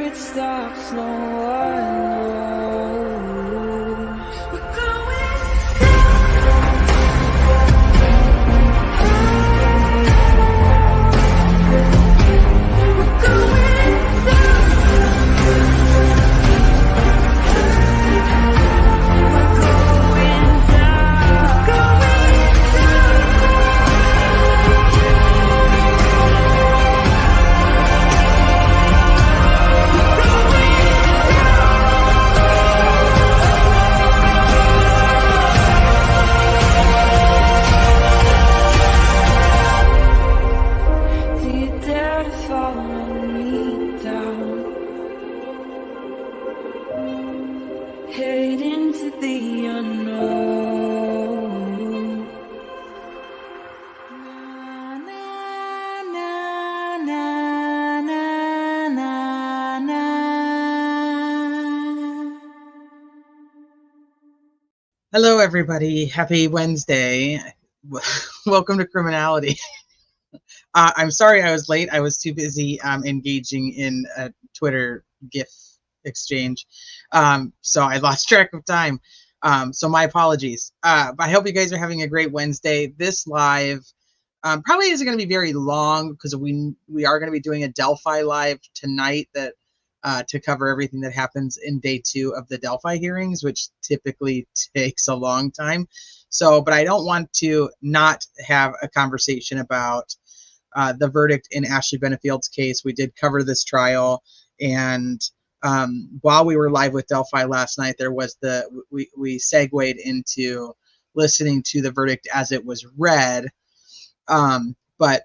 it stops, no one knows. We're going head into the unknown. Na, na, na, na, na, na. Hello, everybody. Happy Wednesday. Welcome to Criminality. I'm sorry I was late. I was too busy engaging in a Twitter GIF exchange. So I lost track of time. So my apologies. But I hope you guys are having a great Wednesday. This live probably isn't going to be very long because we are going to be doing a Delphi live tonight that to cover everything that happens in day 2 of the Delphi hearings, which typically takes a long time. So, but I don't want to not have a conversation about the verdict in Ashley Benefield's case. We did cover this trial, and while we were live with Delphi last night, there was we segued into listening to the verdict as it was read. But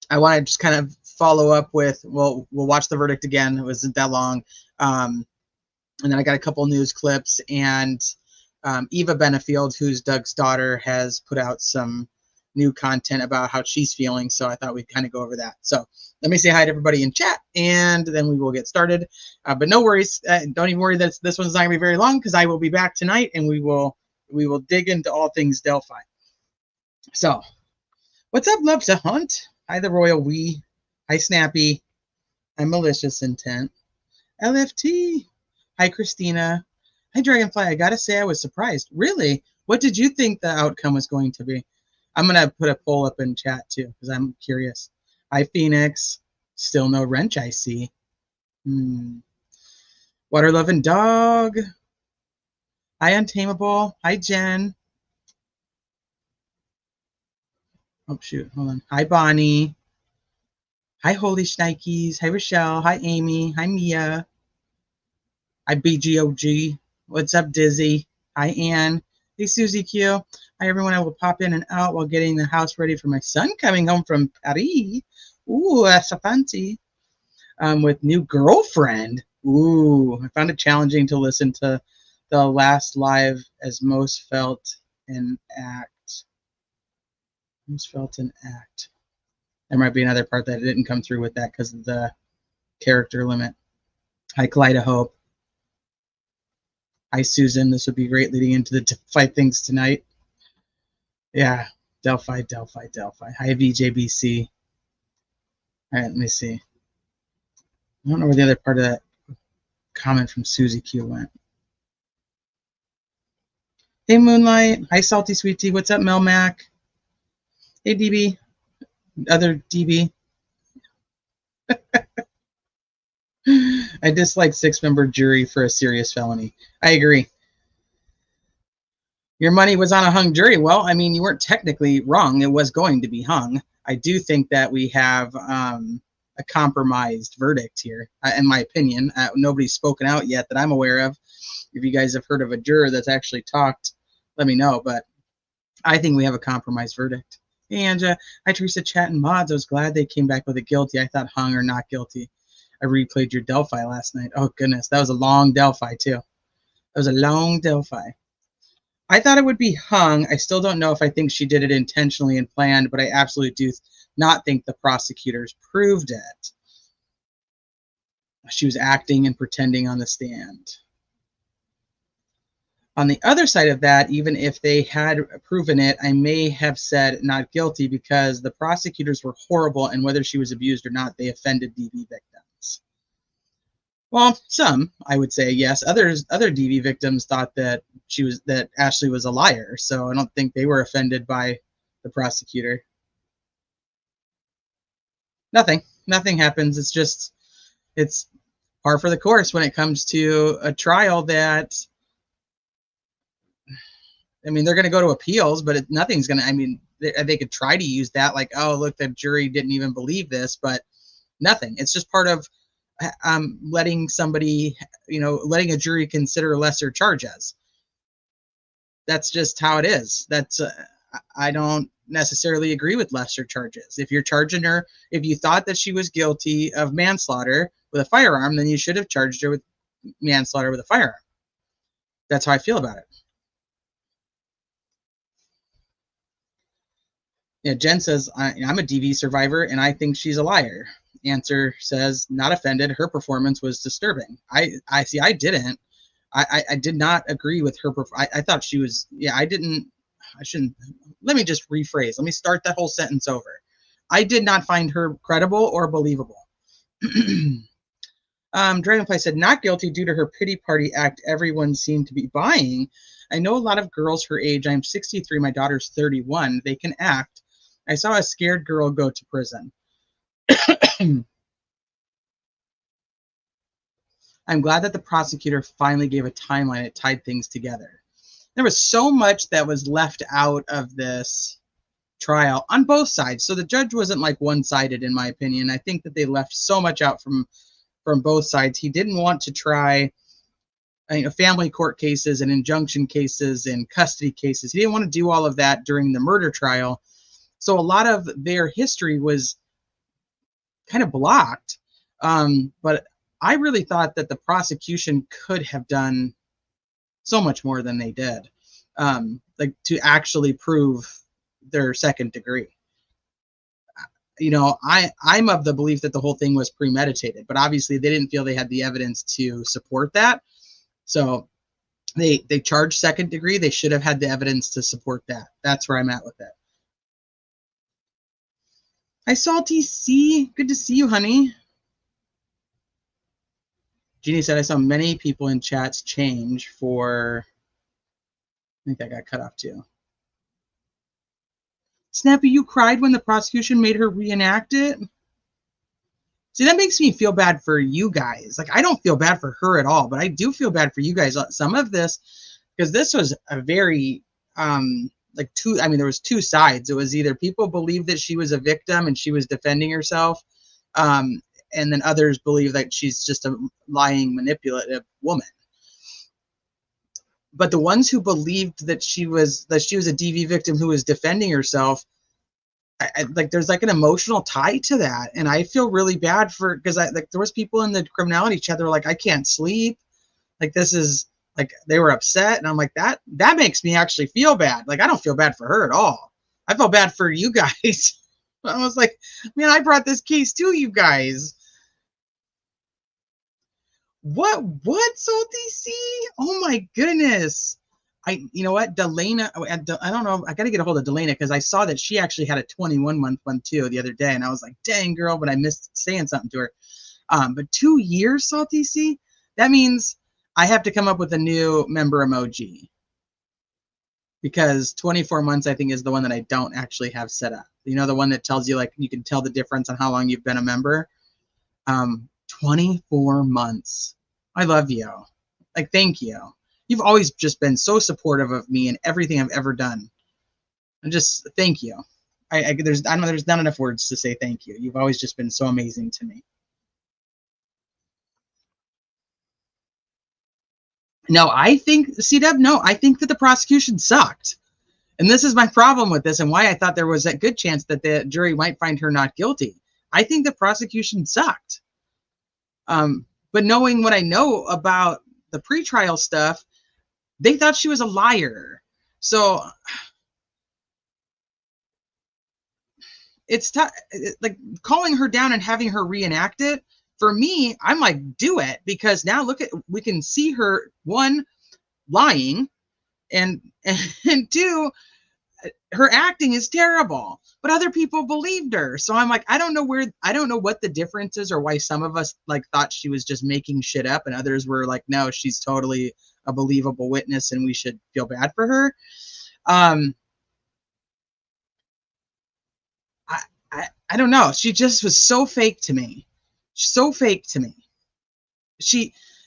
I want to just kind of follow up with, we'll watch the verdict again. It wasn't that long. And then I got a couple news clips, and Eva Benefield, who's Doug's daughter, has put out some new content about how she's feeling. So I thought we'd kind of go over that. So let me say hi to everybody in chat, and then we will get started. But no worries. Don't even worry that this one's not going to be very long, because I will be back tonight, and we will dig into all things Delphi. So what's up, Loves to Hunt? Hi, the Royal We. Hi, Snappy. Hi, Malicious Intent. LFT. Hi, Christina. Hi, Dragonfly. I gotta say, I was surprised. Really? What did you think the outcome was going to be? I'm gonna put a poll up in chat too, because I'm curious. Hi, Phoenix. Still no wrench, I see. Water Loving Dog. Hi, Untamable. Hi, Jen. Oh, shoot. Hold on. Hi, Bonnie. Hi, Holy Shnikes. Hi, Rochelle. Hi, Amy. Hi, Mia. Hi, BGOG. What's up, Dizzy? Hi, Ann. Hey, Susie Q. Hi, everyone. I will pop in and out while getting the house ready for my son coming home from Paris. Ooh, that's a fancy. With new girlfriend. Ooh, I found it challenging to listen to the last live as most felt an act. Most felt an act. There might be another part that didn't come through with that because of the character limit. Hi, Kaleido Hope. Hi, Susan. This would be great leading into the Delphi things tonight. Yeah, Delphi, Delphi, Delphi. Hi, VJBC. All right, let me see. I don't know where the other part of that comment from Susie Q went. Hey, Moonlight. Hi, Salty Sweet Tea. What's up, Mel Mac? Hey, DB. Other DB. I dislike 6-member jury for a serious felony. I agree. Your money was on a hung jury. Well, I mean, you weren't technically wrong. It was going to be hung. I do think that we have a compromised verdict here, in my opinion. Nobody's spoken out yet that I'm aware of. If you guys have heard of a juror that's actually talked, let me know. But I think we have a compromised verdict. Hey, Anja. Hi, Teresa, chat and mods. I was glad they came back with a guilty. I thought hung or not guilty. I replayed your Delphi last night. Oh, goodness. That was a long Delphi, too. That was a long Delphi. I thought it would be hung. I still don't know if I think she did it intentionally and planned, but I absolutely do not think the prosecutors proved it. She was acting and pretending on the stand. On the other side of that, even if they had proven it, I may have said not guilty because the prosecutors were horrible, and whether she was abused or not, they offended DV victims. Well, some, I would say, yes. Other DV victims thought that Ashley was a liar, so I don't think they were offended by the prosecutor. Nothing happens. It's par for the course when it comes to a trial that, I mean, they're going to go to appeals, but nothing's going to, I mean, they could try to use that, like, oh, look, the jury didn't even believe this, but nothing. It's just part of letting somebody, letting a jury consider lesser charges. That's just how it is. I don't necessarily agree with lesser charges. If you're charging her, if you thought that she was guilty of manslaughter with a firearm, then you should have charged her with manslaughter with a firearm. That's how I feel about it. Yeah, Jen says, I'm a DV survivor and I think she's a liar. Answer says, not offended. Her performance was disturbing. I see. I didn't. I did not agree with her. I thought she was. Yeah, I shouldn't. Let me just rephrase. Let me start that whole sentence over. I did not find her credible or believable. Dragonfly said, not guilty due to her pity party act everyone seemed to be buying. I know a lot of girls her age. I'm 63. My daughter's 31. They can act. I saw a scared girl go to prison. I'm glad that the prosecutor finally gave a timeline. It tied things together. There was so much that was left out of this trial on both sides. So the judge wasn't like one-sided, in my opinion. I think that they left so much out from both sides. He didn't want to try family court cases and injunction cases and custody cases. He didn't want to do all of that during the murder trial. So a lot of their history was kind of blocked. But I really thought that the prosecution could have done so much more than they did, like to actually prove their second degree. I'm of the belief that the whole thing was premeditated, but obviously they didn't feel they had the evidence to support that. So they charged second degree. They should have had the evidence to support that. That's where I'm at with it. Hi, Salty C. Good to see you, honey. Jeannie said, I saw many people in chats change for, I think that got cut off too. Snappy, you cried when the prosecution made her reenact it? See, that makes me feel bad for you guys. Like, I don't feel bad for her at all, but I do feel bad for you guys. Some of this, because this was a very, there was two sides. It was either people believed that she was a victim and she was defending herself, and then others believe that she's just a lying, manipulative woman. But the ones who believed that she was a DV victim who was defending herself, there's like an emotional tie to that, and I feel really bad because there was people in the criminality chat that were like, I can't sleep. Like, this is like, they were upset, and I'm like, that makes me actually feel bad. Like, I don't feel bad for her at all. I felt bad for you guys. I was like, man, I brought this case to you guys. What Salty C? Oh my goodness. You know what, Delana, I don't know, I gotta get a hold of Delana because I saw that she actually had a 21-month one too the other day, and I was like, dang girl, but I missed saying something to her. But 2 years, Salty C? That means I have to come up with a new member emoji, because 24 months I think is the one that I don't actually have set up. You know, the one that tells you, like, you can tell the difference on how long you've been a member. 24 months. I love you. Like, thank you. You've always just been so supportive of me and everything I've ever done. And just thank you. There's not enough words to say thank you. You've always just been so amazing to me. No, I think that the prosecution sucked. And this is my problem with this, and why I thought there was a good chance that the jury might find her not guilty. I think the prosecution sucked. But knowing what I know about the pretrial stuff, they thought she was a liar. So it's tough, like calling her down and having her reenact it. For me, I'm like, do it, because now we can see her, one, lying, and two, her acting is terrible, but other people believed her. So I'm like, I don't know what the difference is, or why some of us like thought she was just making shit up and others were like, no, she's totally a believable witness and we should feel bad for her. I don't know. She just was so fake to me. So fake to me.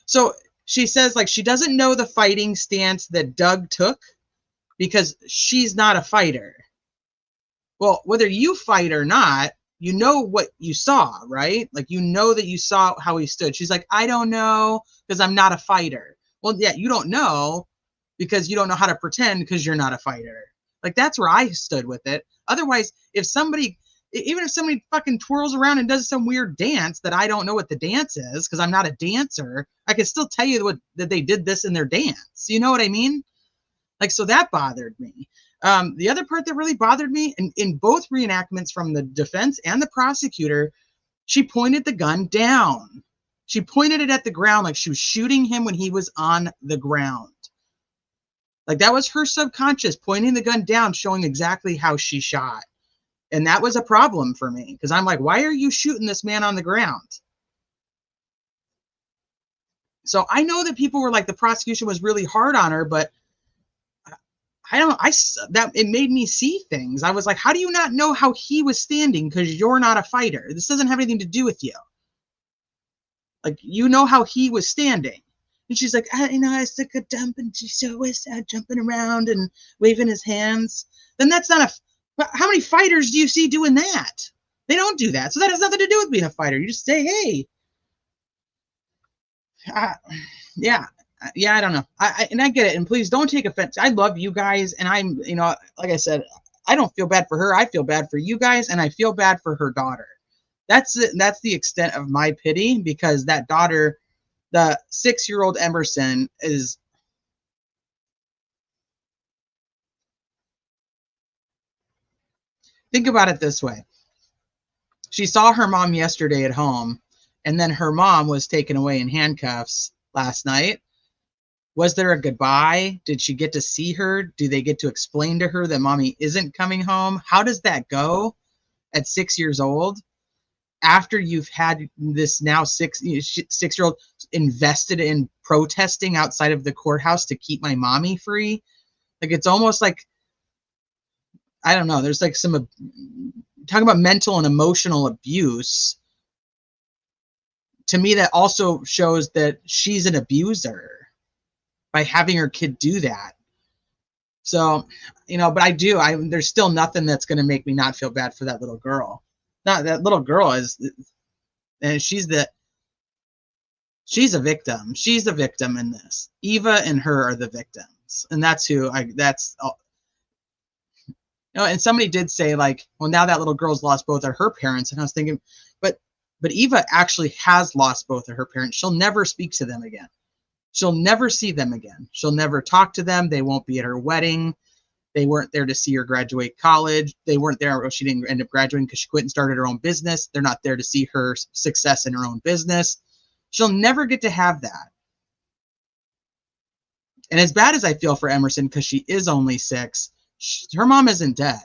So she says like she doesn't know the fighting stance that Doug took because she's not a fighter. Well, whether you fight or not, you know what you saw, right? Like, you know that you saw how he stood. She's like, I don't know because I'm not a fighter. Well, yeah, you don't know because you don't know how to pretend because you're not a fighter. Like, that's where I stood with it. Otherwise, even if somebody fucking twirls around and does some weird dance that I don't know what the dance is because I'm not a dancer, I can still tell you that they did this in their dance. You know what I mean? Like, so that bothered me. The other part that really bothered me, in both reenactments from the defense and the prosecutor, she pointed the gun down. She pointed it at the ground like she was shooting him when he was on the ground. Like, that was her subconscious pointing the gun down, showing exactly how she shot. And that was a problem for me because I'm like, why are you shooting this man on the ground? So I know that people were like, the prosecution was really hard on her, but it made me see things. I was like, how do you not know how he was standing because you're not a fighter? This doesn't have anything to do with you. Like, you know how he was standing. And she's like, I took a dump, and she's always jumping around and waving his hands. Then that's not how many fighters do you see doing that? They don't do that. So that has nothing to do with being a fighter. You just say, hey. Yeah. Yeah, I don't know. And I get it. And please don't take offense. I love you guys. And I'm, like I said, I don't feel bad for her. I feel bad for you guys. And I feel bad for her daughter. That's the extent of my pity, because that daughter, the 6-year-old Emerson, is. Think about it this way. She saw her mom yesterday at home, and then her mom was taken away in handcuffs last night. Was there a goodbye? Did she get to see her? Do they get to explain to her that mommy isn't coming home? How does that go at 6 years old? After you've had this now 6-year-old invested in protesting outside of the courthouse to keep my mommy free. Like, it's almost like, I don't know, there's like some, talking about mental and emotional abuse. To me, that also shows that she's an abuser by having her kid do that. So, but there's still nothing that's going to make me not feel bad for that little girl. Not that little girl and she's a victim. She's a victim in this. Eva and her are the victims. And that's and somebody did say, like, well, now that little girl's lost both of her parents. And I was thinking, but Eva actually has lost both of her parents. She'll never speak to them again. She'll never see them again. She'll never talk to them. They won't be at her wedding. They weren't there to see her graduate college. They weren't there. She didn't end up graduating because she quit and started her own business. They're not there to see her success in her own business. She'll never get to have that. And as bad as I feel for Emerson, because she is only 6, her mom isn't dead.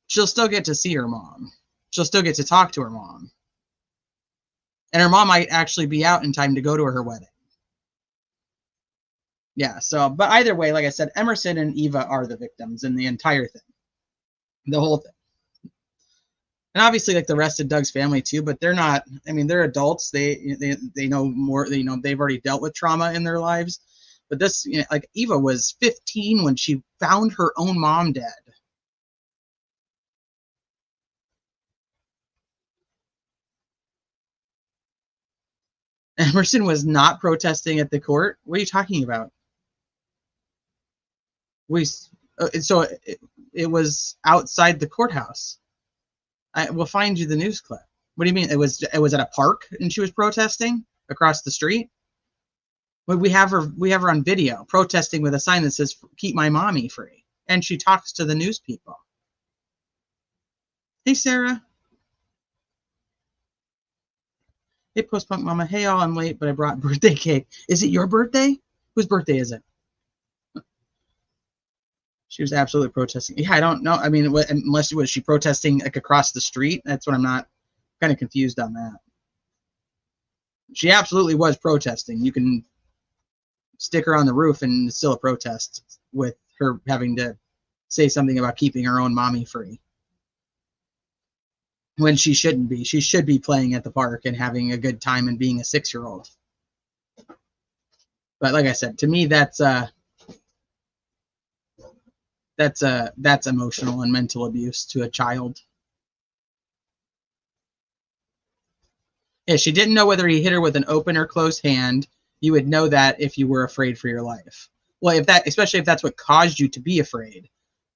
She'll still get to see her mom. She'll still get to talk to her mom. And her mom might actually be out in time to go to her wedding. Yeah, so, but either way, like I said, Emerson and Eva are the victims in the entire thing. The whole thing. And obviously, like, the rest of Doug's family too, but they're not, they're adults. They know more, they've already dealt with trauma in their lives. But this, like, Eva was 15 when she found her own mom dead. Emerson was not protesting at the court. What are you talking about? It was outside the courthouse. I will find you the news clip. What do you mean? It was at a park and she was protesting across the street? But we have her on video protesting with a sign that says "Keep my mommy free," and she talks to the news people. Hey, Sarah. Hey, Post Punk Mama. Hey, all, I'm late, but I brought birthday cake. Is it your birthday? Whose birthday is it? She was absolutely protesting. Yeah, I don't know. I mean, unless was she protesting like across the street? That's what I'm not kind of confused on that. She absolutely was protesting. You can stick her on the roof and it's still a protest with her having to say something about keeping her own mommy free. When she shouldn't be. She should be playing at the park and having a good time and being a 6-year-old. But like I said, to me, that's emotional and mental abuse to a child. Yeah, she didn't know whether he hit her with an open or closed hand. You would know that if you were afraid for your life. Well, especially if that's what caused you to be afraid.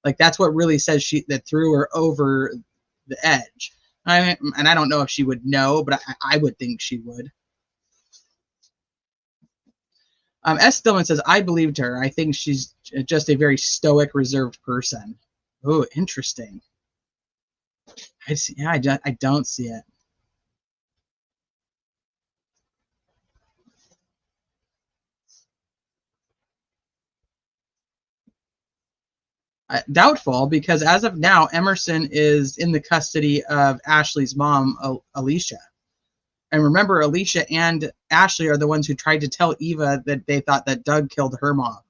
Like that's what really says that threw her over the edge. And I don't know if she would know, but I would think she would. S. Stillman says, I believed her. I think she's just a very stoic, reserved person. Oh, interesting. I don't see it. Doubtful, because as of now, Emerson is in the custody of Ashley's mom, Alicia. And remember, Alicia and Ashley are the ones who tried to tell Eva that they thought that Doug killed her mom.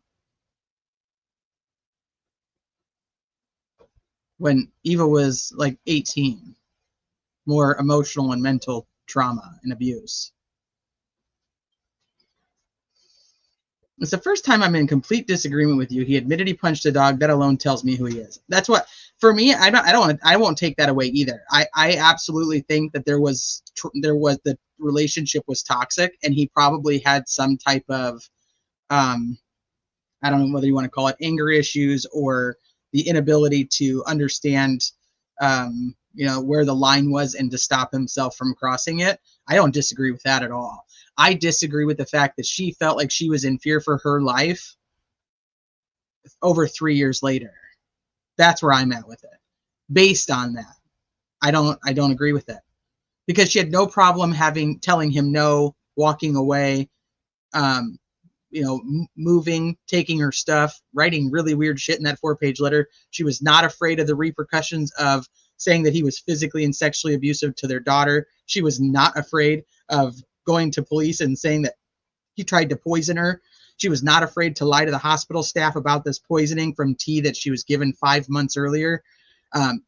When Eva was like 18. More emotional and mental trauma and abuse. It's the first time I'm in complete disagreement with you. He admitted he punched a dog. That alone tells me who he is. That's what, for me, I won't take that away either. I absolutely think that the relationship was toxic, and he probably had some type of, I don't know whether you want to call it anger issues or the inability to understand, where the line was and to stop himself from crossing it. I don't disagree with that at all. I disagree with the fact that she felt like she was in fear for her life over 3 years later. That's where I'm at with it. Based on that, I don't agree with it, because she had no problem telling him no, walking away, moving, taking her stuff, writing really weird shit in that 4-page letter. She was not afraid of the repercussions of saying that he was physically and sexually abusive to their daughter. She was not afraid of going to police and saying that he tried to poison her. She was not afraid to lie to the hospital staff about this poisoning from tea that she was given 5 months earlier.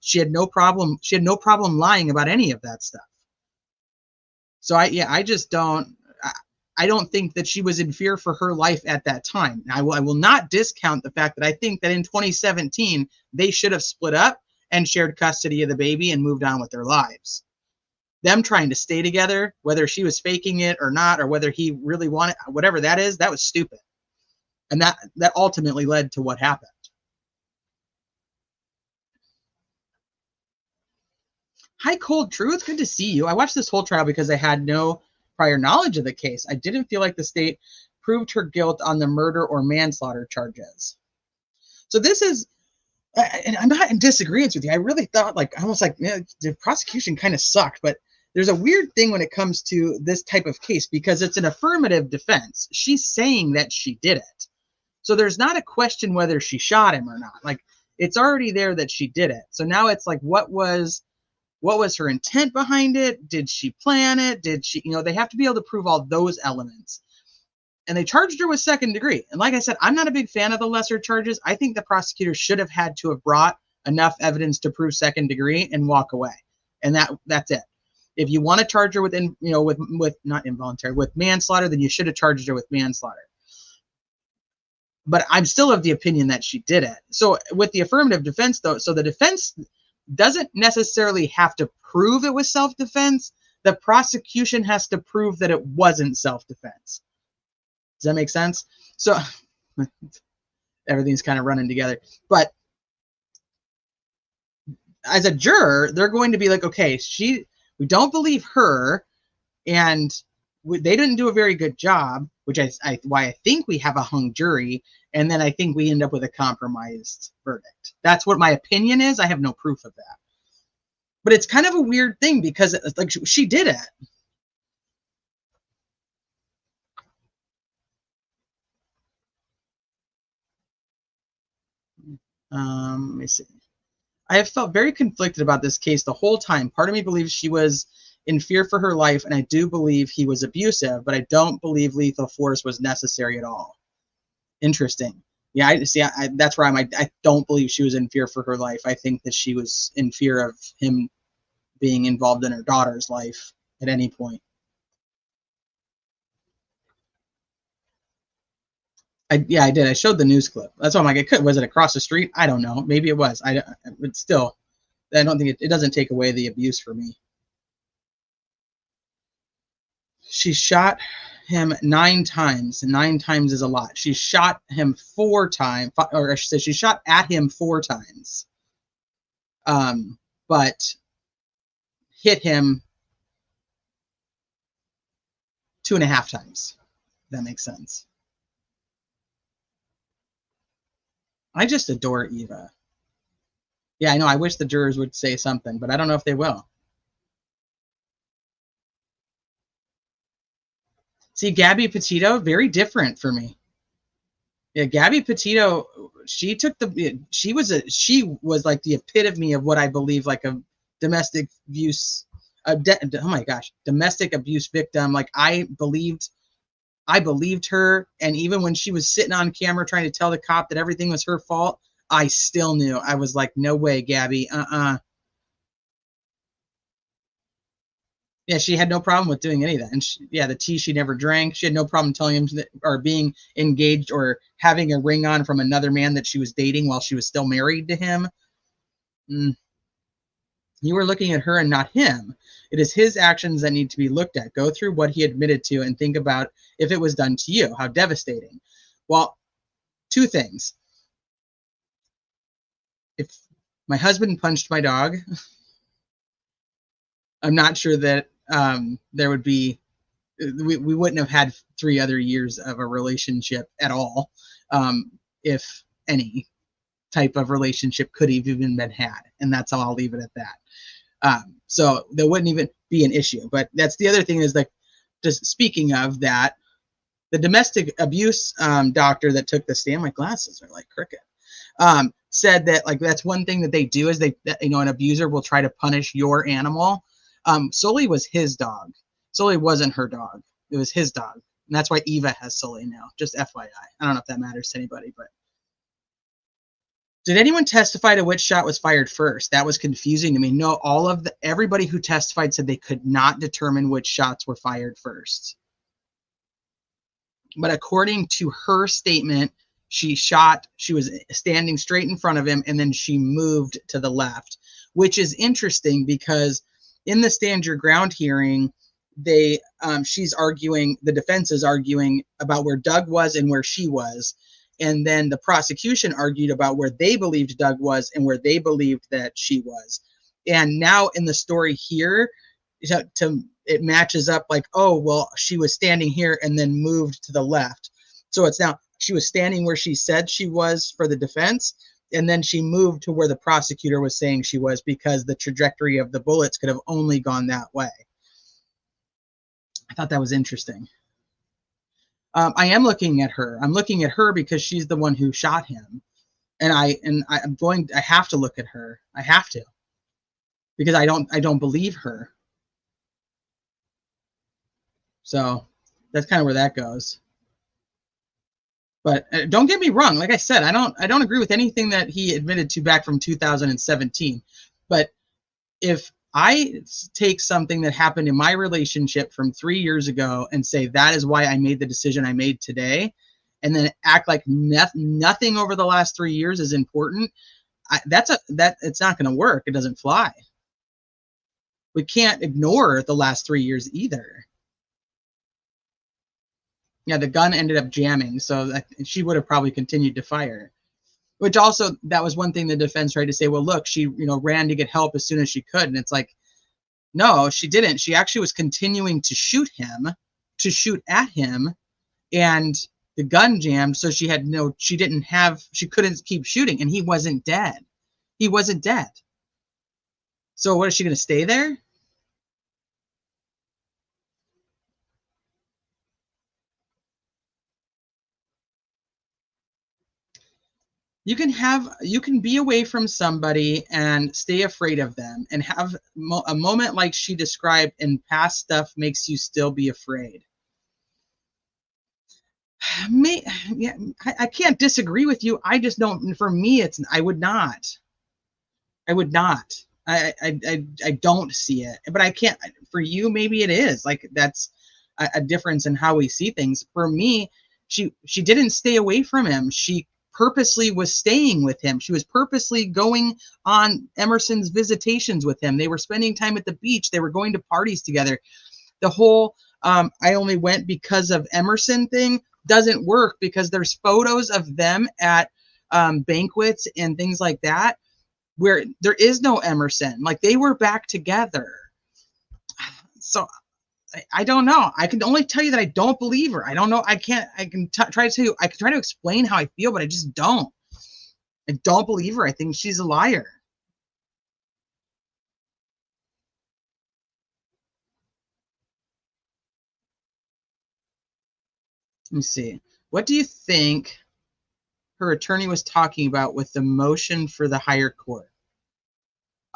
She had no problem lying about any of that stuff. So I just don't. I don't think that she was in fear for her life at that time. I will not discount the fact that I think that in 2017 they should have split up and shared custody of the baby and moved on with their lives. Them trying to stay together, whether she was faking it or not, or whether he really wanted, whatever that is, that was stupid. And that ultimately led to what happened. Hi, Cold Truth. Good to see you. I watched this whole trial because I had no prior knowledge of the case. I didn't feel like the state proved her guilt on the murder or manslaughter charges. So this is, and I'm not in disagreement with you. I really thought the prosecution kind of sucked, but there's a weird thing when it comes to this type of case because it's an affirmative defense. She's saying that she did it. So there's not a question whether she shot him or not. Like, it's already there that she did it. So now it's like, what was her intent behind it? Did she plan it? Did she, they have to be able to prove all those elements. And they charged her with second degree. And like I said, I'm not a big fan of the lesser charges. I think the prosecutor should have had to have brought enough evidence to prove second degree and walk away. And that's it. If you want to charge her with not involuntary, with manslaughter, then you should have charged her with manslaughter. But I'm still of the opinion that she did it. So with the affirmative defense, though, so the defense doesn't necessarily have to prove it was self-defense. The prosecution has to prove that it wasn't self-defense. Does that make sense? So everything's kind of running together. But as a juror, they're going to be like, okay, we don't believe her, and they didn't do a very good job, which why I think we have a hung jury, and then I think we end up with a compromised verdict. That's what my opinion is. I have no proof of that. But it's kind of a weird thing because like she did it. Let me see. I have felt very conflicted about this case the whole time. Part of me believes she was in fear for her life, and I do believe he was abusive, but I don't believe lethal force was necessary at all. Interesting. Yeah, I see. That's where I don't believe she was in fear for her life. I think that she was in fear of him being involved in her daughter's life at any point. Yeah, I did. I showed the news clip. That's why I'm like, it could. Was it across the street? I don't know. Maybe it was. But still, I don't think it doesn't take away the abuse for me. She shot him 9 times. 9 times is a lot. She shot him 4 times, or I should say, she shot at him 4 times. But hit him 2.5 times. That makes sense. I just adore Eva. Yeah, I know. I wish the jurors would say something, but I don't know if they will. See, Gabby Petito, very different for me. Yeah, Gabby Petito, she was like the epitome of what I believe like a domestic abuse, oh my gosh, domestic abuse victim. Like I believed her, and even when she was sitting on camera trying to tell the cop that everything was her fault, I still knew. I was like, no way, Gabby. Yeah, she had no problem with doing any of that. And yeah, the tea she never drank. She had no problem telling him that, or being engaged or having a ring on from another man that she was dating while she was still married to him. Mm. You were looking at her and not him. It is his actions that need to be looked at. Go through what he admitted to and think about if it was done to you. How devastating. Well, 2 things. If my husband punched my dog, I'm not sure that there would be we wouldn't have had 3 other years of a relationship at all, if any type of relationship could have even been had. And that's how I'll leave it at that. So there wouldn't even be an issue. But that's the other thing is like, just speaking of that, the domestic abuse doctor that took the stand, my glasses are like crooked, said that like that's one thing that they do is an abuser will try to punish your animal. Sully was his dog. Sully wasn't her dog. It was his dog. And that's why Eva has Sully now. Just FYI. I don't know if that matters to anybody, but did anyone testify to which shot was fired first? That was confusing to me. No, everybody who testified said they could not determine which shots were fired first. But according to her statement, she was standing straight in front of him, and then she moved to the left, which is interesting because in the stand your ground hearing, she's arguing, the defense is arguing about where Doug was and where she was. And then the prosecution argued about where they believed Doug was and where they believed that she was. And now in the story here, it matches up like, oh, well, she was standing here and then moved to the left. So it's now she was standing where she said she was for the defense, and then she moved to where the prosecutor was saying she was because the trajectory of the bullets could have only gone that way. I thought that was interesting. I am looking at her. I'm looking at her because she's the one who shot him. And I have to look at her. I have to. Because I don't believe her. So that's kind of where that goes. But don't get me wrong. Like I said, I don't agree with anything that he admitted to back from 2017. But if I take something that happened in my relationship from 3 years ago and say that is why I made the decision I made today, and then act like nothing over the last 3 years is important, it's not going to work. It doesn't fly. We can't ignore the last 3 years either. Yeah, the gun ended up jamming, so she would have probably continued to fire. Which also, that was one thing the defense tried to say, well, look, she ran to get help as soon as she could. And it's like, no, she didn't. She actually was continuing to shoot at him, and the gun jammed, so she couldn't keep shooting, and he wasn't dead. He wasn't dead. So what, is she going to stay there? You can be away from somebody and stay afraid of them and have a moment like she described, and past stuff makes you still be afraid. Yeah, I can't disagree with you. I just don't. For me, I would not. I would not. I don't see it, but I can't. For you, maybe it is like that's a difference in how we see things. For me, she didn't stay away from him. She purposely was staying with him. She was purposely going on Emerson's visitations with him. They were spending time at the beach. They were going to parties together. The whole I only went because of Emerson thing doesn't work, because there's photos of them at banquets and things like that where there is no Emerson. Like, they were back together. So I don't know. I can only tell you that I don't believe her. I don't know. I can try to tell you, I can try to explain how I feel, but I just don't. I don't believe her. I think she's a liar. Let me see. What do you think her attorney was talking about with the motion for the higher court?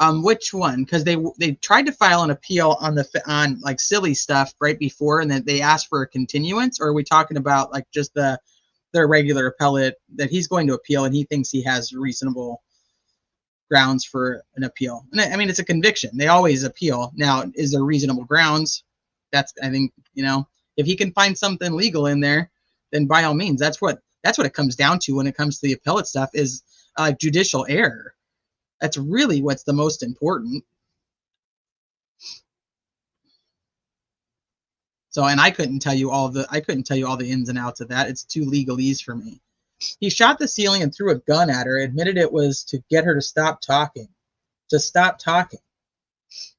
Which one? Because they tried to file an appeal on like silly stuff right before, and then they asked for a continuance. Or are we talking about like just their regular appellate that he's going to appeal, and he thinks he has reasonable grounds for an appeal? And I mean, it's a conviction. They always appeal. Now, is there reasonable grounds? That's, I think, if he can find something legal in there, then by all means, that's what it comes down to when it comes to the appellate stuff, is judicial error. That's really what's the most important. So, and I couldn't tell you all the ins and outs of that. It's too legalese for me. He shot the ceiling and threw a gun at her, admitted it was to get her to stop talking.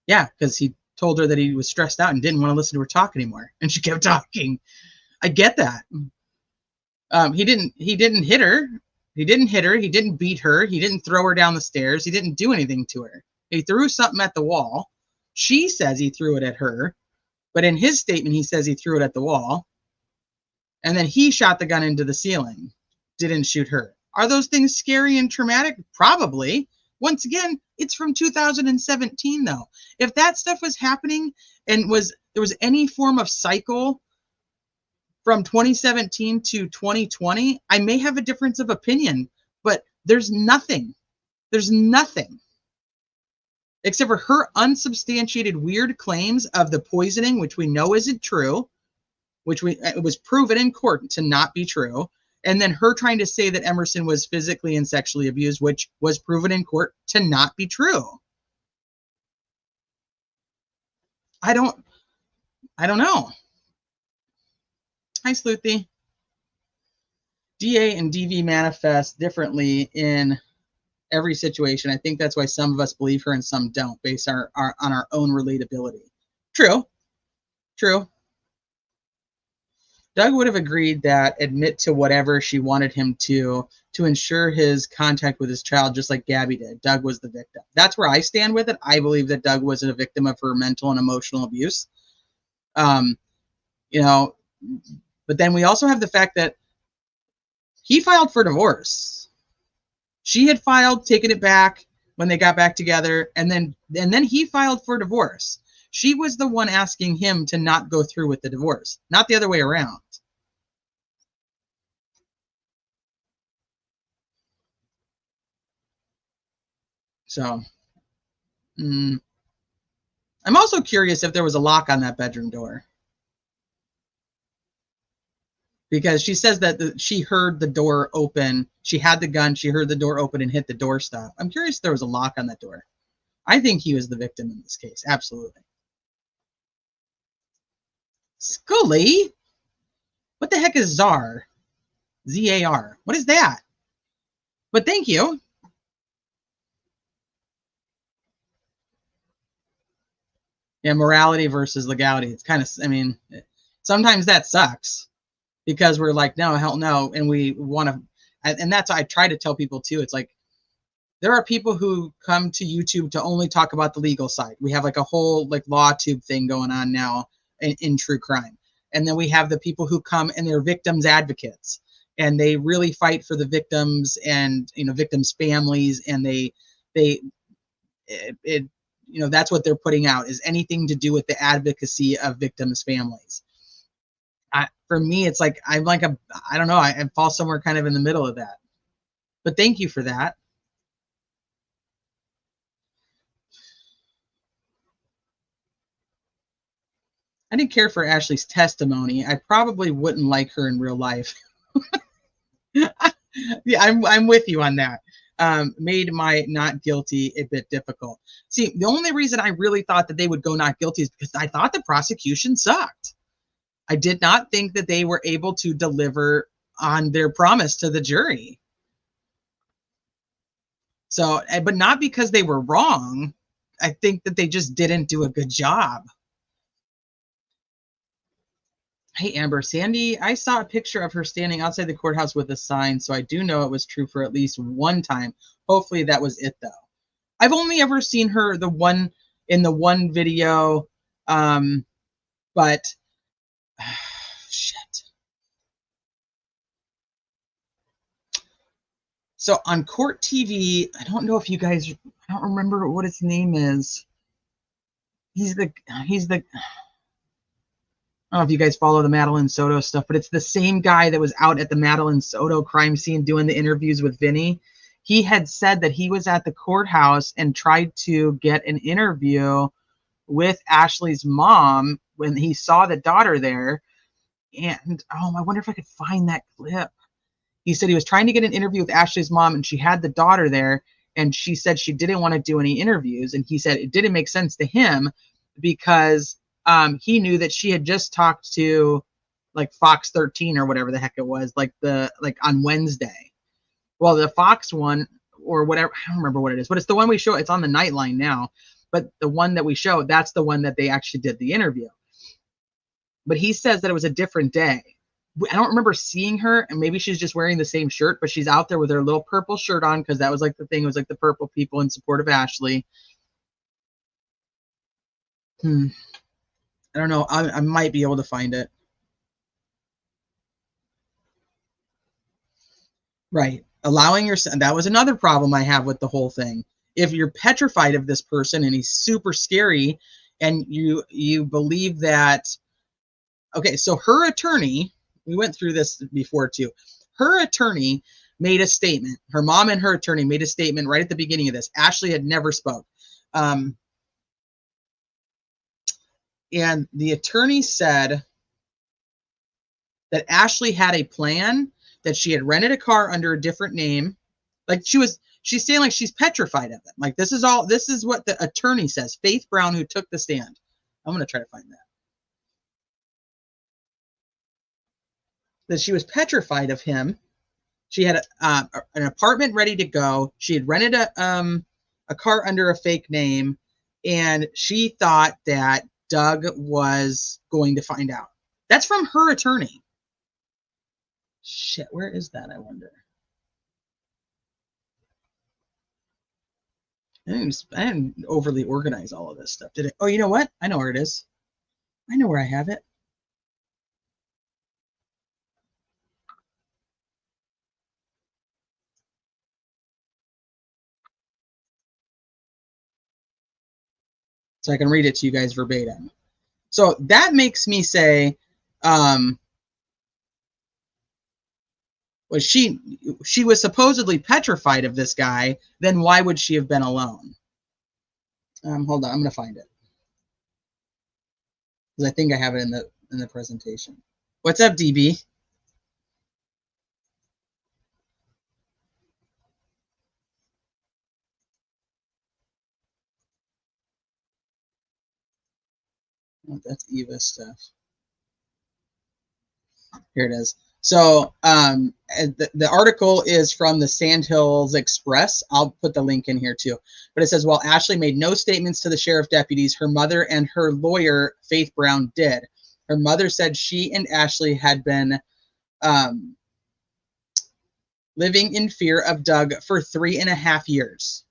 Yeah, because he told her that he was stressed out and didn't want to listen to her talk anymore, and she kept talking. I get that. He didn't hit her. He didn't beat her. He didn't throw her down the stairs. He didn't do anything to her. He threw something at the wall. She says he threw it at her, but in his statement, he says he threw it at the wall. And then he shot the gun into the ceiling. Didn't shoot her. Are those things scary and traumatic? Probably. Once again, it's from 2017, though. If that stuff was happening and there was any form of cycle from 2017 to 2020, I may have a difference of opinion, but there's nothing. There's nothing. Except for her unsubstantiated weird claims of the poisoning, which we know isn't true, it was proven in court to not be true, and then her trying to say that Emerson was physically and sexually abused, which was proven in court to not be true. I don't know. Hi, Sleuthy. DA and DV manifest differently in every situation. I think that's why some of us believe her and some don't, based on our own relatability. True. Doug would have agreed that admit to whatever she wanted him to ensure his contact with his child, just like Gabby did. Doug was the victim. That's where I stand with it. I believe that Doug was a victim of her mental and emotional abuse. But then we also have the fact that he filed for divorce. She had filed, taken it back when they got back together, and then he filed for divorce. She was the one asking him to not go through with the divorce, not the other way around. So, I'm also curious if there was a lock on that bedroom door. Because she says that she heard the door open. She had the gun. She heard the door open and hit the door stop. I'm curious if there was a lock on that door. I think he was the victim in this case. Absolutely. Scully? What the heck is Czar? Z-A-R. What is that? But thank you. Yeah, morality versus legality. It's kind of, sometimes that sucks. Because we're like, no, hell no. And we want to, and that's, I try to tell people too. It's like, there are people who come to YouTube to only talk about the legal side. We have like a whole like law tube thing going on now in true crime. And then we have the people who come and they're victims advocates. and they really fight for the victims and, you know, victims' families, and that's what they're putting out, is anything to do with the advocacy of victims' families. For me, it's like I don't know, I fall somewhere kind of in the middle of that. But thank you for that. I didn't care for Ashley's testimony. I probably wouldn't like her in real life. Yeah, I'm with you on that. Made my not guilty a bit difficult. See, the only reason I really thought that they would go not guilty is because I thought the prosecution sucked. I did not think that they were able to deliver on their promise to the jury. So, but not because they were wrong. I think that they just didn't do a good job. Hey, Amber, Sandy, I saw a picture of her standing outside the courthouse with a sign, so I do know it was true for at least one time. Hopefully that was it, though. I've only ever seen her in the one video, but shit. So on Court TV, I don't know if you guys, I don't remember what his name is. He's the I don't know if you guys follow the Madeline Soto stuff, but it's the same guy that was out at the Madeline Soto crime scene doing the interviews with Vinny. He had said that he was at the courthouse and tried to get an interview with Ashley's mom when he saw the daughter there. And I wonder if I could find that clip. He said he was trying to get an interview with Ashley's mom, and she had the daughter there, and she said she didn't want to do any interviews. And he said it didn't make sense to him because he knew that she had just talked to like Fox 13 or whatever the heck it was, like on Wednesday. Well, the Fox one or whatever, I don't remember what it is, but it's the one we show. It's on the Nightline now, but the one that we show, that's the one that they actually did the interview. But he says that it was a different day. I don't remember seeing her, and maybe she's just wearing the same shirt, but she's out there with her little purple shirt on because that was like the thing. It was like the purple people in support of Ashley. I don't know. I might be able to find it. Right. Allowing yourself. That was another problem I have with the whole thing. If you're petrified of this person and he's super scary, and you believe that. Okay, so her attorney, we went through this before too. Her attorney made a statement. Her mom and her attorney made a statement right at the beginning of this. Ashley had never spoke. And the attorney said that Ashley had a plan, that she had rented a car under a different name. Like she's saying like she's petrified of it. Like this is what the attorney says. Faith Brown, who took the stand. I'm going to try to find that. That she was petrified of him. She had an apartment ready to go. She had rented a car under a fake name, and she thought that Doug was going to find out. That's from her attorney. Shit, where is that, I wonder? I didn't overly organize all of this stuff, did it? Oh, you know what? I know where it is. I know where I have it. So I can read it to you guys verbatim. So that makes me say, well, she was supposedly petrified of this guy. Then why would she have been alone? Hold on, I'm going to find it because I think I have it in the presentation. What's up, DB? Oh, that's Eva stuff. Here it is. So the article is from the Sandhills Express. I'll put the link in here too. But it says, while Ashley made no statements to the sheriff deputies, her mother and her lawyer, Faith Brown, did. Her mother said she and Ashley had been living in fear of Doug for 3.5 years.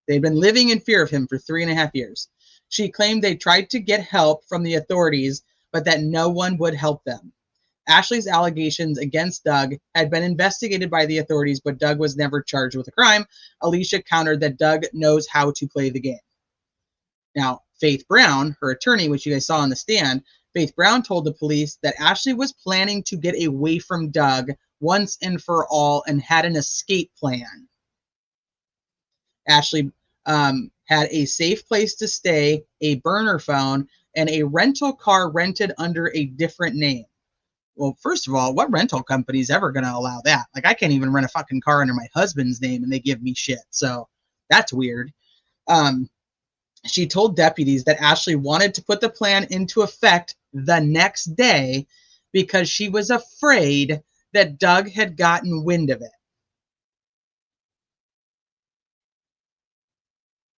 They'd been living in fear of him for 3.5 years. She claimed they tried to get help from the authorities, but that no one would help them. Ashley's allegations against Doug had been investigated by the authorities, but Doug was never charged with a crime. Alicia countered that Doug knows how to play the game. Now, Faith Brown, her attorney, which you guys saw on the stand, Faith Brown told the police that Ashley was planning to get away from Doug once and for all and had an escape plan. Ashley had a safe place to stay, a burner phone, and a rental car rented under a different name. Well, first of all, what rental company is ever going to allow that? Like, I can't even rent a fucking car under my husband's name and they give me shit. So that's weird. She told deputies that Ashley wanted to put the plan into effect the next day because she was afraid that Doug had gotten wind of it.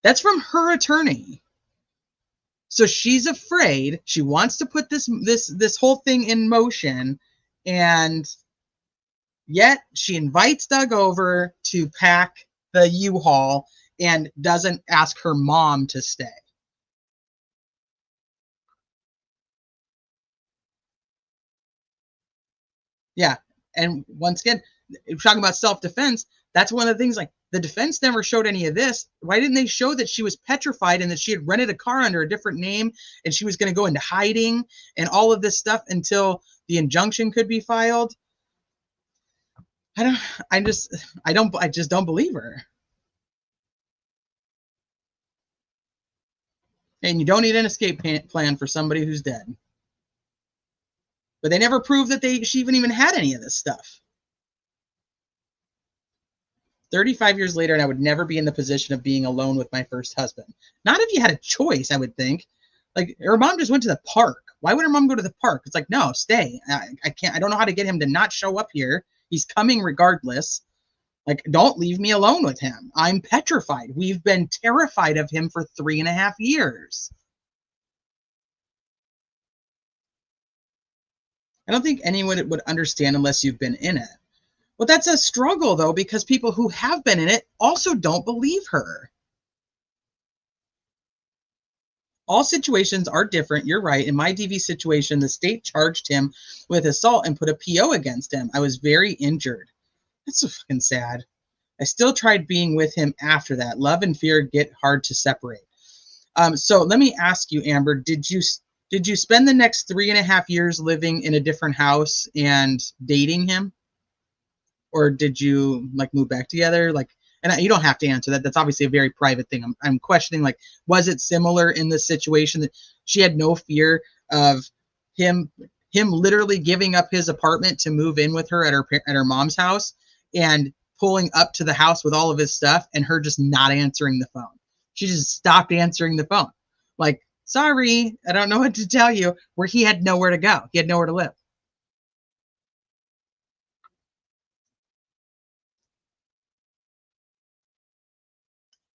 That's from her attorney. So she's afraid. She wants to put this whole thing in motion, and yet she invites Doug over to pack the U-Haul and doesn't ask her mom to stay. Yeah, and once again, we're talking about self-defense. That's one of the things, like, the defense never showed any of this. Why didn't they show that she was petrified and that she had rented a car under a different name and she was going to go into hiding and all of this stuff until the injunction could be filed? I just don't believe her. And you don't need an escape plan for somebody who's dead. But they never proved that she even had any of this stuff. 35 years later, and I would never be in the position of being alone with my first husband. Not if you had a choice, I would think. Like, her mom just went to the park. Why would her mom go to the park? It's like, no, stay. I can't. I don't know how to get him to not show up here. He's coming regardless. Like, don't leave me alone with him. I'm petrified. We've been terrified of him for 3.5 years. I don't think anyone would understand unless you've been in it. Well, that's a struggle, though, because people who have been in it also don't believe her. All situations are different. You're right. In my DV situation, the state charged him with assault and put a PO against him. I was very injured. That's so fucking sad. I still tried being with him after that. Love and fear get hard to separate. So let me ask you, Amber, did you spend the next 3.5 years living in a different house and dating him? Or did you, like, move back together? Like, and you don't have to answer that. That's obviously a very private thing. I'm questioning, like, was it similar in this situation that she had no fear of him literally giving up his apartment to move in with her at her mom's house and pulling up to the house with all of his stuff and her just not answering the phone? She just stopped answering the phone. Like, sorry, I don't know what to tell you. Where he had nowhere to go. He had nowhere to live.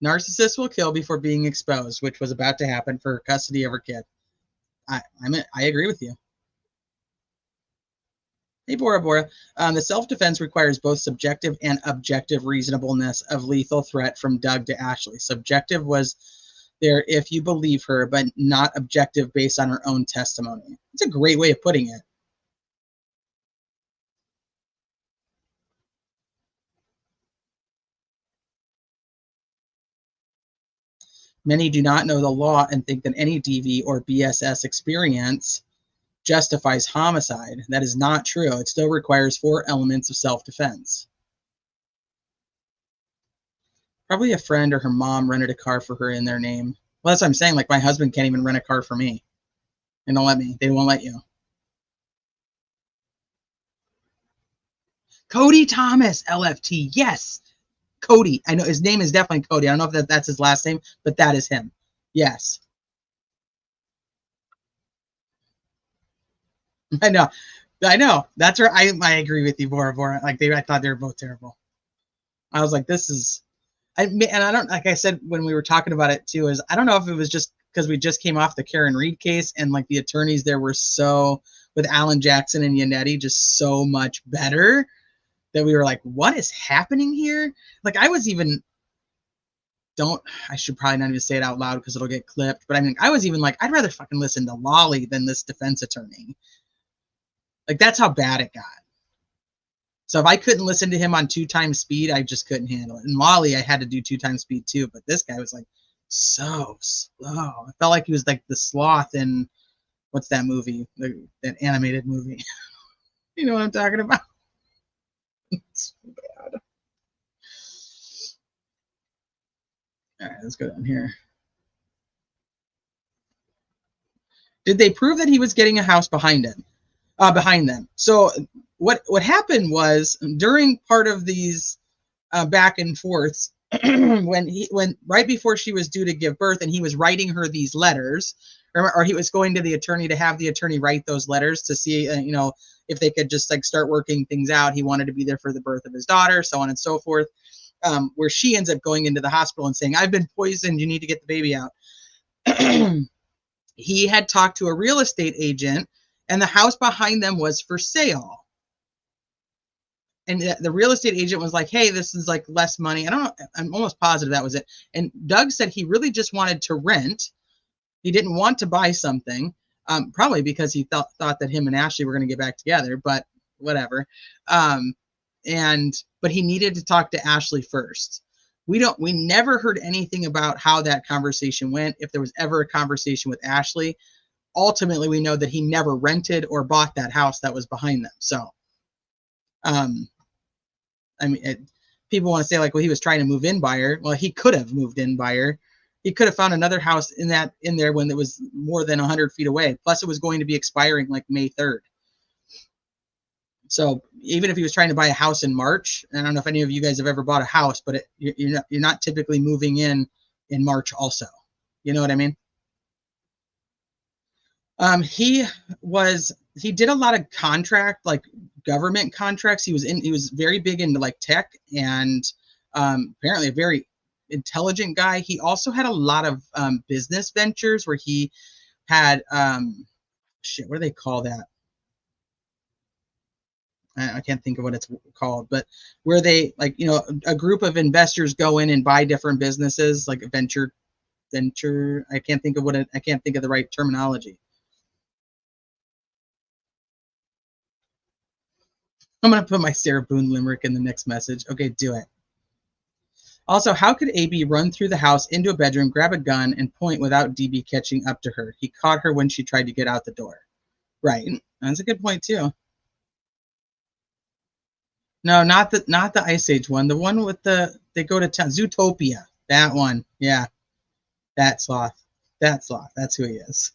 Narcissist will kill before being exposed, which was about to happen for custody of her kid. I agree with you. Hey, Bora Bora. The self-defense requires both subjective and objective reasonableness of lethal threat from Doug to Ashley. Subjective was there if you believe her, but not objective based on her own testimony. It's a great way of putting it. Many do not know the law and think that any DV or BSS experience justifies homicide. That is not true. It still requires 4 elements of self-defense. Probably a friend or her mom rented a car for her in their name. Well, that's what I'm saying. Like, my husband can't even rent a car for me. They don't let me. They won't let you. Cody Thomas, LFT. Yes. Cody. I know his name is definitely Cody. I don't know if that's his last name, but that is him. Yes. I know. That's where I agree with you, Bora Bora. Like, I thought they were both terrible. I was like, this is, and I don't, like I said when we were talking about it too, is I don't know if it was just because we just came off the Karen Reed case and like the attorneys there were so, with Alan Jackson and Yannetti, just so much better that we were like, what is happening here? Like, I was even, I should probably not even say it out loud because it'll get clipped, but I mean, I was even like, I'd rather fucking listen to Lolly than this defense attorney. Like, that's how bad it got. So if I couldn't listen to him on 2 times speed, I just couldn't handle it. And Molly, I had to do 2 times speed too, but this guy was like so slow. I felt like he was like the sloth in, what's that movie? That animated movie. You know what I'm talking about? It's so bad. All right, let's go down here. Did they prove that he was getting a house behind him? Behind them. So what happened was, during part of these back and forths, when right before she was due to give birth, and he was writing her these letters, or he was going to the attorney to have the attorney write those letters to see, you know, if they could just like start working things out. He wanted to be there for the birth of his daughter, so on and so forth. Where she ends up going into the hospital and saying, "I've been poisoned. You need to get the baby out." He had talked to a real estate agent, and the house behind them was for sale. And the real estate agent was like, "Hey, this is like less money." I don't know. I'm almost positive that was it. And Doug said he really just wanted to rent. He didn't want to buy something, probably because he thought that him and Ashley were going to get back together, but whatever. But he needed to talk to Ashley first. We never heard anything about how that conversation went, if there was ever a conversation with Ashley. Ultimately, we know that he never rented or bought that house that was behind them. So, I mean, people want to say like, well, he was trying to move in by her. Well, he could have moved in by her. He could have found another house in there when it was more than 100 feet away. Plus, it was going to be expiring like May 3rd. So even if he was trying to buy a house in March, I don't know if any of you guys have ever bought a house, but you're not typically moving in March also. You know what I mean? He did a lot of like government contracts. He was very big into like tech, and apparently a very intelligent guy. He also had a lot of business ventures where he had what do they call that? I can't think of what it's called, but where they, like, you know, a group of investors go in and buy different businesses, like a venture. I can't think of the right terminology. I'm going to put my Sarah Boone limerick in the next message. Okay, do it. Also, how could AB run through the house into a bedroom, grab a gun, and point without DB catching up to her? He caught her when she tried to get out the door. Right. That's a good point, too. No, not the Ice Age one. The one with they go to town. Zootopia. That one. Yeah. That sloth. That's who he is.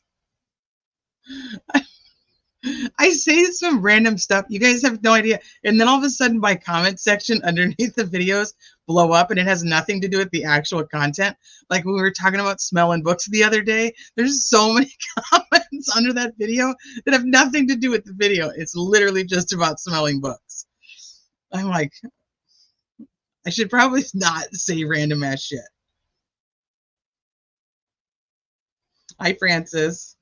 I say some random stuff. You guys have no idea. And then all of a sudden my comment section underneath the videos blow up, and it has nothing to do with the actual content. Like when we were talking about smelling books the other day, there's so many comments under that video that have nothing to do with the video. It's literally just about smelling books. I'm like, I should probably not say random ass shit. Hi, Francis.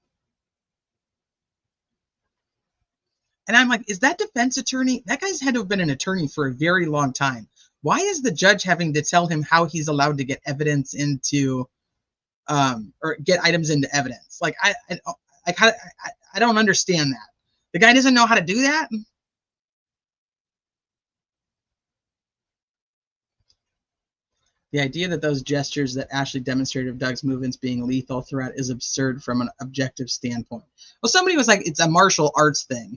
And I'm like, is that defense attorney? That guy's had to have been an attorney for a very long time. Why is the judge having to tell him how he's allowed to get evidence into, or get items into evidence? Like, I don't understand that. The guy doesn't know how to do that. The idea that those gestures that Ashley demonstrated of Doug's movements being lethal throughout is absurd from an objective standpoint. Well, somebody was like, it's a martial arts thing.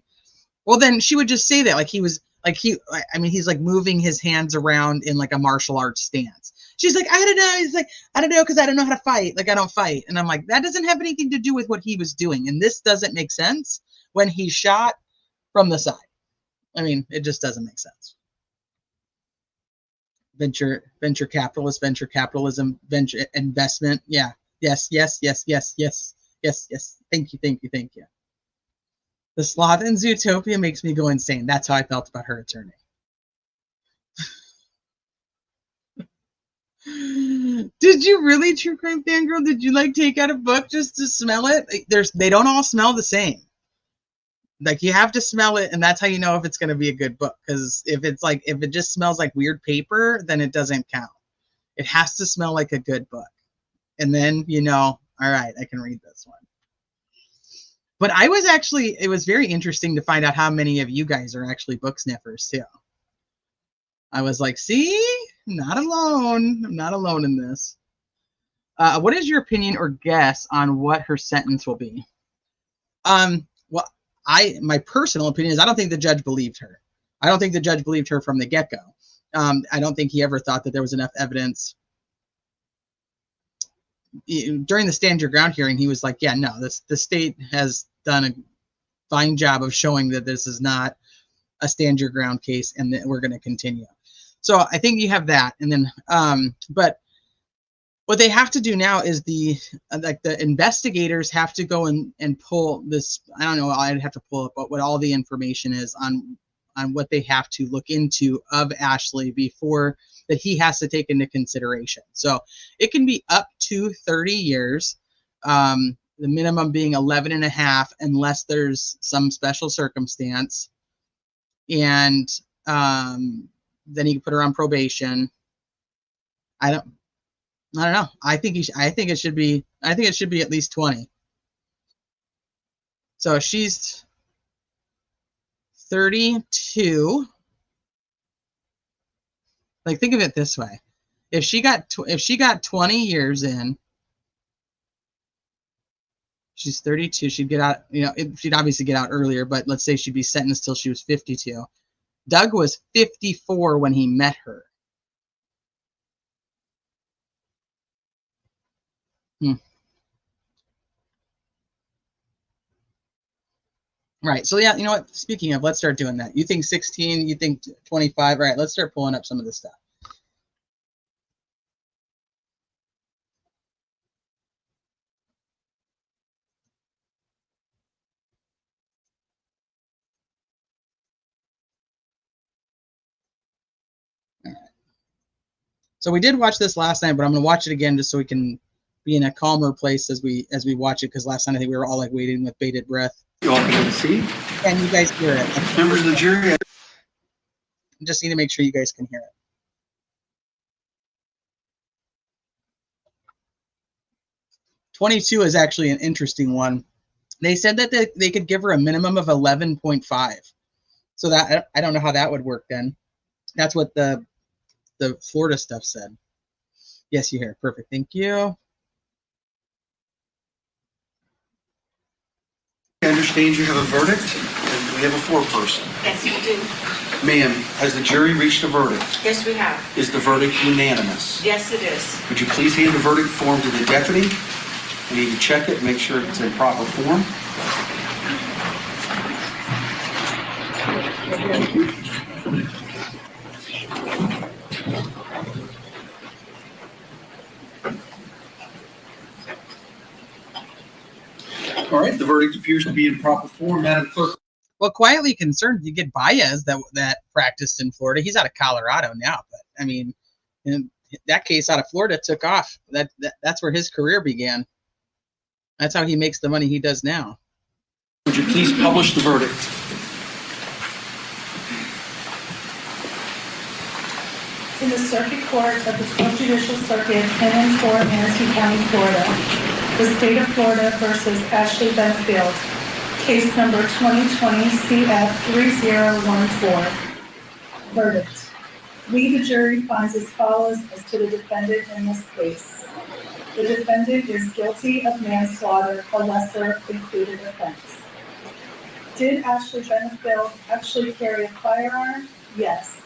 Well, then she would just say that, like he's like moving his hands around in like a martial arts stance. She's like, I don't know. He's like, I don't know, because I don't know how to fight. Like, I don't fight. And I'm like, that doesn't have anything to do with what he was doing. And this doesn't make sense when he shot from the side. I mean, it just doesn't make sense. Venture capitalist, venture capitalism, venture investment. Yeah. Yes. Thank you. The sloth in Zootopia makes me go insane. That's how I felt about her attorney. Did you really, True Crime Fangirl? Did you like take out a book just to smell it? They don't all smell the same. Like, you have to smell it, and that's how you know if it's going to be a good book. Because if it just smells like weird paper, then it doesn't count. It has to smell like a good book, and then you know, all right, I can read this one. But it was very interesting to find out how many of you guys are actually book sniffers too. I was like, see, not alone. I'm not alone in this. What is your opinion or guess on what her sentence will be? Well, my personal opinion is I don't think the judge believed her. I don't think the judge believed her from the get-go. I don't think he ever thought that there was enough evidence. During the stand your ground hearing, he was like, yeah, no, the state has done a fine job of showing that this is not a stand your ground case and that we're going to continue. So I think you have that. And then, but what they have to do now is the investigators have to go and pull this. I don't know. I'd have to pull up what all the information is on what they have to look into of Ashley before that he has to take into consideration. So it can be up to 30 years, the minimum being 11 and a half, unless there's some special circumstance. And then you can put her on probation. I don't know. I think it should be at least 20. So she's 32. Like, think of it this way. If she got 20 years in, she's 32, she'd get out, she'd obviously get out earlier, but let's say she'd be sentenced till she was 52. Doug was 54 when he met her. Right. So yeah, you know what? Speaking of, let's start doing that. You think 16, you think 25. All right, let's start pulling up some of this stuff. All right. So we did watch this last night, but I'm going to watch it again just so we can be in a calmer place as we watch it, because last night I think we were all like waiting with bated breath. You all can see? And you guys hear it. Members of the jury. I just need to make sure you guys can hear it. "22 is actually an interesting one. They said that they could give her a minimum of 11.5. So that I don't know how that would work then. That's what the Florida stuff said. Yes, you hear it. Perfect. Thank you. I understand you have a verdict, and we have a foreperson. Yes, we do. Ma'am, has the jury reached a verdict? Yes, we have. Is the verdict unanimous? Yes, it is. Would you please hand the verdict form to the deputy? We need to check it, make sure it's in proper form. All right, the verdict appears to be in proper form. Madam Clerk. Well, quietly concerned, you get Baez that practiced in Florida. He's out of Colorado now, but I mean, in that case out of Florida took off. That's where his career began. That's how he makes the money he does now. Would you please publish the verdict? In the Circuit Court of the 12th Judicial Circuit in Fort Manatee County, Florida, the State of Florida versus Ashley Benefield, case number 2020 CF 3014. Verdict. We, the jury, finds as follows as to the defendant in this case. The defendant is guilty of manslaughter, a lesser included offense. Did Ashley Benefield actually carry a firearm? Yes.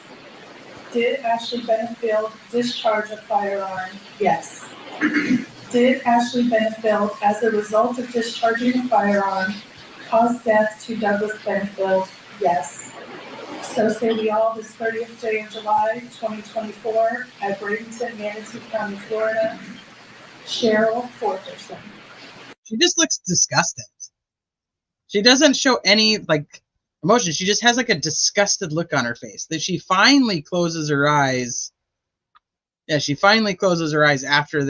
Did Ashley Benefield discharge a firearm? Yes. Did Ashley Benefield, as a result of discharging a firearm, cause death to Douglas Benefield? Yes. So say we all this 30th day of July, 2024, at Bradenton, Manatee County, Florida. Cheryl Forterson. She just looks disgusted. She doesn't show any emotion. She just has like a disgusted look on her face. That she finally closes her eyes. Yeah, she finally closes her eyes after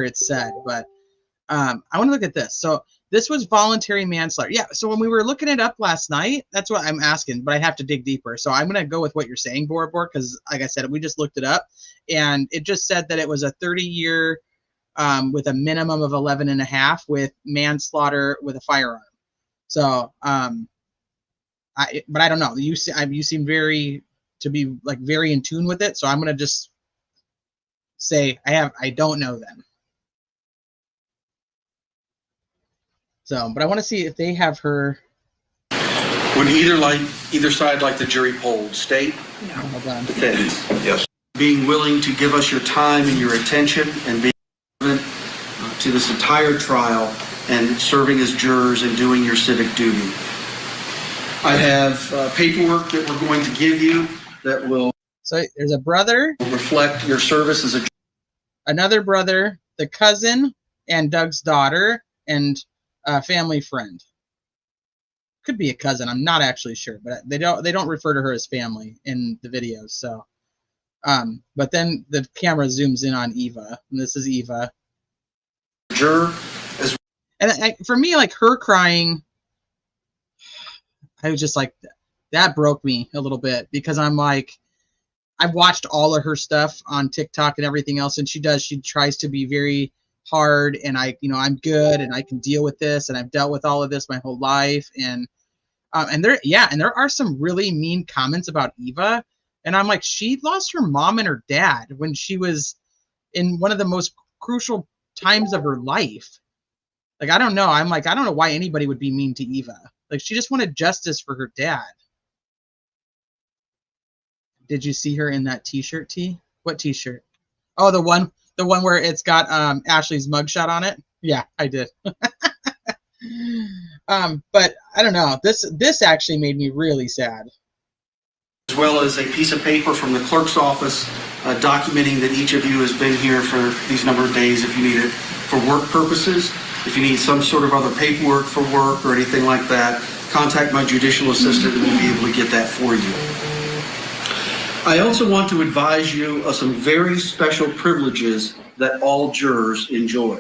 it's said. But I want to look at this. So this was voluntary manslaughter. Yeah. So when we were looking it up last night, that's what I'm asking. But I have to dig deeper. So I'm gonna go with what you're saying, Borabor, because like I said, we just looked it up, and it just said that it was a 30-year with a minimum of 11 and a half with manslaughter with a firearm. So, but I don't know. You seem very in tune with it. So I'm gonna just say I don't know them. So, but I want to see if they have her. Would either side like the jury polled? State? No. Hold on. Defense? Yes. Being willing to give us your time and your attention and being relevant to this entire trial and serving as jurors and doing your civic duty. I have paperwork that we're going to give you that will So there's a brother, reflect your service as a another brother, the cousin, and Doug's daughter, and a family friend. Could be a cousin. I'm not actually sure, but they don't refer to her as family in the videos. So, but then the camera zooms in on Eva, and this is Eva. juror. And for me, like her crying, I was just like, that broke me a little bit, because I'm like, I've watched all of her stuff on TikTok and everything else, and she tries to be very hard, and I'm good and I can deal with this, and I've dealt with all of this my whole life, and there are some really mean comments about Eva, and I'm like, she lost her mom and her dad when she was in one of the most crucial times of her life. Like, I don't know. I'm like, I don't know why anybody would be mean to Eva. Like, she just wanted justice for her dad. Did you see her in that t-shirt, T? What t-shirt? Oh, the one where it's got Ashley's mugshot on it? Yeah, I did. But I don't know. This actually made me really sad. As well as a piece of paper from the clerk's office documenting that each of you has been here for these number of days if you need it for work purposes. If you need some sort of other paperwork for work or anything like that, contact my judicial assistant and we'll be able to get that for you. I also want to advise you of some very special privileges that all jurors enjoy.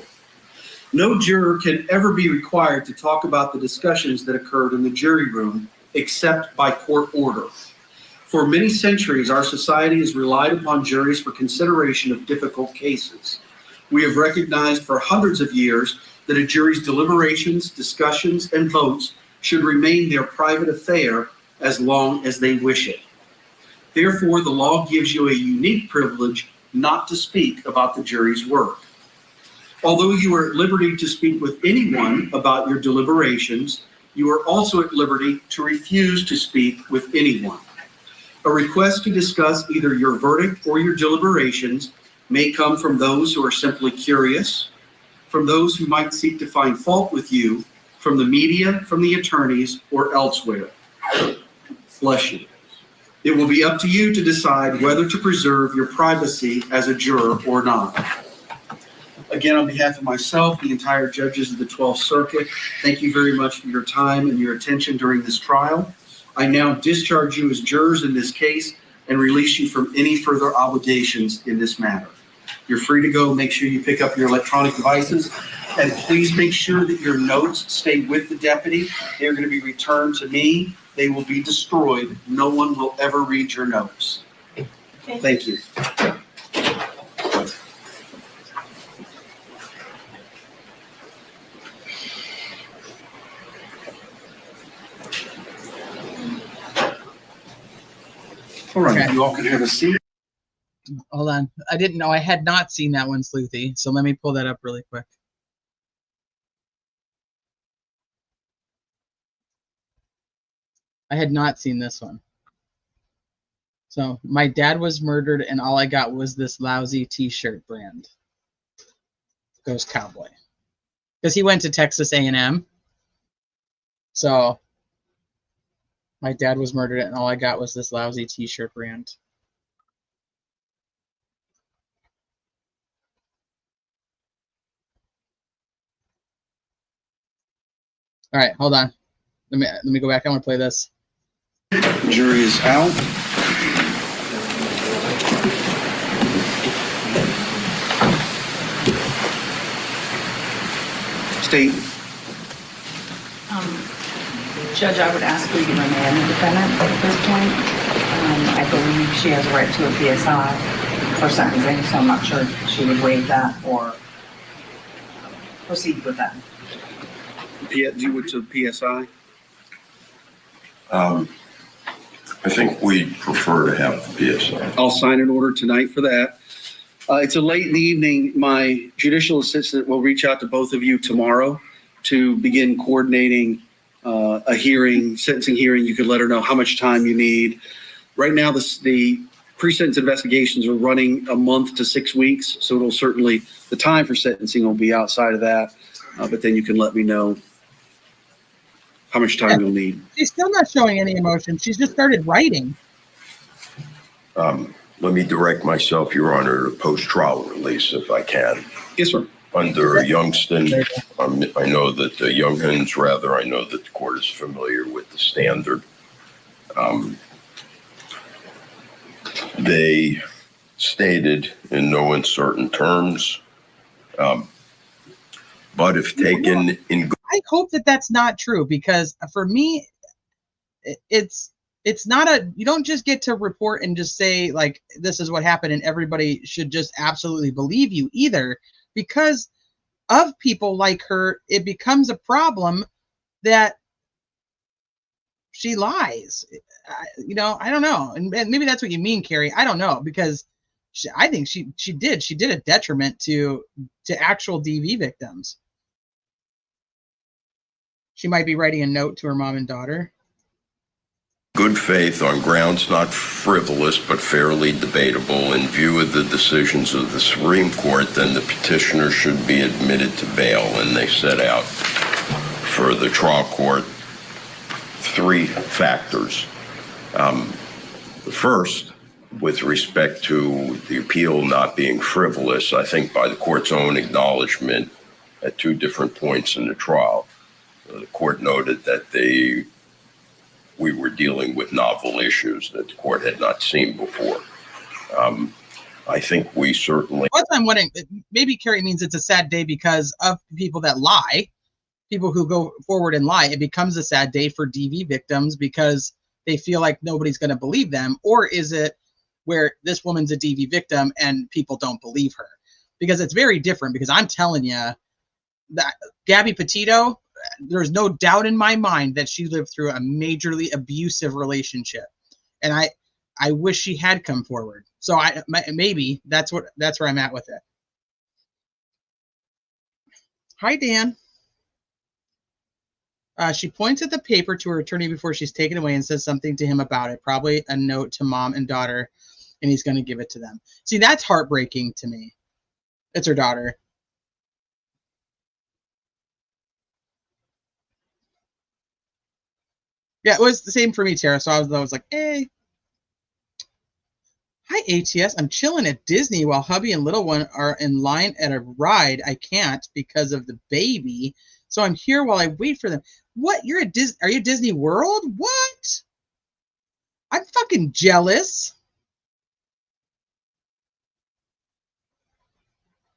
No juror can ever be required to talk about the discussions that occurred in the jury room except by court order. For many centuries, our society has relied upon juries for consideration of difficult cases. We have recognized for hundreds of years that a jury's deliberations, discussions, and votes should remain their private affair as long as they wish it. Therefore, the law gives you a unique privilege not to speak about the jury's work. Although you are at liberty to speak with anyone about your deliberations, you are also at liberty to refuse to speak with anyone. A request to discuss either your verdict or your deliberations may come from those who are simply curious, from those who might seek to find fault with you, from the media, from the attorneys, or elsewhere. Bless you. It will be up to you to decide whether to preserve your privacy as a juror or not. Again, on behalf of myself, the entire judges of the 12th Circuit, thank you very much for your time and your attention during this trial. I now discharge you as jurors in this case and release you from any further obligations in this matter. You're free to go. Make sure you pick up your electronic devices, and please make sure that your notes stay with the deputy. They're going to be returned to me. They will be destroyed. No one will ever read your notes. Thank you. All right, Okay. you all can have a seat. Hold on. I didn't know. I had not seen that one, Sleuthy. So let me pull that up really quick. I had not seen this one. So my dad was murdered, and all I got was this lousy t-shirt brand. Goes Cowboy. Because he went to Texas A&M. So my dad was murdered, and all I got was this lousy t-shirt brand. All right, hold on. Let me go back. I want to play this. Jury is out. State. Judge, I would ask you to remand the defendant at this point. I believe she has a right to a PSI for sentencing, so I'm not sure if she would waive that or proceed with that. to PSI? I think we'd prefer to have the PSI. I'll sign an order tonight for that. It's a late in the evening. My judicial assistant will reach out to both of you tomorrow to begin coordinating a hearing, sentencing hearing. You could let her know how much time you need. Right now, the pre-sentence investigations are running a month to 6 weeks, so it'll certainly, the time for sentencing will be outside of that, but then you can let me know how much time you'll need. She's still not showing any emotion. She's just started writing. Let me direct myself, Your Honor, to post-trial release if I can. Yes, sir. Under Youngston, I know that Younghans, rather, I know that the court is familiar with the standard. They stated in no uncertain terms, but if taken in... I hope that that's not true, because for me, it's not you don't just get to report and just say, like, this is what happened and everybody should just absolutely believe you either. Because of people like her, it becomes a problem that she lies. I don't know. And maybe that's what you mean, Carrie. I don't know, because I think she did a detriment to actual DV victims. She might be writing a note to her mom and daughter. Good faith on grounds not frivolous but fairly debatable in view of the decisions of the Supreme Court, then the petitioner should be admitted to bail. And they set out for the trial court 3 factors. The first, with respect to the appeal not being frivolous, I think by the court's own acknowledgement at 2 different points in the trial, the court noted that we were dealing with novel issues that the court had not seen before. I think we certainly... What I'm wondering, maybe Carrie means it's a sad day because of people that lie, people who go forward and lie. It becomes a sad day for DV victims because they feel like nobody's going to believe them. Or is it where this woman's a DV victim and people don't believe her? Because it's very different, because I'm telling you that Gabby Petito, there's no doubt in my mind that she lived through a majorly abusive relationship, and I wish she had come forward. So maybe that's where I'm at with it. Hi, Dan. She points at the paper to her attorney before she's taken away and says something to him about it, probably a note to mom and daughter, and he's going to give it to them. See, that's heartbreaking to me. It's her daughter. Yeah, it was the same for me, Tara. So I was like, hey. Hi, ATS. I'm chilling at Disney while hubby and little one are in line at a ride. I can't because of the baby. So I'm here while I wait for them. What? You're at Disney? Are you at Disney World? What? I'm fucking jealous.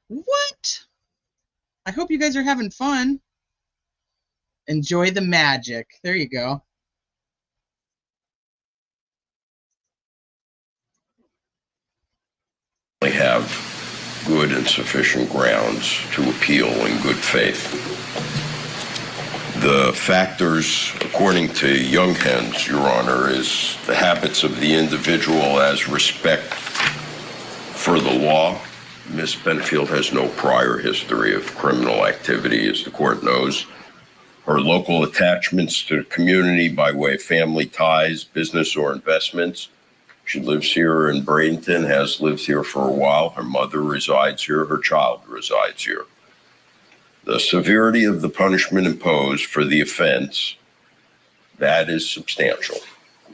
What? I hope you guys are having fun. Enjoy the magic. There you go. Have good and sufficient grounds to appeal in good faith. The factors, according to Younghans, Your Honor, is the habits of the individual as respect for the law. Ms. Benefield has no prior history of criminal activity, as the court knows. Her local attachments to the community by way of family ties, business, or investments. She lives here in Bradenton, has lived here for a while. Her mother resides here. Her child resides here. The severity of the punishment imposed for the offense, that is substantial.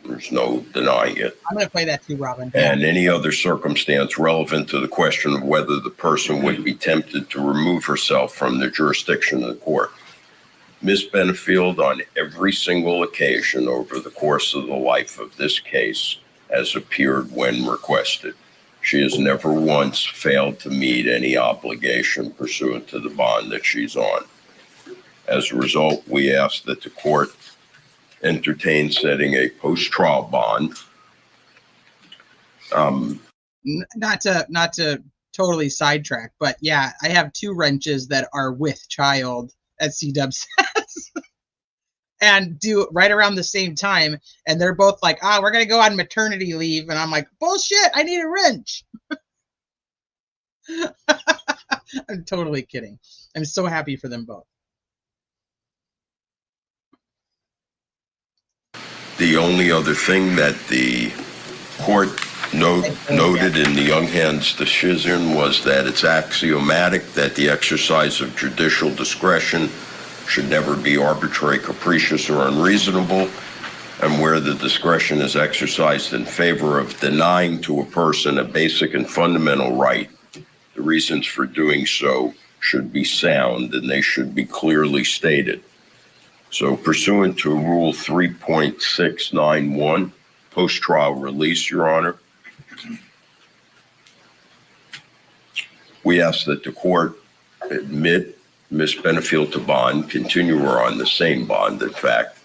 There's no denying it. I'm going to play that too, Robin. And any other circumstance relevant to the question of whether the person would be tempted to remove herself from the jurisdiction of the court. Ms. Benefield, on every single occasion over the course of the life of this case, has appeared when requested. She has never once failed to meet any obligation pursuant to the bond that she's on. As a result, we ask that the court entertain setting a post-trial bond. Not to totally sidetrack, but yeah, I have 2 wrenches that are with child, as C-Dub says. and do it right around the same time. And they're both like, we're going to go on maternity leave. And I'm like, bullshit, I need a wrench. I'm totally kidding. I'm so happy for them both. The only other thing that the court noted in the Younghands decision was that it's axiomatic that the exercise of judicial discretion should never be arbitrary, capricious, or unreasonable, and where the discretion is exercised in favor of denying to a person a basic and fundamental right, the reasons for doing so should be sound and they should be clearly stated. So pursuant to Rule 3.691, post-trial release, Your Honor, we ask that the court admit Ms. Benefield to bond, continue her on the same bond, in fact.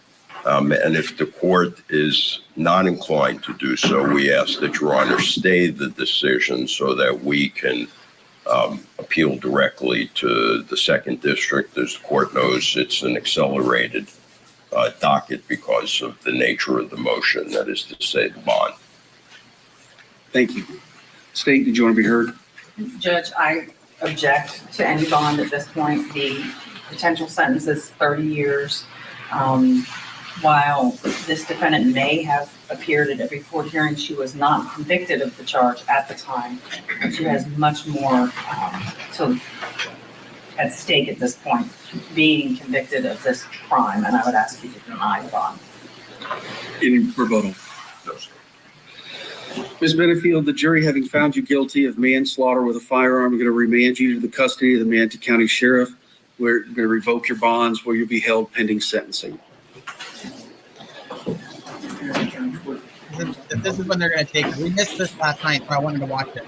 And if the court is not inclined to do so, we ask that Your Honor stay the decision so that we can appeal directly to the second district. As the court knows, it's an accelerated docket because of the nature of the motion, that is to say, the bond. Thank you. State, did you want to be heard? Judge, I object to any bond at this point. The potential sentence is 30 years. While this defendant may have appeared at every court hearing, she was not convicted of the charge at the time. She has much more at stake at this point, being convicted of this crime, and I would ask you to deny the bond. Any rebuttal? No, sir. Ms. Benefield, the jury, having found you guilty of manslaughter with a firearm, are going to remand you to the custody of the Manatee County Sheriff. We're going to revoke your bonds where you'll be held pending sentencing. This is when they're going to take it. We missed this last night, so I wanted to watch it.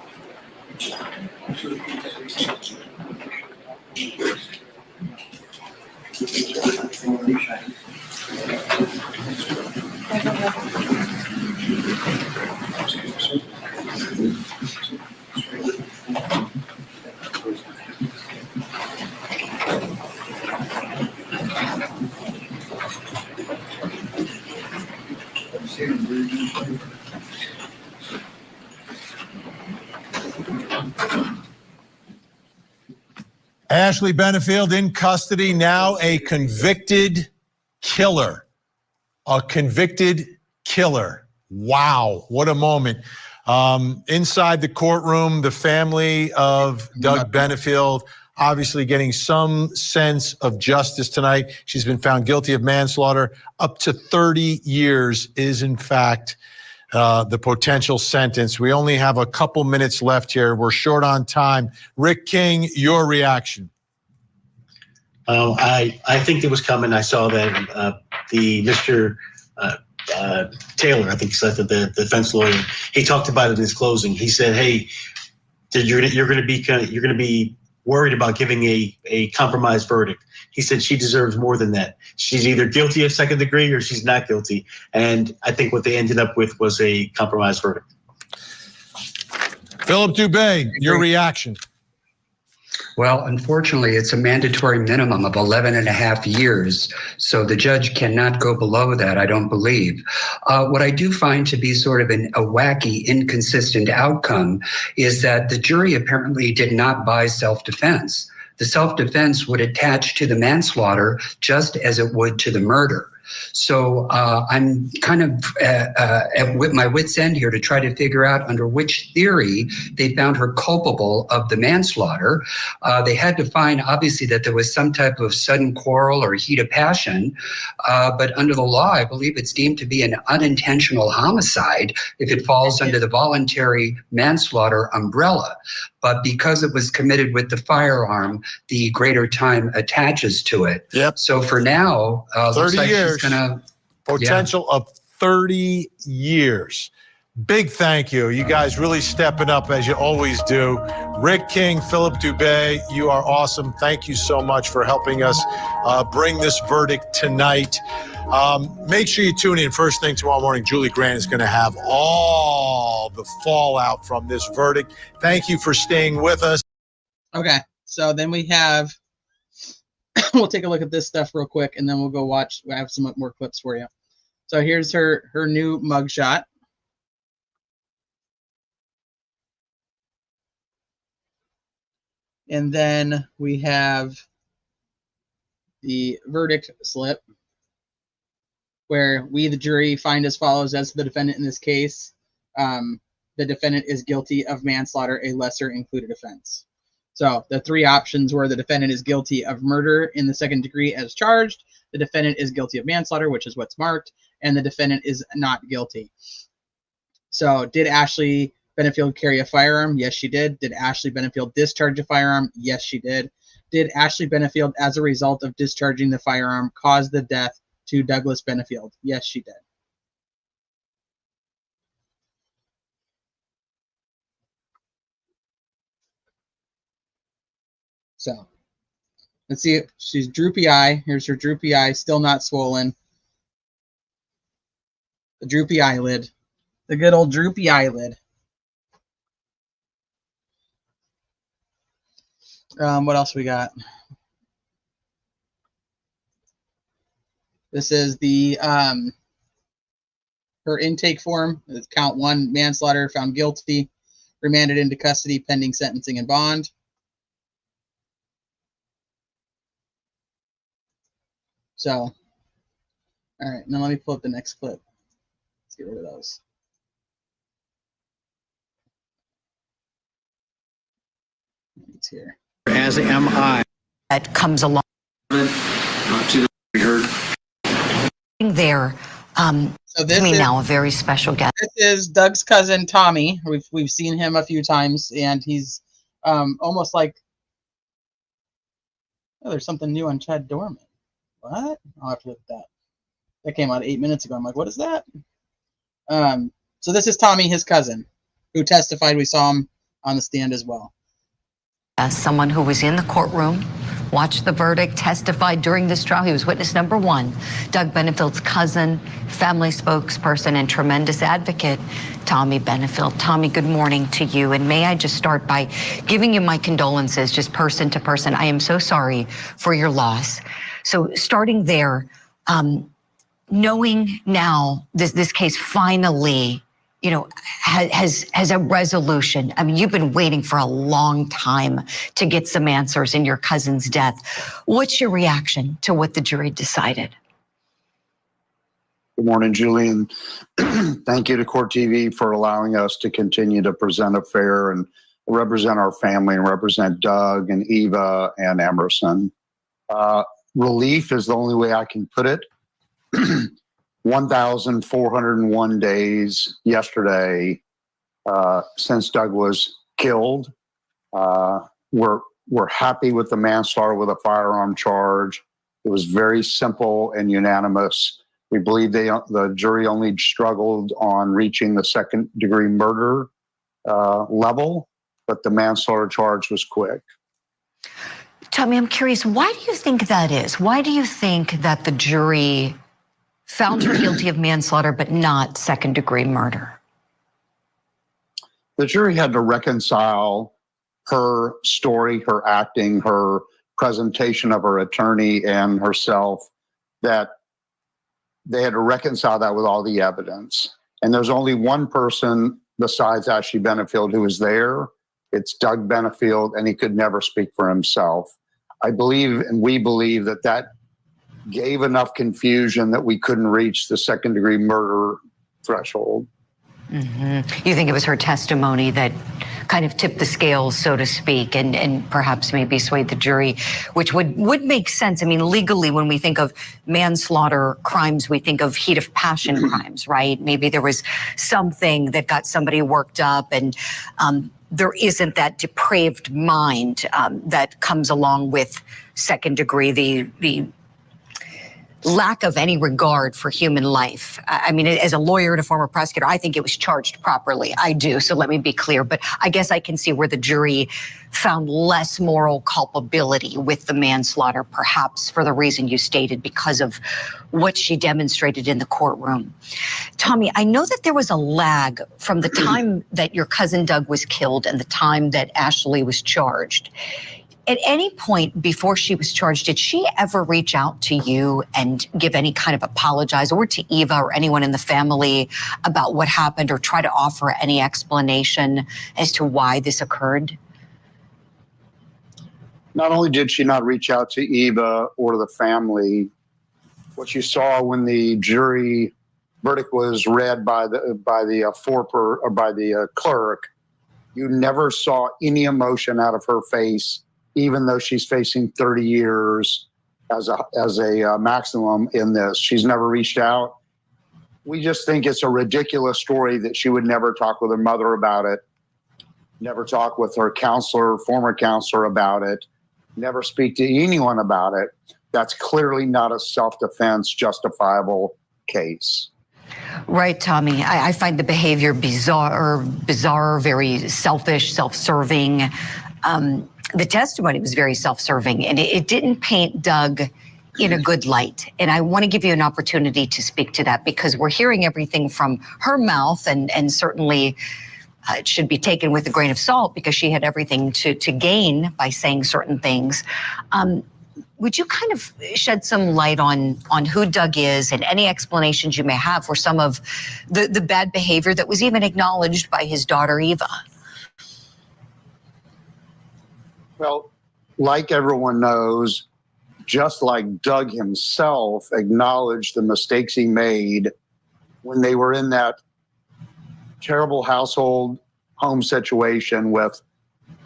Ashley Benefield in custody, now a convicted killer. A convicted killer. Wow, what a moment. Inside the courtroom, the family of Doug Benefield obviously getting some sense of justice tonight. She's been found guilty of manslaughter. Up to 30 years is, in fact, the potential sentence. We only have a couple minutes left here. We're short on time. Rick King, your reaction. I think it was coming. I saw that the Mr. Taylor, I think the defense lawyer, he talked about it in his closing. He said, "Hey, you're going to be worried about giving a compromised verdict." He said she deserves more than that. She's either guilty of second degree or she's not guilty. And I think what they ended up with was a compromised verdict. Philip Dubé, your reaction. Well, unfortunately, it's a mandatory minimum of 11 and a half years. So the judge cannot go below that, I don't believe. What I do find to be sort of a wacky, inconsistent outcome is that the jury apparently did not buy self-defense. The self-defense would attach to the manslaughter just as it would to the murder. So I'm kind of at my wit's end here to try to figure out under which theory they found her culpable of the manslaughter. They had to find, obviously, that there was some type of sudden quarrel or heat of passion. But under the law, I believe it's deemed to be an unintentional homicide if it falls under the voluntary manslaughter umbrella. But because it was committed with the firearm, the greater time attaches to it. Yep. So for now, 30 looks like years. she's gonna Potential of 30 years. Big thank you. You guys really stepping up as you always do. Rick King, Philip Dubé, you are awesome. Thank you so much for helping us bring this verdict tonight. Make sure you tune in first thing tomorrow morning. Julie Grant is going to have all the fallout from this verdict. Thank you for staying with us. Okay, so then we have we'll take a look at this stuff real quick, and then we'll go watch. I have some more clips for you. So here's her new mugshot. And then we have the verdict slip, where we, the jury, find as follows: as to the defendant in this case, the defendant is guilty of manslaughter, a lesser included offense. So the three options were: the defendant is guilty of murder in the second degree as charged, the defendant is guilty of manslaughter, which is what's marked, and the defendant is not guilty. So did Ashley Benefield carry a firearm? Yes, she did. Did Ashley Benefield discharge a firearm? Yes, she did. Did Ashley Benefield, as a result of discharging the firearm, cause the death to Douglas Benefield? Yes, she did. So let's see. She's droopy eye. Here's her droopy eye, still not swollen. The droopy eyelid. The good old droopy eyelid. What else we got? This is the her intake form. It's count 1, manslaughter, found guilty, remanded into custody pending sentencing and bond. So, all right, now let me pull up the next clip. Let's get rid of those. It's here. As am I. That comes along To be heard. there. So this To me is, now a very special guest. this is Doug's cousin Tommy. We've seen him a few times, and he's almost like, oh, there's something new on Chad Dorman. What? I'll have to look at that. That came out 8 minutes ago. I'm like, what is that? So this is Tommy, his cousin, who testified. We saw him on the stand as well. As someone who was in the courtroom, watched the verdict, testified during this trial. He was witness number 1, Doug Benefield's cousin, family spokesperson, and tremendous advocate, Tommy Benefield. Tommy, good morning to you. And may I just start by giving you my condolences, just person to person. I am so sorry for your loss. So starting there, knowing now this case finally, you know, has a resolution. I mean, you've been waiting for a long time to get some answers in your cousin's death. What's your reaction to what the jury decided? Good morning, Julian. Thank you to Court TV for allowing us to continue to present a fair and represent our family and represent Doug and Eva and Emerson. Relief is the only way I can put it. 1,401 days yesterday since Doug was killed. We're happy with the manslaughter with a firearm charge. It was very simple and unanimous. We believe the jury only struggled on reaching the second-degree murder level, but the manslaughter charge was quick. Tommy, I'm curious, why do you think that is? Why do you think that the jury found her guilty of manslaughter but not second-degree murder? The jury had to reconcile her story, her acting, her presentation of her attorney and herself, that they had to reconcile that with all the evidence. And there's only one person besides Ashley Benefield who was there. It's Doug Benefield, and he could never speak for himself. I believe, and we believe, that gave enough confusion that we couldn't reach the second-degree murder threshold. Mm-hmm. You think it was her testimony that kind of tipped the scales, so to speak, and perhaps maybe swayed the jury, which would make sense. I mean, legally, when we think of manslaughter crimes, we think of heat of passion crimes, right? Maybe there was something that got somebody worked up, and there isn't that depraved mind that comes along with second degree, the lack of any regard for human life. I mean, as a lawyer and a former prosecutor, I think it was charged properly. I do, so let me be clear. But I guess I can see where the jury found less moral culpability with the manslaughter, perhaps for the reason you stated, because of what she demonstrated in the courtroom. Tommy, I know that there was a lag from the time that your cousin Doug was killed and the time that Ashley was charged. At any point before she was charged, did she ever reach out to you and give any kind of apologize, or to Eva or anyone in the family about what happened, or try to offer any explanation as to why this occurred? Not only did she not reach out to Eva or the family, what you saw when the jury verdict was read by the clerk, you never saw any emotion out of her face, even though she's facing 30 years as a maximum in this. She's never reached out. We just think it's a ridiculous story that she would never talk with her mother about it, never talk with her counselor, former counselor about it, never speak to anyone about it. That's clearly not a self-defense justifiable case. Right, Tommy. I find the behavior bizarre, very selfish, self-serving. The testimony was very self-serving, and it didn't paint Doug in a good light. And I want to give you an opportunity to speak to that, because we're hearing everything from her mouth, and certainly it should be taken with a grain of salt, because she had everything to gain by saying certain things. Would you kind of shed some light on who Doug is, and any explanations you may have for some of the bad behavior that was even acknowledged by his daughter, Eva? Well, like everyone knows, just like Doug himself acknowledged the mistakes he made when they were in that terrible household home situation with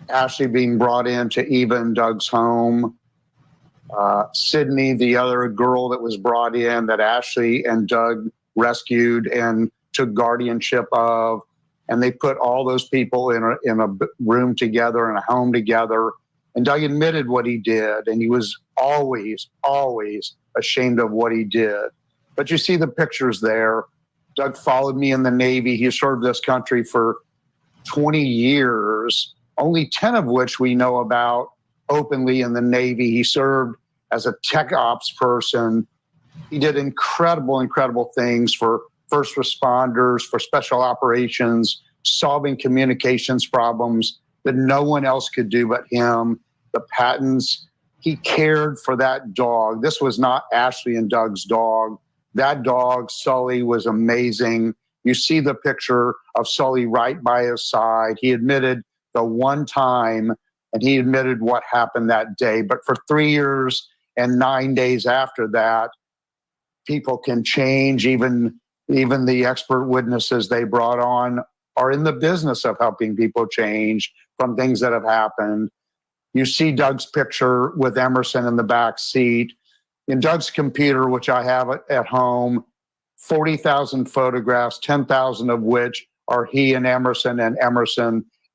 Ashley being brought into Eva and Doug's home, Sydney, the other girl that was brought in that Ashley and Doug rescued and took guardianship of, and they put all those people in a room together, in a home together. And Doug admitted what he did, and he was always ashamed of what he did. But you see the pictures there. Doug followed me in the Navy. He served this country for 20 years, only 10 of which we know about openly in the Navy. He served as a tech ops person. He did incredible things for first responders, for special operations, solving communications problems that no one else could do but him. The patents, he cared for that dog. This was not Ashley and Doug's dog. That dog, Sully, was amazing. You see the picture of Sully right by his side. He admitted the one time, and he admitted what happened that day. But for 3 years and 9 days after that, people can change. Even the expert witnesses they brought on are in the business of helping people change from things that have happened. You see Doug's picture with Emerson in the back seat. In Doug's computer, which I have at home, 40,000 photographs, 10,000 of which are he and Emerson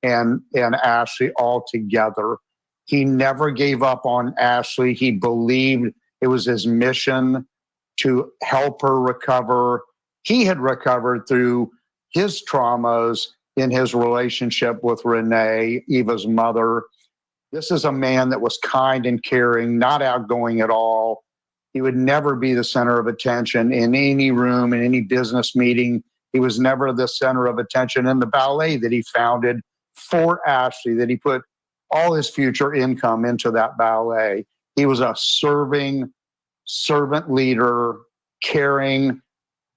and Ashley all together. He never gave up on Ashley. He believed it was his mission to help her recover. He had recovered through his traumas in his relationship with Renee, Eva's mother. This is a man that was kind and caring, not outgoing at all. He would never be the center of attention in any room, in any business meeting. He was never the center of attention in the ballet that he founded for Ashley, that he put all his future income into that ballet. He was a serving servant leader, caring,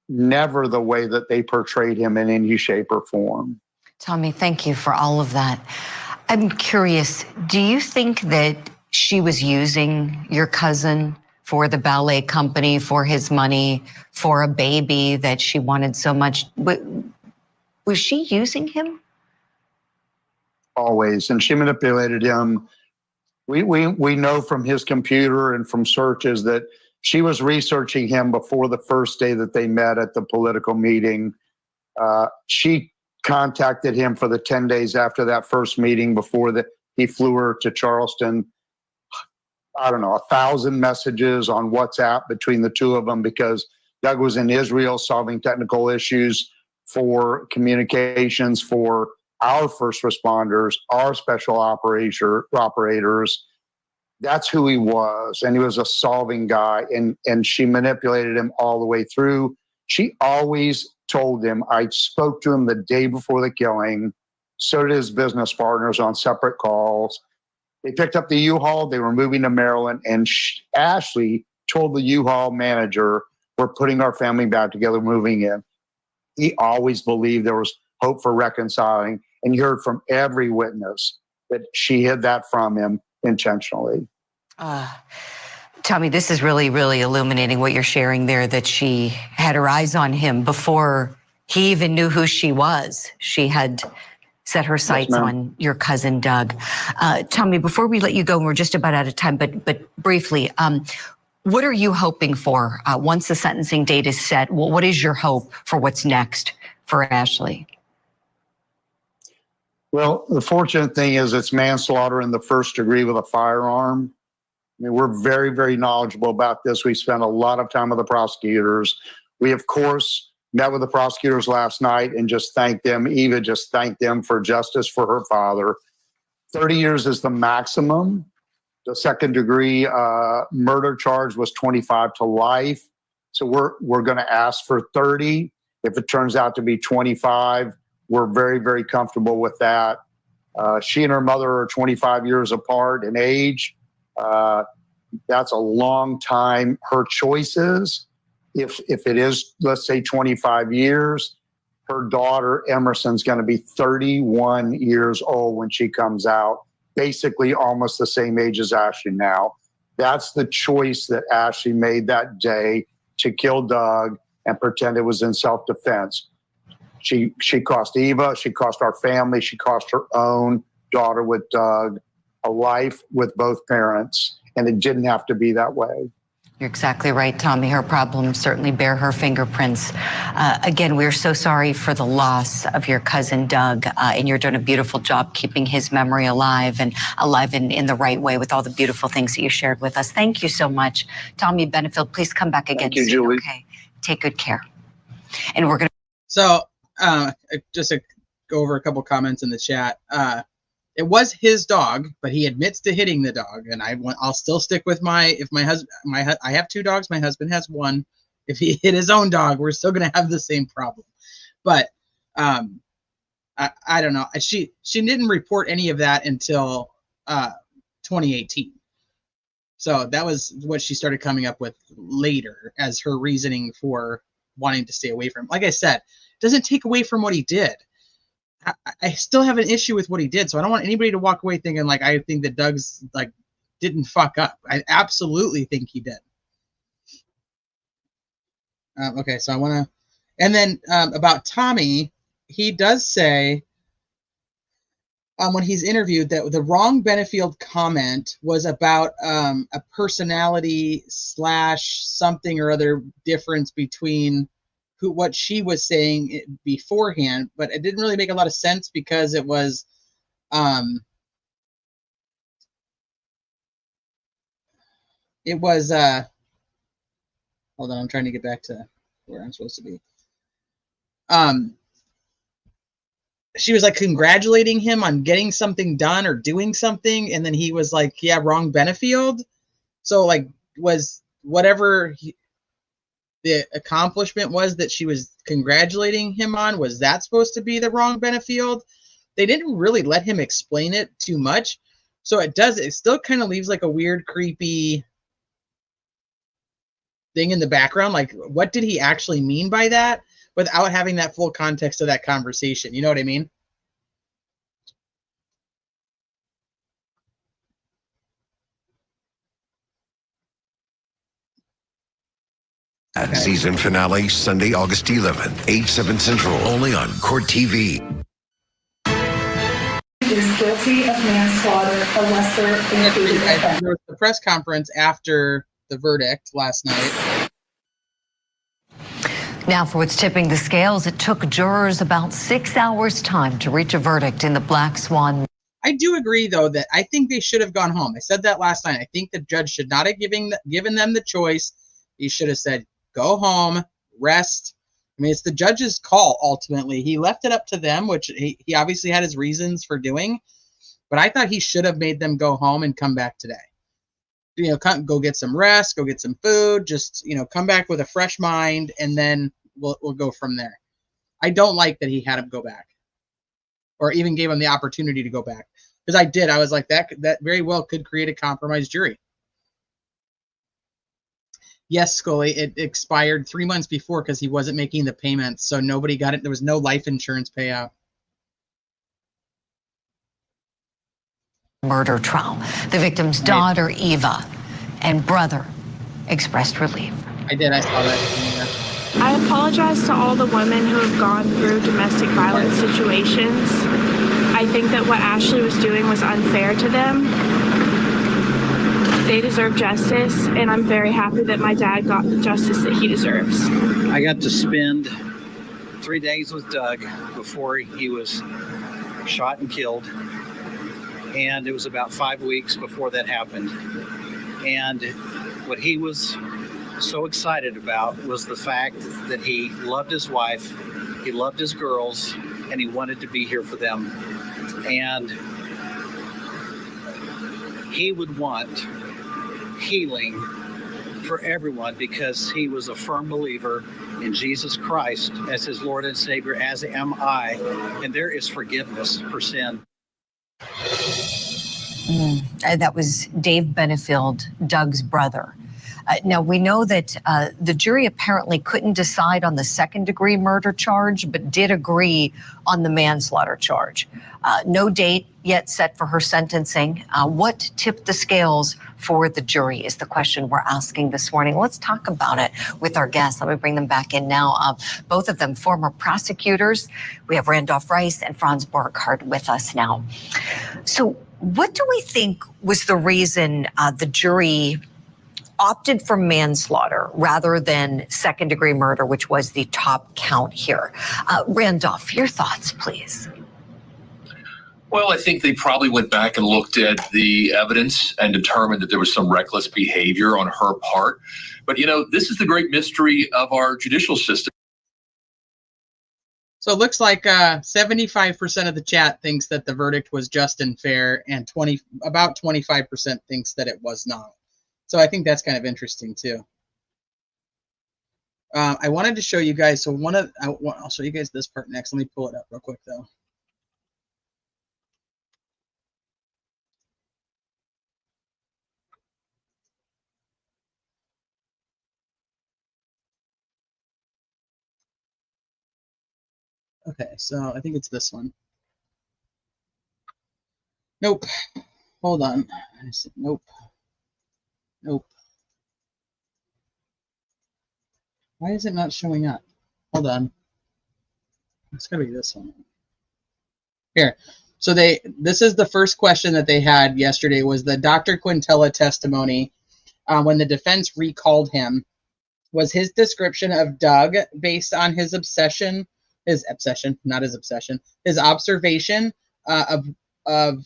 never the way that they portrayed him in any shape or form. Tommy, thank you for all of that. I'm curious, do you think that she was using your cousin for the ballet company, for his money, for a baby that she wanted so much? Was she using him? Always, and she manipulated him. We know from his computer and from searches that she was researching him before the first day that they met at the political meeting. She contacted him for the 10 days after that first meeting before he flew her to Charleston. I don't know, 1,000 messages on WhatsApp between the two of them, because Doug was in Israel solving technical issues for communications for our first responders, our special operators. That's who he was. And he was a solving guy. And she manipulated him all the way through. She always told him, I spoke to him the day before the killing. So did his business partners on separate calls. They picked up the U-Haul. They were moving to Maryland, and Ashley told the U-Haul manager, "We're putting our family back together, moving in." He always believed there was hope for reconciling, and you heard from every witness that she hid that from him intentionally. Tommy, this is really, really illuminating what you're sharing there, that she had her eyes on him before he even knew who she was. She had set her sights on your cousin, Doug. Tommy, before we let you go, we're just about out of time, but briefly, what are you hoping for once the sentencing date is set? What is your hope for what's next for Ashley? Well, the fortunate thing is it's manslaughter in the first degree with a firearm. I mean, we're very, very knowledgeable about this. We spent a lot of time with the prosecutors. We, of course, met with the prosecutors last night and just thanked them. Eva just thanked them for justice for her father. 30 years is the maximum. The second degree murder charge was 25 to life. So we're going to ask for 30. If it turns out to be 25, we're very, very comfortable with that. She and her mother are 25 years apart in age. That's a long time. Her choices, if it is, let's say 25 years, her daughter Emerson's going to be 31 years old when she comes out, basically almost the same age as Ashley now. That's the choice that Ashley made that day to kill Doug and pretend it was in self-defense. She cost Eva, she cost our family, she cost her own daughter with Doug a life with both parents, and it didn't have to be that way. You're exactly right, Tommy. Her problems certainly bear her fingerprints. Again, we're so sorry for the loss of your cousin, Doug, and you're doing a beautiful job keeping his memory alive and alive in the right way with all the beautiful things that you shared with us. Thank you so much. Tommy Benefield, please come back again soon. Julie. Okay, take good care. And we're going to... So just to go over a couple comments in the chat. It was his dog, but he admits to hitting the dog, and I'll still stick with I have two dogs, my husband has one. If he hit his own dog, we're still gonna have the same problem. But I don't know. She didn't report any of that until 2018. So that was what she started coming up with later as her reasoning for wanting to stay away from him. Like I said, it doesn't take away from what he did. I still have an issue with what he did, so I don't want anybody to walk away thinking like I think that Doug's like didn't fuck up. I absolutely think he did. Okay, so I want to, and then about Tommy, he does say when he's interviewed that the wrong Benefield comment was about a personality / something or other difference between what she was saying beforehand, but it didn't really make a lot of sense because it was hold on, I'm trying to get back to where I'm supposed to be. She was like congratulating him on getting something done or doing something, and then he was like, yeah, wrong Benefield. So like was whatever the accomplishment was that she was congratulating him on, was that supposed to be the wrong Benefield? They didn't really let him explain it too much. So it still kind of leaves like a weird, creepy thing in the background. Like, what did he actually mean by that without having that full context of that conversation? You know what I mean? Okay. Season finale, Sunday, August 11th, 8/7 Central, only on Court TV. Is guilty of manslaughter, a lesser included offense. There was the press conference after the verdict last night. Now for what's tipping the scales, it took jurors about 6 hours time to reach a verdict in the Black Swan. I do agree, though, that I think they should have gone home. I said that last night. I think the judge should not have given them the choice. He should have said, go home, rest. I mean, it's the judge's call, ultimately. He left it up to them, which he obviously had his reasons for doing. But I thought he should have made them go home and come back today. You know, go get some rest, go get some food, just, you know, come back with a fresh mind, and then we'll go from there. I don't like that he had him go back or even gave him the opportunity to go back. Because I was like, that very well could create a compromised jury. Yes, Scully, it expired 3 months before because he wasn't making the payments, so nobody got it. There was no life insurance payout. Murder trial. The victim's daughter, Eva, and brother expressed relief. I did. I saw that. I apologize to all the women who have gone through domestic violence situations. I think that what Ashley was doing was unfair to them. They deserve justice, and I'm very happy that my dad got the justice that he deserves. I got to spend 3 days with Doug before he was shot and killed. And it was about 5 weeks before that happened. And what he was so excited about was the fact that he loved his wife, he loved his girls, and he wanted to be here for them. And he would want healing for everyone because he was a firm believer in Jesus Christ as his Lord and Savior, as am I. And there is forgiveness for sin. That was Dave Benefield, Doug's brother. Now, we know that the jury apparently couldn't decide on the second-degree murder charge, but did agree on the manslaughter charge. No date yet set for her sentencing. What tipped the scales for the jury is the question we're asking this morning. Let's talk about it with our guests. Let me bring them back in now. Both of them former prosecutors. We have Randolph Rice and Franz Burkhardt with us now. So what do we think was the reason the jury opted for manslaughter rather than second-degree murder, which was the top count here? Randolph, your thoughts, please. Well, I think they probably went back and looked at the evidence and determined that there was some reckless behavior on her part. But, you know, this is the great mystery of our judicial system. So it looks like 75% of the chat thinks that the verdict was just and fair, and about 25% thinks that it was not. So I think that's kind of interesting too. I wanted to show you guys. So I'll show you guys this part next. Let me pull it up real quick though. Okay, so I think it's this one. Nope. Hold on. I said nope. Nope. Why is it not showing up? Hold on. It's gonna be this one. Here. So this is the first question that they had yesterday was the Dr. Quintella testimony when the defense recalled him. Was his description of Doug based on his observation of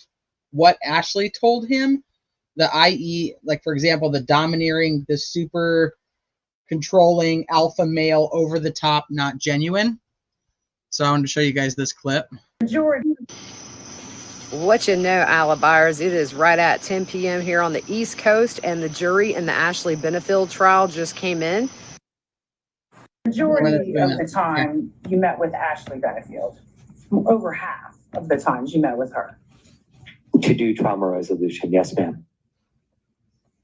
what Ashley told him? The i.e., like for example, the domineering, the super controlling alpha male, over the top, not genuine. So I wanted to show you guys this clip. What you know, alibars, it is right at 10 p.m. here on the East Coast, and the jury in the Ashley Benefield trial just came in. Majority of the time you met with Ashley Benefield. Over half of the times you met with her. To do trauma resolution, yes, ma'am.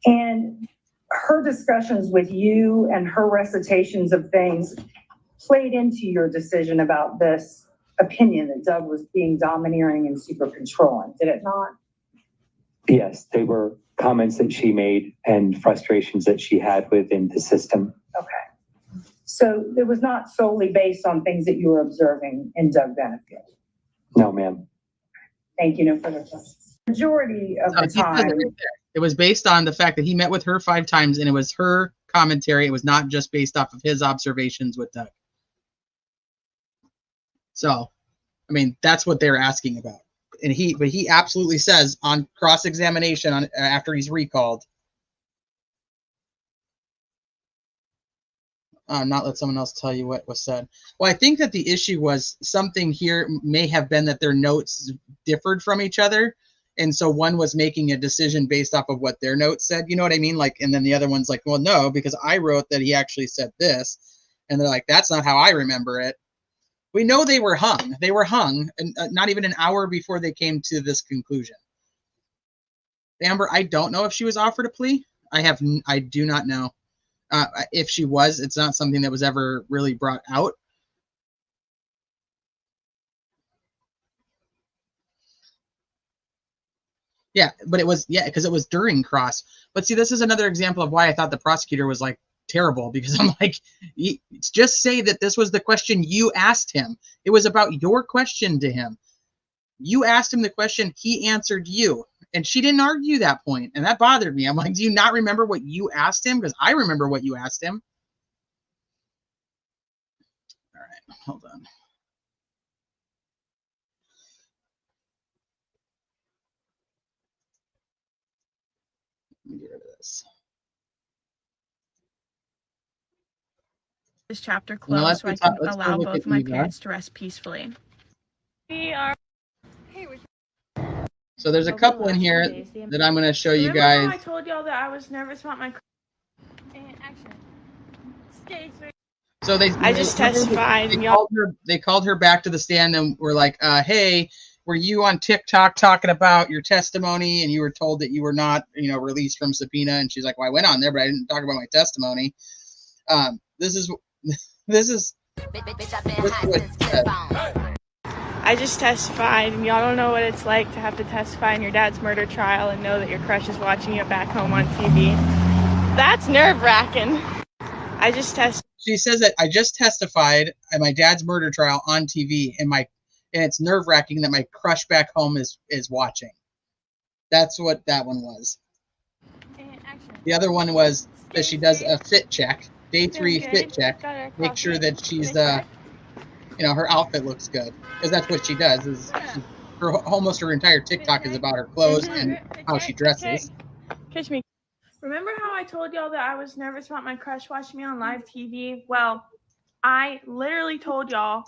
And her discussions with you and her recitations of things played into your decision about this opinion that Doug was being domineering and super controlling, did it not? Yes, they were comments that she made and frustrations that she had within the system. Okay. So it was not solely based on things that you were observing in Doug Benefield? No, ma'am. Thank you. No further questions. Majority of the time. It was based on the fact that he met with her 5 times, and it was her commentary. It was not just based off of his observations with Doug. So, I mean, that's what they're asking about. And he absolutely says on cross-examination after he's recalled. Not let someone else tell you what was said. Well, I think that the issue was something here may have been that their notes differed from each other. And so one was making a decision based off of what their notes said. You know what I mean? Like, and then the other one's like, well, no, because I wrote that he actually said this. And they're like, that's not how I remember it. We know they were hung. They were hung, and not even an hour before they came to this conclusion. Amber, I don't know if she was offered a plea. I do not know. If she was, it's not something that was ever really brought out. Yeah, but it was, because it was during cross. But see, this is another example of why I thought the prosecutor was like terrible, because I'm like, just say that this was the question you asked him. It was about your question to him. You asked him the question, he answered you. And she didn't argue that point, and that bothered me. I'm like, do you not remember what you asked him? Because I remember what you asked him. All right, hold on. Let me get rid of this. This chapter closed so I can allow both of my parents to rest peacefully. We are. So there's a couple in here that I'm going to show you guys. Remember how I told y'all that I was nervous about my. So I just testified. They called her back to the stand and were like, "Hey, were you on TikTok talking about your testimony?" And you were told that you were not, released from subpoena. And she's like, "Well, I went on there, but I didn't talk about my testimony." This is. I just testified, and y'all don't know what it's like to have to testify in your dad's murder trial and know that your crush is watching you back home on TV. That's nerve-wracking. She says that I just testified at my dad's murder trial on TV, and it's nerve-wracking that my crush back home is watching. That's what that one was. The other one was that she does a fit check, day 3 fit check, make sure that she's her outfit looks good, because that's what she does. Almost her entire TikTok is about her clothes and how she dresses. Catch me. Remember how I told y'all that I was nervous about my crush watching me on live TV? Well, I literally told y'all,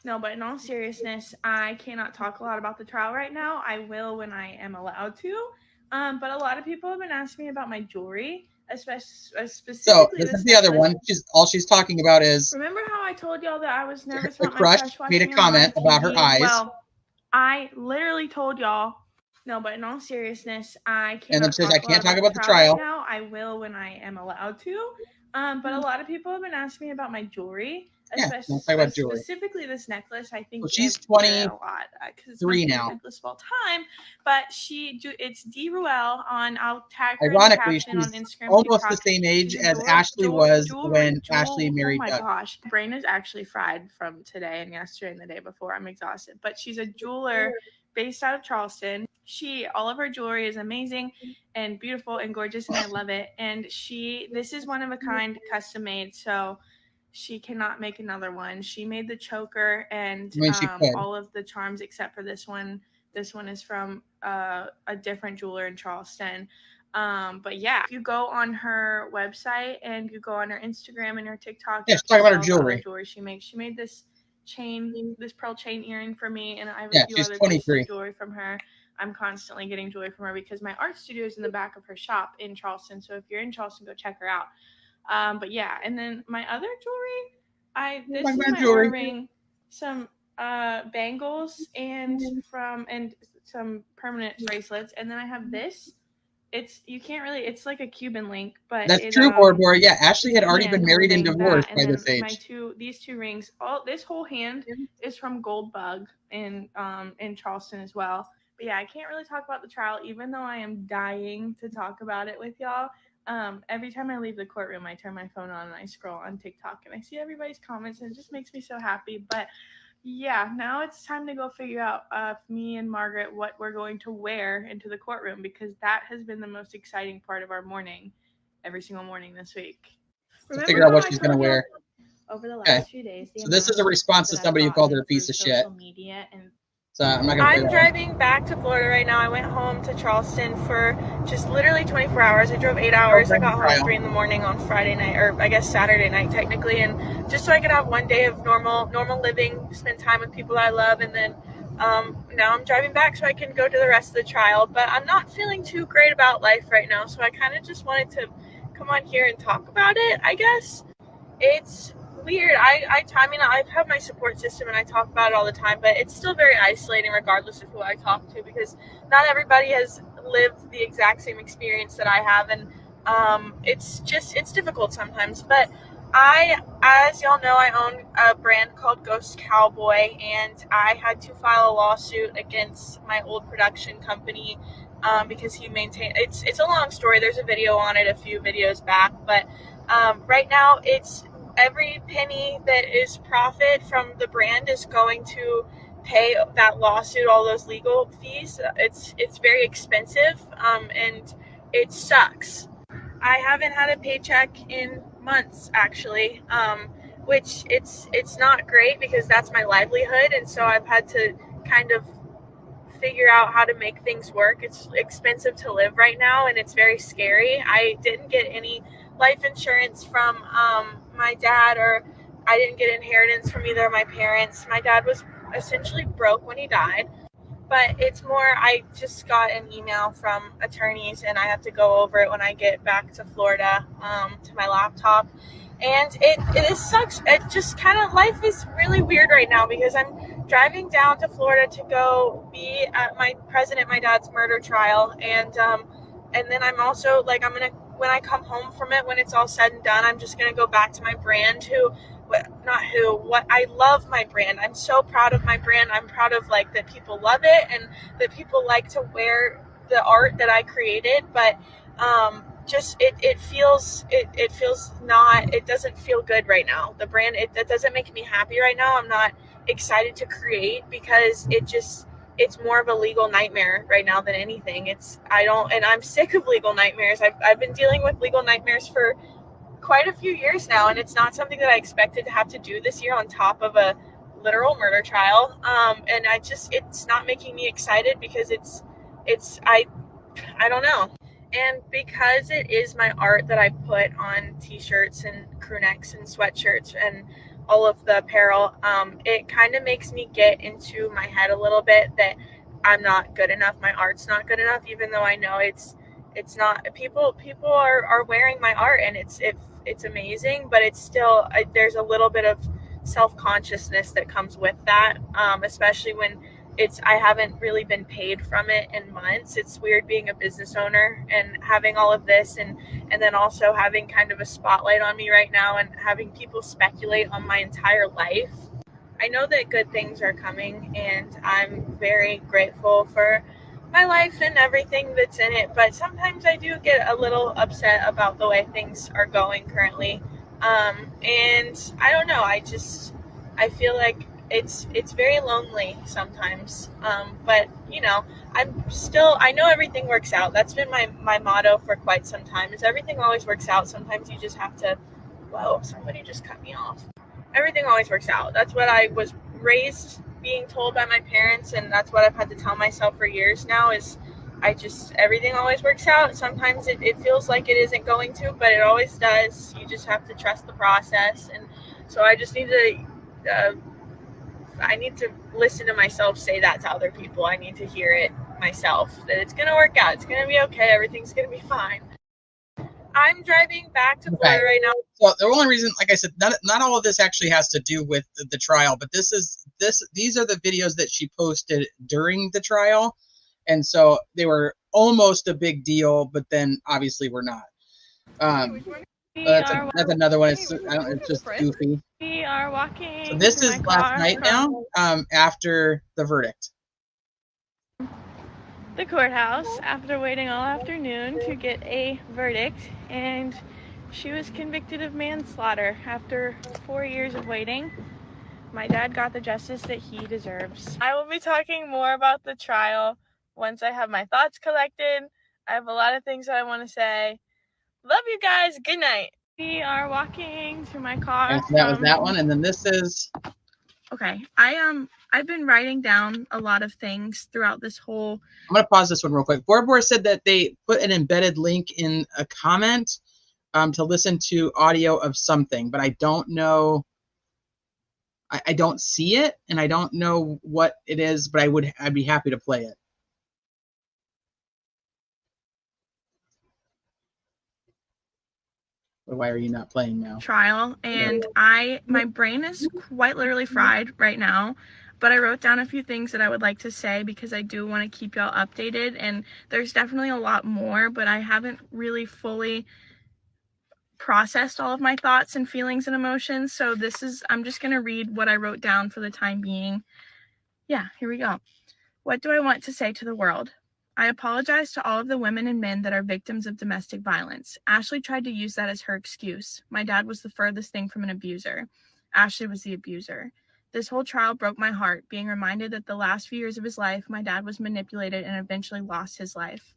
no, but in all seriousness, I cannot talk a lot about the trial right now. I will when I am allowed to. But a lot of people have been asking me about my jewelry, specifically. So this is the other one. All she's talking about is. Remember how I told y'all that I was nervous the about my crush made a comment about her eyes. Well, I literally told y'all. No, but in all seriousness, I can't. And then she says, I can't talk about the trial. Right now. I will when I am allowed to. But a lot of people have been asking me about my jewelry. Specifically this necklace. I think she's 23 a lot because it's my now. Necklace of all time. But it's D. Ruel on. I'll tag her. Ironically, she's on Instagram, almost the same age as Ashley was when Ashley married Doug. Oh my gosh, brain is actually fried from today and yesterday and the day before. I'm exhausted. But she's a jeweler based out of Charleston. All of her jewelry is amazing and beautiful and gorgeous, and I love it. And this is one of a kind, custom made, so she cannot make another one. She made the choker and all of the charms except for this one. This one is from a different jeweler in Charleston. But yeah, if you go on her website and you go on her Instagram and her TikTok, she's talking about her jewelry. She made this chain, this pearl chain earring for me, and I have a few she's other 23. pieces of jewelry from her. I'm constantly getting jewelry from her because my art studio is in the back of her shop in Charleston. So if you're in Charleston, go check her out. But yeah, and then my other jewelry, this is my earring, some bangles, and some permanent bracelets, and then I have this. It's like a Cuban link, but that's true, Bora. Yeah, Ashley had already been married and divorced by this age. These two rings, this whole hand is from Gold Bug in Charleston as well. But yeah, I can't really talk about the trial, even though I am dying to talk about it with y'all. Every time I leave the courtroom, I turn my phone on and I scroll on TikTok and I see everybody's comments, and it just makes me so happy. But yeah, now it's time to go figure out me and Margaret what we're going to wear into the courtroom, because that has been the most exciting part of our morning, every single morning this week. Figure out what she's going to wear. Over the last few days. So this is a response to somebody who called her a piece of shit. So I'm driving back to Florida right now. I went home to Charleston for just literally 24 hours. I drove 8 hours. I got home at 3 a.m. on Friday night, or I guess Saturday night technically, and just so I could have one day of normal living, spend time with people I love, and then now I'm driving back so I can go to the rest of the trial. But I'm not feeling too great about life right now, so I kind of just wanted to come on here and talk about it. I guess it's weird. I mean, I have my support system and I talk about it all the time, but it's still very isolating regardless of who I talk to, because not everybody has live the exact same experience that I have, and it's difficult sometimes. But as y'all know, I own a brand called Ghost Cowboy, and I had to file a lawsuit against my old production company because he maintained. It's a long story. There's a video on it a few videos back, but right now it's every penny that is profit from the brand is going to pay that lawsuit, all those legal fees. It's very expensive, and it sucks. I haven't had a paycheck in months, actually, which it's not great because that's my livelihood, and so I've had to kind of figure out how to make things work. It's expensive to live right now, and it's very scary. I didn't get any life insurance from my dad, or I didn't get inheritance from either of my parents. My dad was essentially broke when he died. But it's more, I just got an email from attorneys, and I have to go over it when I get back to Florida to my laptop. And it sucks. It just kind of, life is really weird right now because I'm driving down to Florida to go be at my dad's murder trial. And then I'm also like, when I come home from it, when it's all said and done, I'm just going to go back to my brand I love my brand. I'm so proud of my brand. I'm proud of like that people love it and that people like to wear the art that I created. But it doesn't feel good right now. The brand, that doesn't make me happy right now. I'm not excited to create because it's more of a legal nightmare right now than anything. I'm sick of legal nightmares. I've been dealing with legal nightmares for quite a few years now, and it's not something that I expected to have to do this year on top of a literal murder trial. And it's not making me excited because I don't know. And because it is my art that I put on t-shirts and crew necks and sweatshirts and all of the apparel, it kind of makes me get into my head a little bit that I'm not good enough. My art's not good enough, even though I know it's not. People are wearing my art, and it's amazing, but it's still, there's a little bit of self-consciousness that comes with that, especially when I haven't really been paid from it in months. It's weird being a business owner and having all of this, and then also having kind of a spotlight on me right now and having people speculate on my entire life. I know that good things are coming, and I'm very grateful for my life and everything that's in it, but sometimes I do get a little upset about the way things are going currently. And I don't know, I feel like it's very lonely sometimes. But I know everything works out. That's been my motto for quite some time, is everything always works out. Sometimes you just have to, whoa, somebody just cut me off. Everything always works out. That's what I was raised being told by my parents, and that's what I've had to tell myself for years now, is everything always works out. Sometimes it feels like it isn't going to, but it always does. You just have to trust the process. And so I just need to listen to myself say that to other people. I need to hear it myself, that it's going to work out. It's going to be okay. Everything's going to be fine. I'm driving back to Florida right now. So the only reason, like I said, not all of this actually has to do with the trial, but these are the videos that she posted during the trial, and so they were almost a big deal, but then obviously we're not. That's another one. It's just goofy. We are walking. So this is last night now, after the verdict. The courthouse after waiting all afternoon to get a verdict, and she was convicted of manslaughter after 4 years of waiting. My dad got the justice that he deserves. I will be talking more about the trial once I have my thoughts collected. I have a lot of things that I want to say. Love you guys. Good night. We are walking to my car. And so that was that one, and then this is. Okay, I've been writing down a lot of things throughout this whole. I'm gonna pause this one real quick. Borbor said that they put an embedded link in a comment to listen to audio of something, but I don't know. I don't see it, and I don't know what it is, but I'd be happy to play it. Why are you not playing now? Trial, and my brain is quite literally fried right now. but I wrote down a few things that I would like to say because I do want to keep y'all updated, and there's definitely a lot more, but I haven't really fully processed all of my thoughts and feelings and emotions. So I'm just going to read what I wrote down for the time being. Yeah, here we go. What do I want to say to the world? I apologize to all of the women and men that are victims of domestic violence. Ashley tried to use that as her excuse. My dad was the furthest thing from an abuser. Ashley was the abuser. This whole trial broke my heart, being reminded that the last few years of his life, my dad was manipulated and eventually lost his life.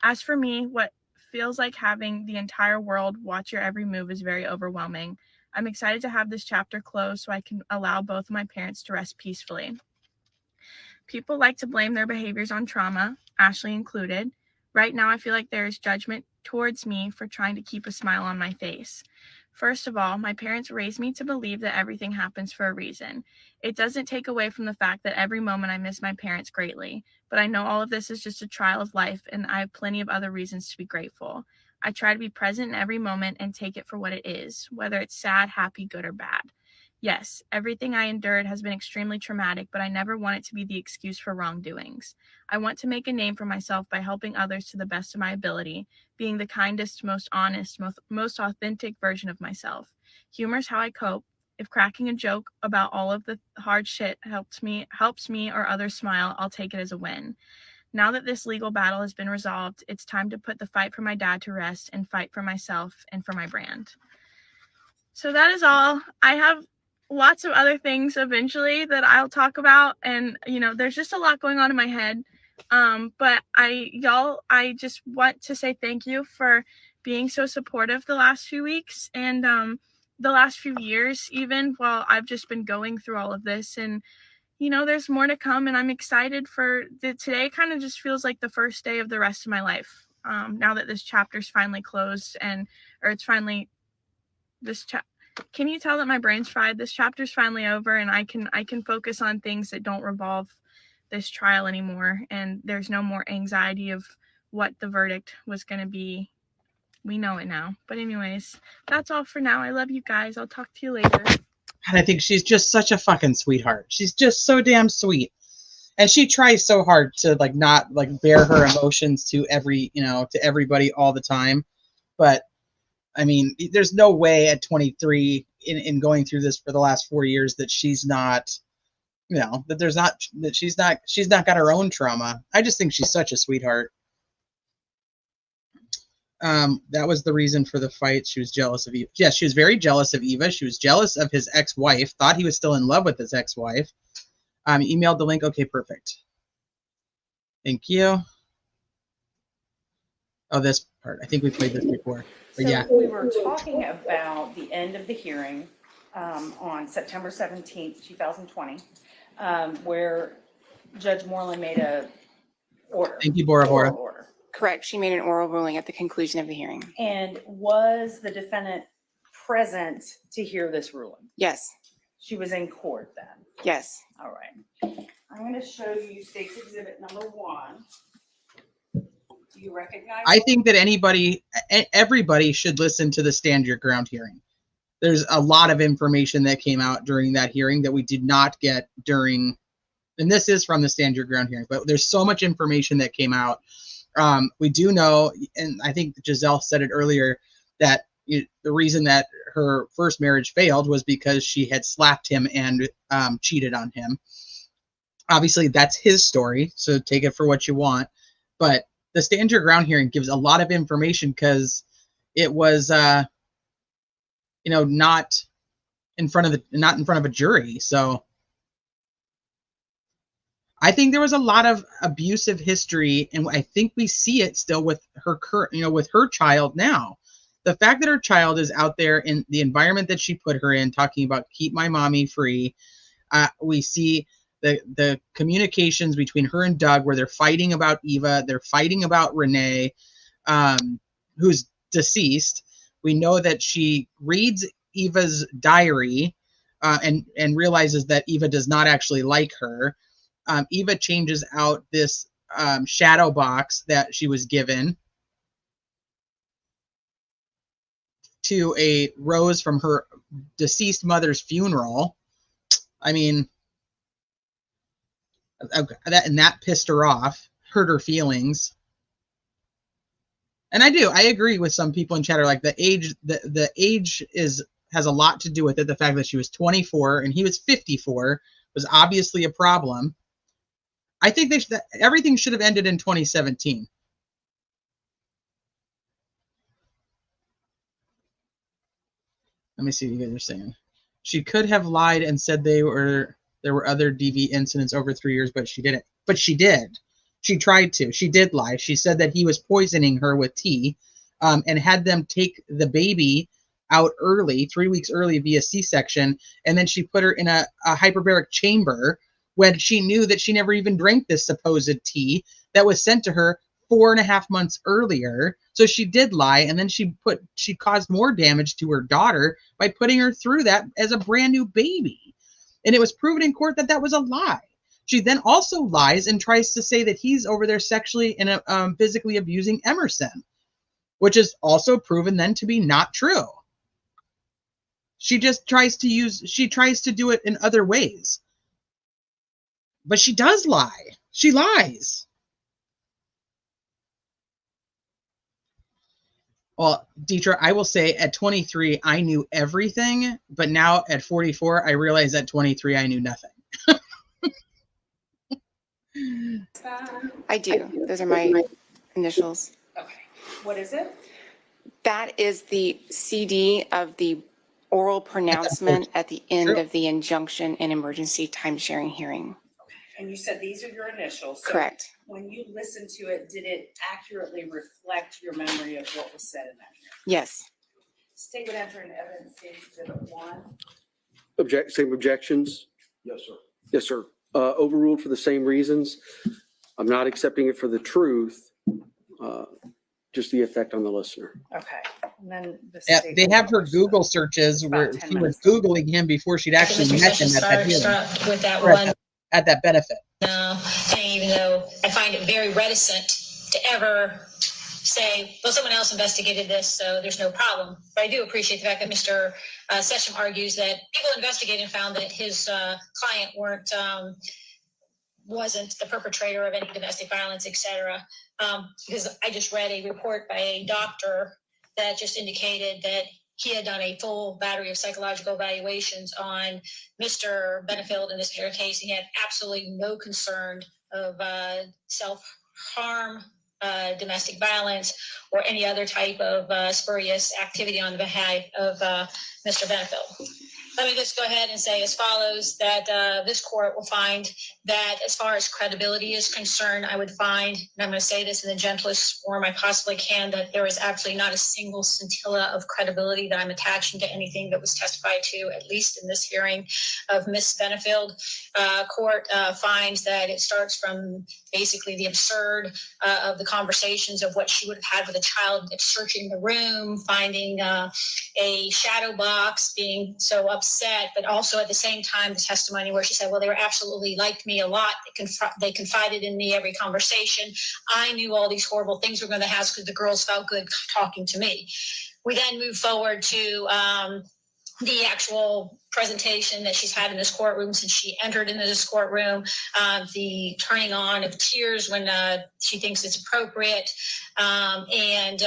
As for me, what feels like having the entire world watch your every move is very overwhelming. I'm excited to have this chapter closed so I can allow both of my parents to rest peacefully. People like to blame their behaviors on trauma, Ashley included. Right now, I feel like there is judgment towards me for trying to keep a smile on my face. First of all, my parents raised me to believe that everything happens for a reason. It doesn't take away from the fact that every moment I miss my parents greatly, but I know all of this is just a trial of life, and I have plenty of other reasons to be grateful. I try to be present in every moment and take it for what it is, whether it's sad, happy, good, or bad. Yes, everything I endured has been extremely traumatic, but I never want it to be the excuse for wrongdoings. I want to make a name for myself by helping others to the best of my ability, being the kindest, most honest, most authentic version of myself. Humor is how I cope. If cracking a joke about all of the hard shit helps me or others smile, I'll take it as a win. Now that this legal battle has been resolved, it's time to put the fight for my dad to rest and fight for myself and for my brand. So that is all. I have lots of other things eventually that I'll talk about, and there's just a lot going on in my head. But I just want to say thank you for being so supportive the last few weeks and the last few years, even while I've just been going through all of this. And there's more to come, and I'm excited for today. Kind of just feels like the first day of the rest of my life. Now that this chapter's finally closed, or it's finally can you tell that my brain's fried? This chapter's finally over, and I can focus on things that don't revolve this trial anymore, and there's no more anxiety of what the verdict was going to be. We know it now. But anyways, that's all for now. I love you guys. I'll talk to you later. And I think she's just such a fucking sweetheart. She's just so damn sweet. And she tries so hard to not bear her emotions to everybody all the time. But I mean, there's no way at 23 in going through this for the last 4 years that she's not, she's not got her own trauma. I just think she's such a sweetheart. That was the reason for the fight. She was jealous of Eva. Yes, she was very jealous of Eva. She was jealous of his ex-wife, thought he was still in love with his ex-wife. Emailed the link. Okay, perfect. Thank you. Oh, this part. I think we played this before. But yeah. We were talking about the end of the hearing on September 17th, 2020, where Judge Moreland made a order. Thank you, Bora Bora. Order. Correct. She made an oral ruling at the conclusion of the hearing. And was the defendant present to hear this ruling? Yes. She was in court then? Yes. All right. I'm going to show you State's Exhibit number 1. Do you recognize I think that everybody should listen to the Stand Your Ground hearing. There's a lot of information that came out during that hearing that we did not get during, and this is from the Stand Your Ground hearing, but there's so much information that came out. We do know, and I think Giselle said it earlier, that the reason that her first marriage failed was because she had slapped him and cheated on him. Obviously, that's his story, so take it for what you want. But the Stand Your Ground hearing gives a lot of information because it was, not in front of a jury. So I think there was a lot of abusive history, and I think we see it still with her with her child now. The fact that her child is out there in the environment that she put her in, talking about keep my mommy free. We see the communications between her and Doug, where they're fighting about Eva, they're fighting about Renee, who's deceased. We know that she reads Eva's diary and realizes that Eva does not actually like her. Eva changes out this shadow box that she was given to a rose from her deceased mother's funeral. I mean, And that pissed her off, hurt her feelings. And I agree with some people in chatter, like the age has a lot to do with it. The fact that she was 24 and he was 54 was obviously a problem. I think everything should have ended in 2017. Let me see what you guys are saying. She could have lied and said there were other DV incidents over 3 years, but she didn't. But she did. She tried to. She did lie. She said that he was poisoning her with tea, and had them take the baby out early, 3 weeks early via C-section, and then she put her in a hyperbaric chamber when she knew that she never even drank this supposed tea that was sent to her 4.5 months earlier. So she did lie, and then she caused more damage to her daughter by putting her through that as a brand new baby. And it was proven in court that that was a lie. She then also lies and tries to say that he's over there sexually and physically abusing Emerson, which is also proven then to be not true. She just tries to do it in other ways. But she does lie. She lies. Well, Deetra, I will say at 23, I knew everything, but now at 44, I realize at 23, I knew nothing. I do. Those are my initials. Okay. What is it? That is the CD of the oral pronouncement at the end of the injunction and emergency time-sharing hearing. And you said these are your initials. So Correct. when you listened to it, did it accurately reflect your memory of what was said in that hearing? Yes. State would enter an evidence exhibit 1. Same objections? Yes, sir. Yes, sir. Overruled for the same reasons. I'm not accepting it for the truth, just the effect on the listener. Okay. And then They have her Google searches where she was Googling him before she'd actually met him with that one. At that benefit. Saying, even though I find it very reticent to ever say, well, someone else investigated this, so there's no problem. But I do appreciate the fact that Mr. Sessom argues that people investigated and found that his client wasn't the perpetrator of any domestic violence, et cetera. Because I just read a report by a doctor that just indicated that he had done a full battery of psychological evaluations on Mr. Benefield in this particular case. He had absolutely no concern of self-harm, domestic violence, or any other type of spurious activity on the behalf of Mr. Benefield. Let me just go ahead and say as follows, that this court will find that as far as credibility is concerned, I would find, and I'm going to say this in the gentlest form I possibly can, that there is absolutely not a single scintilla of credibility that I'm attaching to anything that was testified to, at least in this hearing of Ms. Benefield. Court finds that it starts from basically the absurd of the conversations of what she would have had with a child, searching the room, finding a shadow box, being so upset, but also at the same time the testimony where she said, well, they were absolutely liked me a lot. They confided in me every conversation. I knew all these horrible things were going to happen because the girls felt good talking to me. We then move forward to the actual presentation that she's had in this courtroom since she entered into this courtroom, the turning on of tears when she thinks it's appropriate, and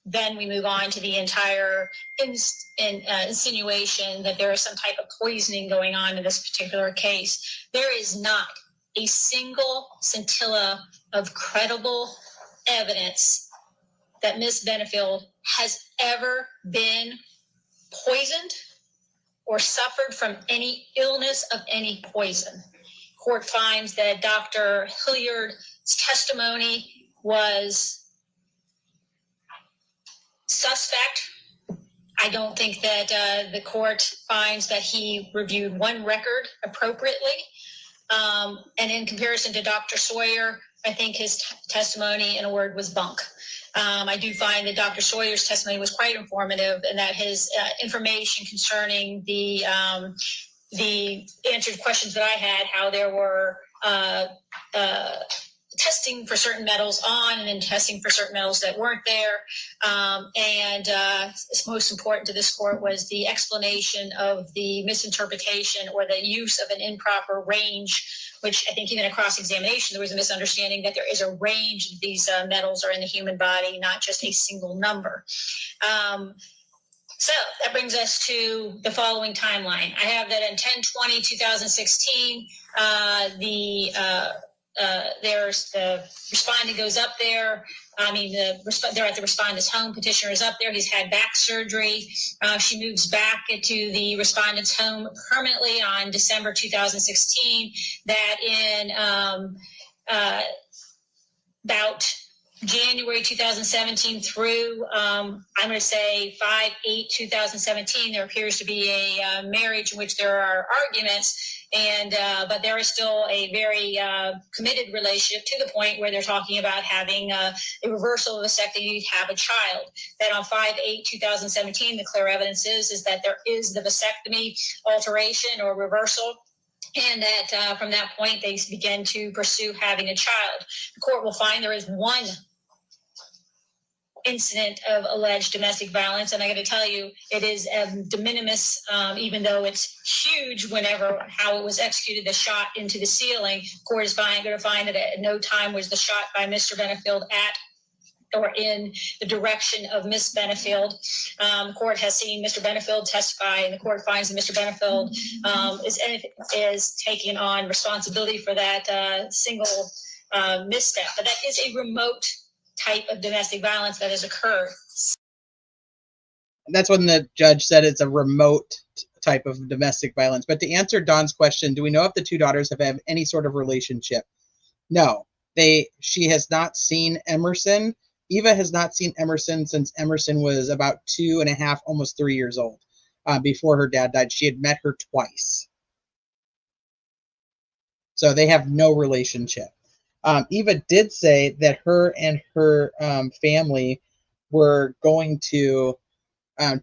then we move on to the entire insinuation that there is some type of poisoning going on in this particular case. There is not a single scintilla of credible evidence that Ms. Benefield has ever been poisoned or suffered from any illness of any poison. Court finds that Dr. Hilliard's testimony was suspect. I don't think that the court finds that he reviewed one record appropriately. And in comparison to Dr. Sawyer, I think his testimony, in a word, was bunk. I do find that Dr. Sawyer's testimony was quite informative, and that his information concerning the answered questions that I had, how there were testing for certain metals on and then testing for certain metals that weren't there. Most important to this court was the explanation of the misinterpretation or the use of an improper range, which I think even in cross-examination, there was a misunderstanding that there is a range of these metals are in the human body, not just a single number. So that brings us to the following timeline. I have that in 10/20/2016, there's the respondent goes up there. They're at the respondent's home. Petitioner is up there. He's had back surgery. She moves back into the respondent's home permanently on December 2016. That in about January 2017 through, I'm going to say 5/8/2017, there appears to be a marriage in which there are arguments. But there is still a very committed relationship to the point where they're talking about having a reversal of vasectomy to have a child. That on 5/8/2017, the clear evidence is that there is the vasectomy alteration or reversal. And that from that point, they begin to pursue having a child. The court will find there is one incident of alleged domestic violence, and I got to tell you, it is de minimis, even though it's huge. Whenever how it was executed, the shot into the ceiling, court is going to find that at no time was the shot by Mr. Benefield at or in the direction of Miss Benefield. The court has seen Mr. Benefield testify, and the court finds that Mr. Benefield is taking on responsibility for that single misstep. But that is a remote type of domestic violence that has occurred. That's when the judge said it's a remote type of domestic violence. But to answer Dawn's question, do we know if the two daughters have had any sort of relationship? No. She has not seen Emerson. Eva has not seen Emerson since Emerson was about 2.5, almost 3 years old. Before her dad died, she had met her twice. So they have no relationship. Eva did say that her and her family were going to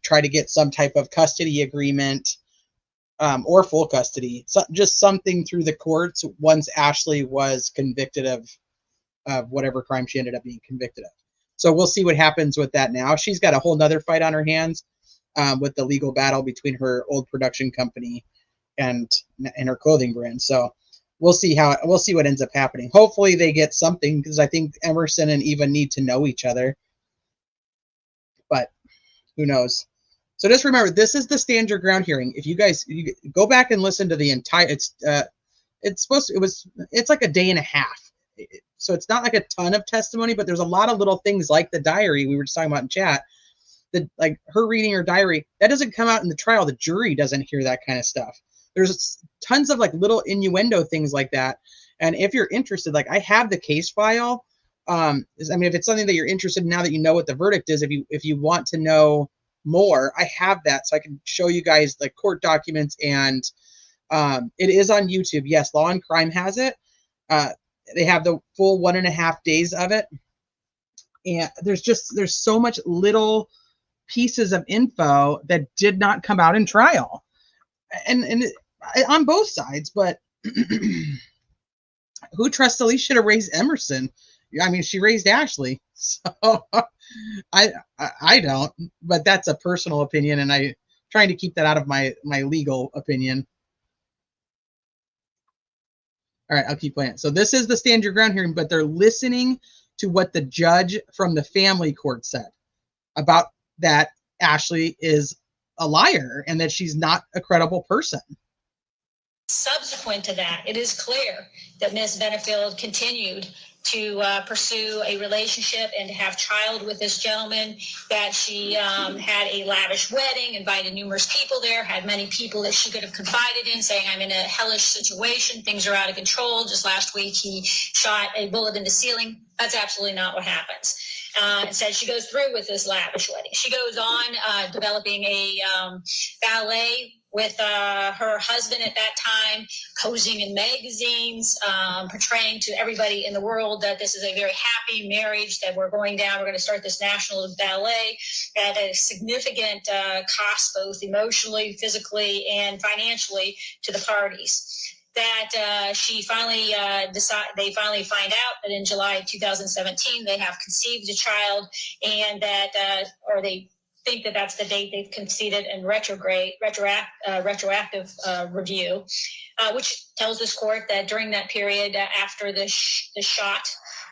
try to get some type of custody agreement or full custody, so just something through the courts once Ashley was convicted of whatever crime she ended up being convicted of. So we'll see what happens with that now. She's got a whole nother fight on her hands with the legal battle between her old production company and her clothing brand. So we'll see what ends up happening. Hopefully they get something, because I think Emerson and Eva need to know each other. But who knows? So just remember, this is the stand your ground hearing. If you go back and listen to the entire, it's like a day and a half. So it's not like a ton of testimony, but there's a lot of little things like the diary we were just talking about in chat. Like her reading her diary, that doesn't come out in the trial. The jury doesn't hear that kind of stuff. There's tons of like little innuendo things like that. And if you're interested, like I have the case file. If it's something that you're interested in now that you know what the verdict is, if you want to know more, I have that, so I can show you guys like court documents, and it is on YouTube. Yes, Law and Crime has it. They have the full 1.5 days of it, and there's so much little pieces of info that did not come out in trial, and on both sides. But who trusts Alicia to raise Emerson? I mean, she raised Ashley, so I don't. But that's a personal opinion, and I'm trying to keep that out of my legal opinion. All right, I'll keep playing. So this is the stand your ground hearing, but they're listening to what the judge from the family court said about that Ashley is a liar and that she's not a credible person. Subsequent to that, it is clear that Ms. Benefield continued to pursue a relationship and to have child with this gentleman, that she had a lavish wedding, invited numerous people there, had many people that she could have confided in, saying, I'm in a hellish situation, things are out of control. Just last week, he shot a bullet in the ceiling. That's absolutely not what happens. Instead, she goes through with this lavish wedding. She goes on developing a ballet with her husband at that time, posing in magazines, portraying to everybody in the world that this is a very happy marriage, that we're going to start this national ballet at a significant cost, both emotionally, physically, and financially to the parties. that she finally they finally find out that in July 2017 they have conceived a child, and that or they think that that's the date they've conceded in retroactive review, which tells this court that during that period after the shot,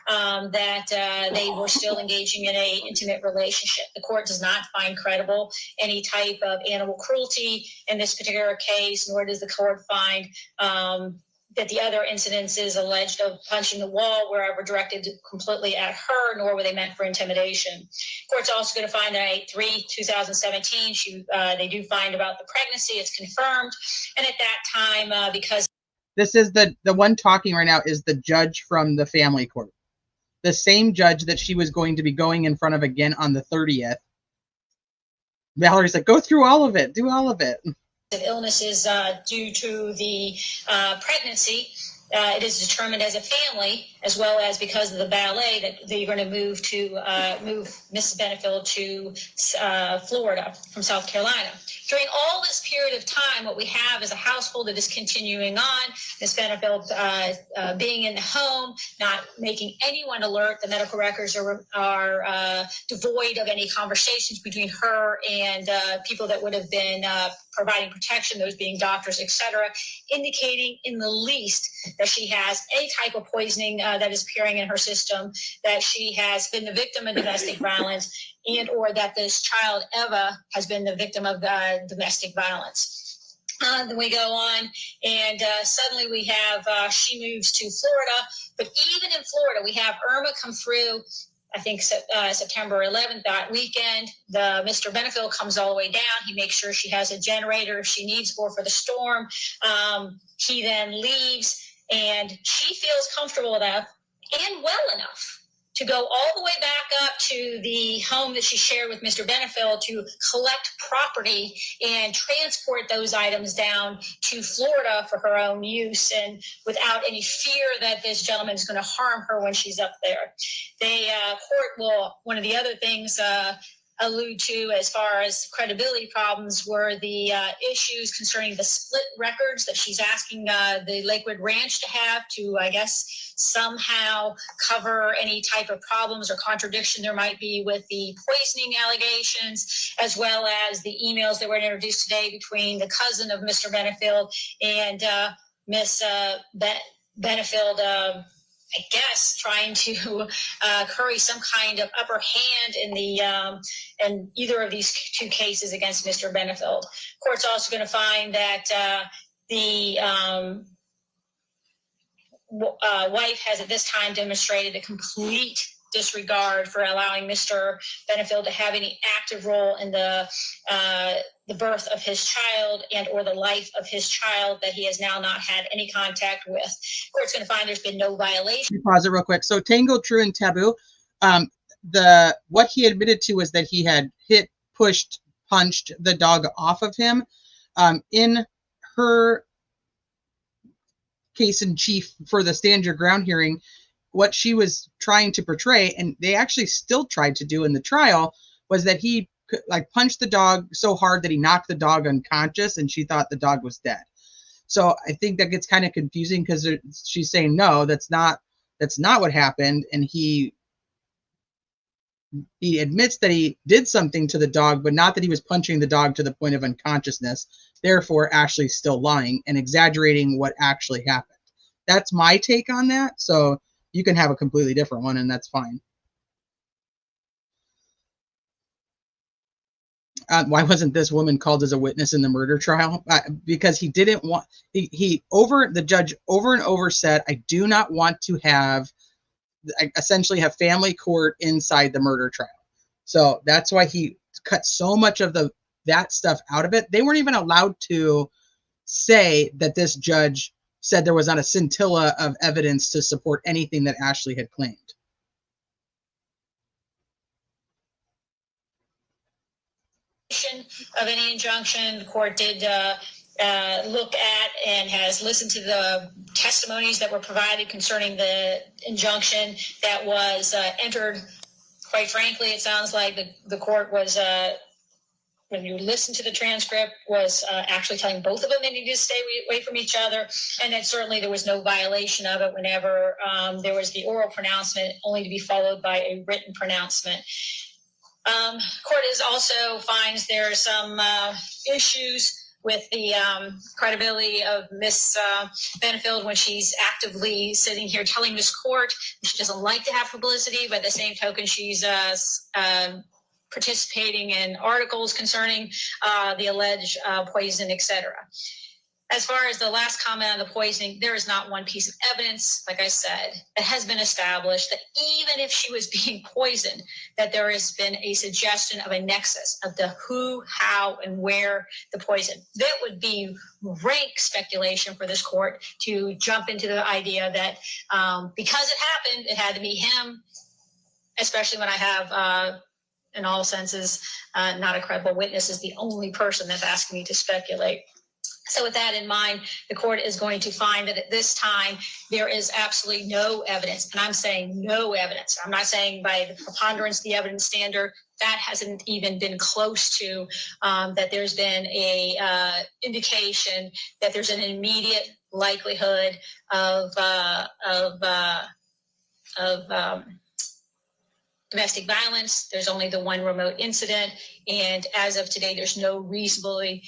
that they were still engaging in a intimate relationship. The court does not find credible any type of animal cruelty in this particular case, nor does the court find that the other incidences alleged of punching the wall were ever directed completely at her, nor were they meant for intimidation. Court's also going to find that 8/3/2017, they do find about the pregnancy. It's confirmed, and at that time, because this is the one talking right now is the judge from the family court, the same judge that she was going to be going in front of again on the 30th. Valerie's like, go through all of it, do all of it. illnesses due to the pregnancy, it is determined as a family, as well as because of the ballet, that you're going to move Mrs. Benefield to Florida from South Carolina. During all this period of time, what we have is a household that is continuing on. Ms. Benefield being in the home, not making anyone alert. The medical records are devoid of any conversations between her and people that would have been providing protection, those being doctors, etc., indicating in the least that she has any type of poisoning that is appearing in her system, that she has been the victim of domestic violence, and or that this child, Eva, has been the victim of domestic violence. Then we go on, and suddenly we have, she moves to Florida, but even in Florida, we have Irma come through, I think September 11th, that weekend. Mr. Benefield comes all the way down. He makes sure she has a generator if she needs for the storm. He then leaves, and she feels comfortable enough and well enough to go all the way back up to the home that she shared with Mr. Benefield to collect property and transport those items down to Florida for her own use, and without any fear that this gentleman is going to harm her when she's up there. The court will, one of the other things allude to as far as credibility problems were the issues concerning the split records that she's asking the Lakewood Ranch to have to, I guess, somehow cover any type of problems or contradiction there might be with the poisoning allegations, as well as the emails that were introduced today between the cousin of Mr. Benefield and Miss Benefield, I guess, trying to curry some kind of upper hand in the in either of these two cases against Mr. Benefield. Court's also going to find that the wife has at this time demonstrated a complete disregard for allowing Mr. Benefield to have any active role in the birth of his child and or the life of his child that he has now not had any contact with. Court's going to find there's been no violation. Pause it real quick. So Tango, True, and Taboo, what he admitted to was that he had hit, pushed, punched the dog off of him. In her case in chief for the Stand Your Ground hearing, what she was trying to portray, and they actually still tried to do in the trial, was that he like punched the dog so hard that he knocked the dog unconscious, and she thought the dog was dead. So I think that gets kind of confusing because she's saying no, that's not what happened, and he admits that he did something to the dog, but not that he was punching the dog to the point of unconsciousness. Therefore, Ashley's still lying and exaggerating what actually happened. That's my take on that. So you can have a completely different one, and that's fine. Why wasn't this woman called as a witness in the murder trial? Because he didn't want, the judge over and over said, I do not want to essentially have family court inside the murder trial. So that's why he cut so much of that stuff out of it. They weren't even allowed to say that this judge said there was not a scintilla of evidence to support anything that Ashley had claimed. Of any injunction, the court did look at and has listened to the testimonies that were provided concerning the injunction that was entered. Quite frankly, it sounds like the court was when you listen to the transcript, was actually telling both of them they needed to stay away from each other. And then certainly there was no violation of it whenever there was the oral pronouncement, only to be followed by a written pronouncement. Court is also finds there are some issues with the credibility of Miss Benefield when she's actively sitting here telling this court she doesn't like to have publicity, but at the same token, she's participating in articles concerning the alleged poison, etc. As far as the last comment on the poisoning, there is not one piece of evidence, like I said, that has been established that even if she was being poisoned, that there has been a suggestion of a nexus of the who, how, and where the poison. That would be rank speculation for this court to jump into the idea that because it happened, it had to be him, especially when I have, in all senses, not a credible witness is the only person that's asking me to speculate. So with that in mind, the court is going to find that at this time, there is absolutely no evidence. And I'm saying no evidence. I'm not saying by the preponderance of the evidence standard, that hasn't even been close to that there's been a indication that there's an immediate likelihood of domestic violence. There's only the one remote incident. And as of today, there's no reasonably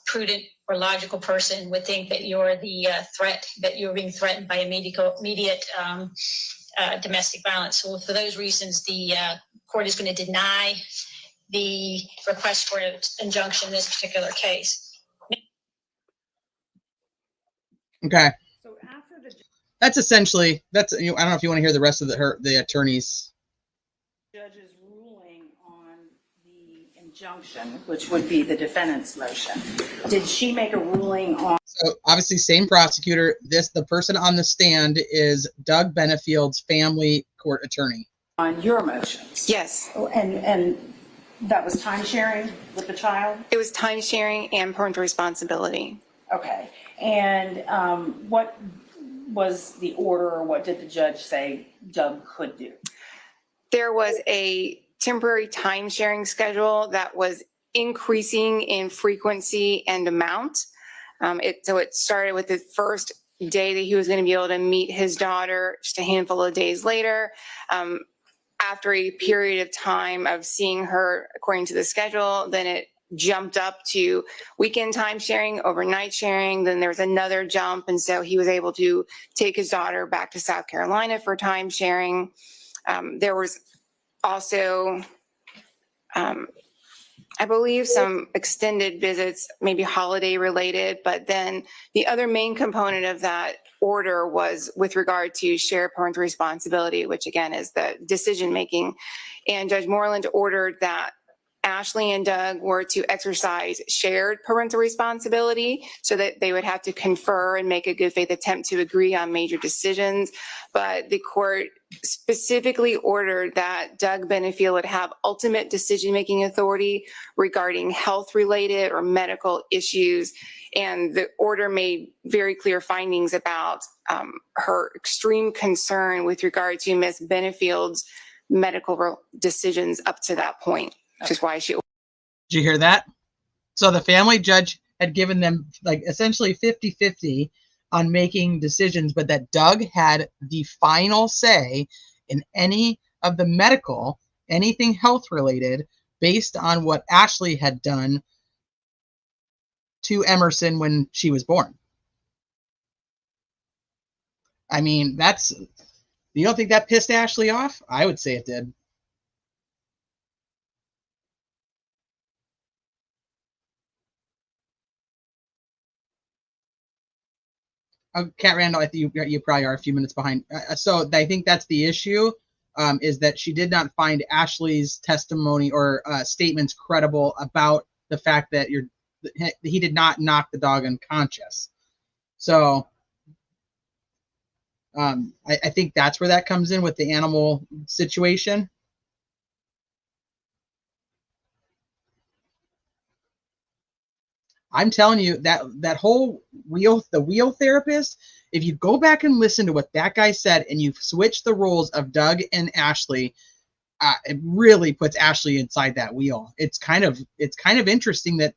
prudent or logical person would think that you're the threat, that you're being threatened by immediate domestic violence. So for those reasons, the court is going to deny the request for an injunction in this particular case. Okay. So after the That's essentially, that's, you know, I don't know if you want to hear the rest of the attorneys. judge's ruling on the injunction, which would be the defendant's motion, did she make a ruling on? So obviously same prosecutor, the person on the stand is Doug Benefield's family court attorney. On your motions? Yes. And that was time sharing with the child? It was time sharing and parental responsibility. Okay. And what was the order, or what did the judge say Doug could do? There was a temporary time sharing schedule that was increasing in frequency and amount. So it started with the first day that he was going to be able to meet his daughter, just a handful of days later. After a period of time of seeing her according to the schedule, then it jumped up to weekend time sharing, overnight sharing. Then there was another jump. And so he was able to take his daughter back to South Carolina for time sharing. There was also, I believe, some extended visits, maybe holiday related, but then the other main component of that order was with regard to shared parental responsibility, which again is the decision making. And Judge Moreland ordered that Ashley and Doug were to exercise shared parental responsibility so that they would have to confer and make a good faith attempt to agree on major decisions. But the court specifically ordered that Doug Benefield would have ultimate decision-making authority regarding health-related or medical issues. And the order made very clear findings about her extreme concern with regard to Ms. Benefield's medical decisions up to that point. Which is why she. Did you hear that? So the family judge had given them like essentially 50-50 on making decisions, but that Doug had the final say in any of the medical, anything health related, based on what Ashley had done to Emerson when she was born. I mean, you don't think that pissed Ashley off? I would say it did. Kat Randall, I think you probably are a few minutes behind. So I think that's the issue, is that she did not find Ashley's testimony or statements credible about the fact that he did not knock the dog unconscious. So I think that's where that comes in with the animal situation. I'm telling you that whole wheel therapist, if you go back and listen to what that guy said and you switch the roles of Doug and Ashley, it really puts Ashley inside that wheel. It's kind of interesting that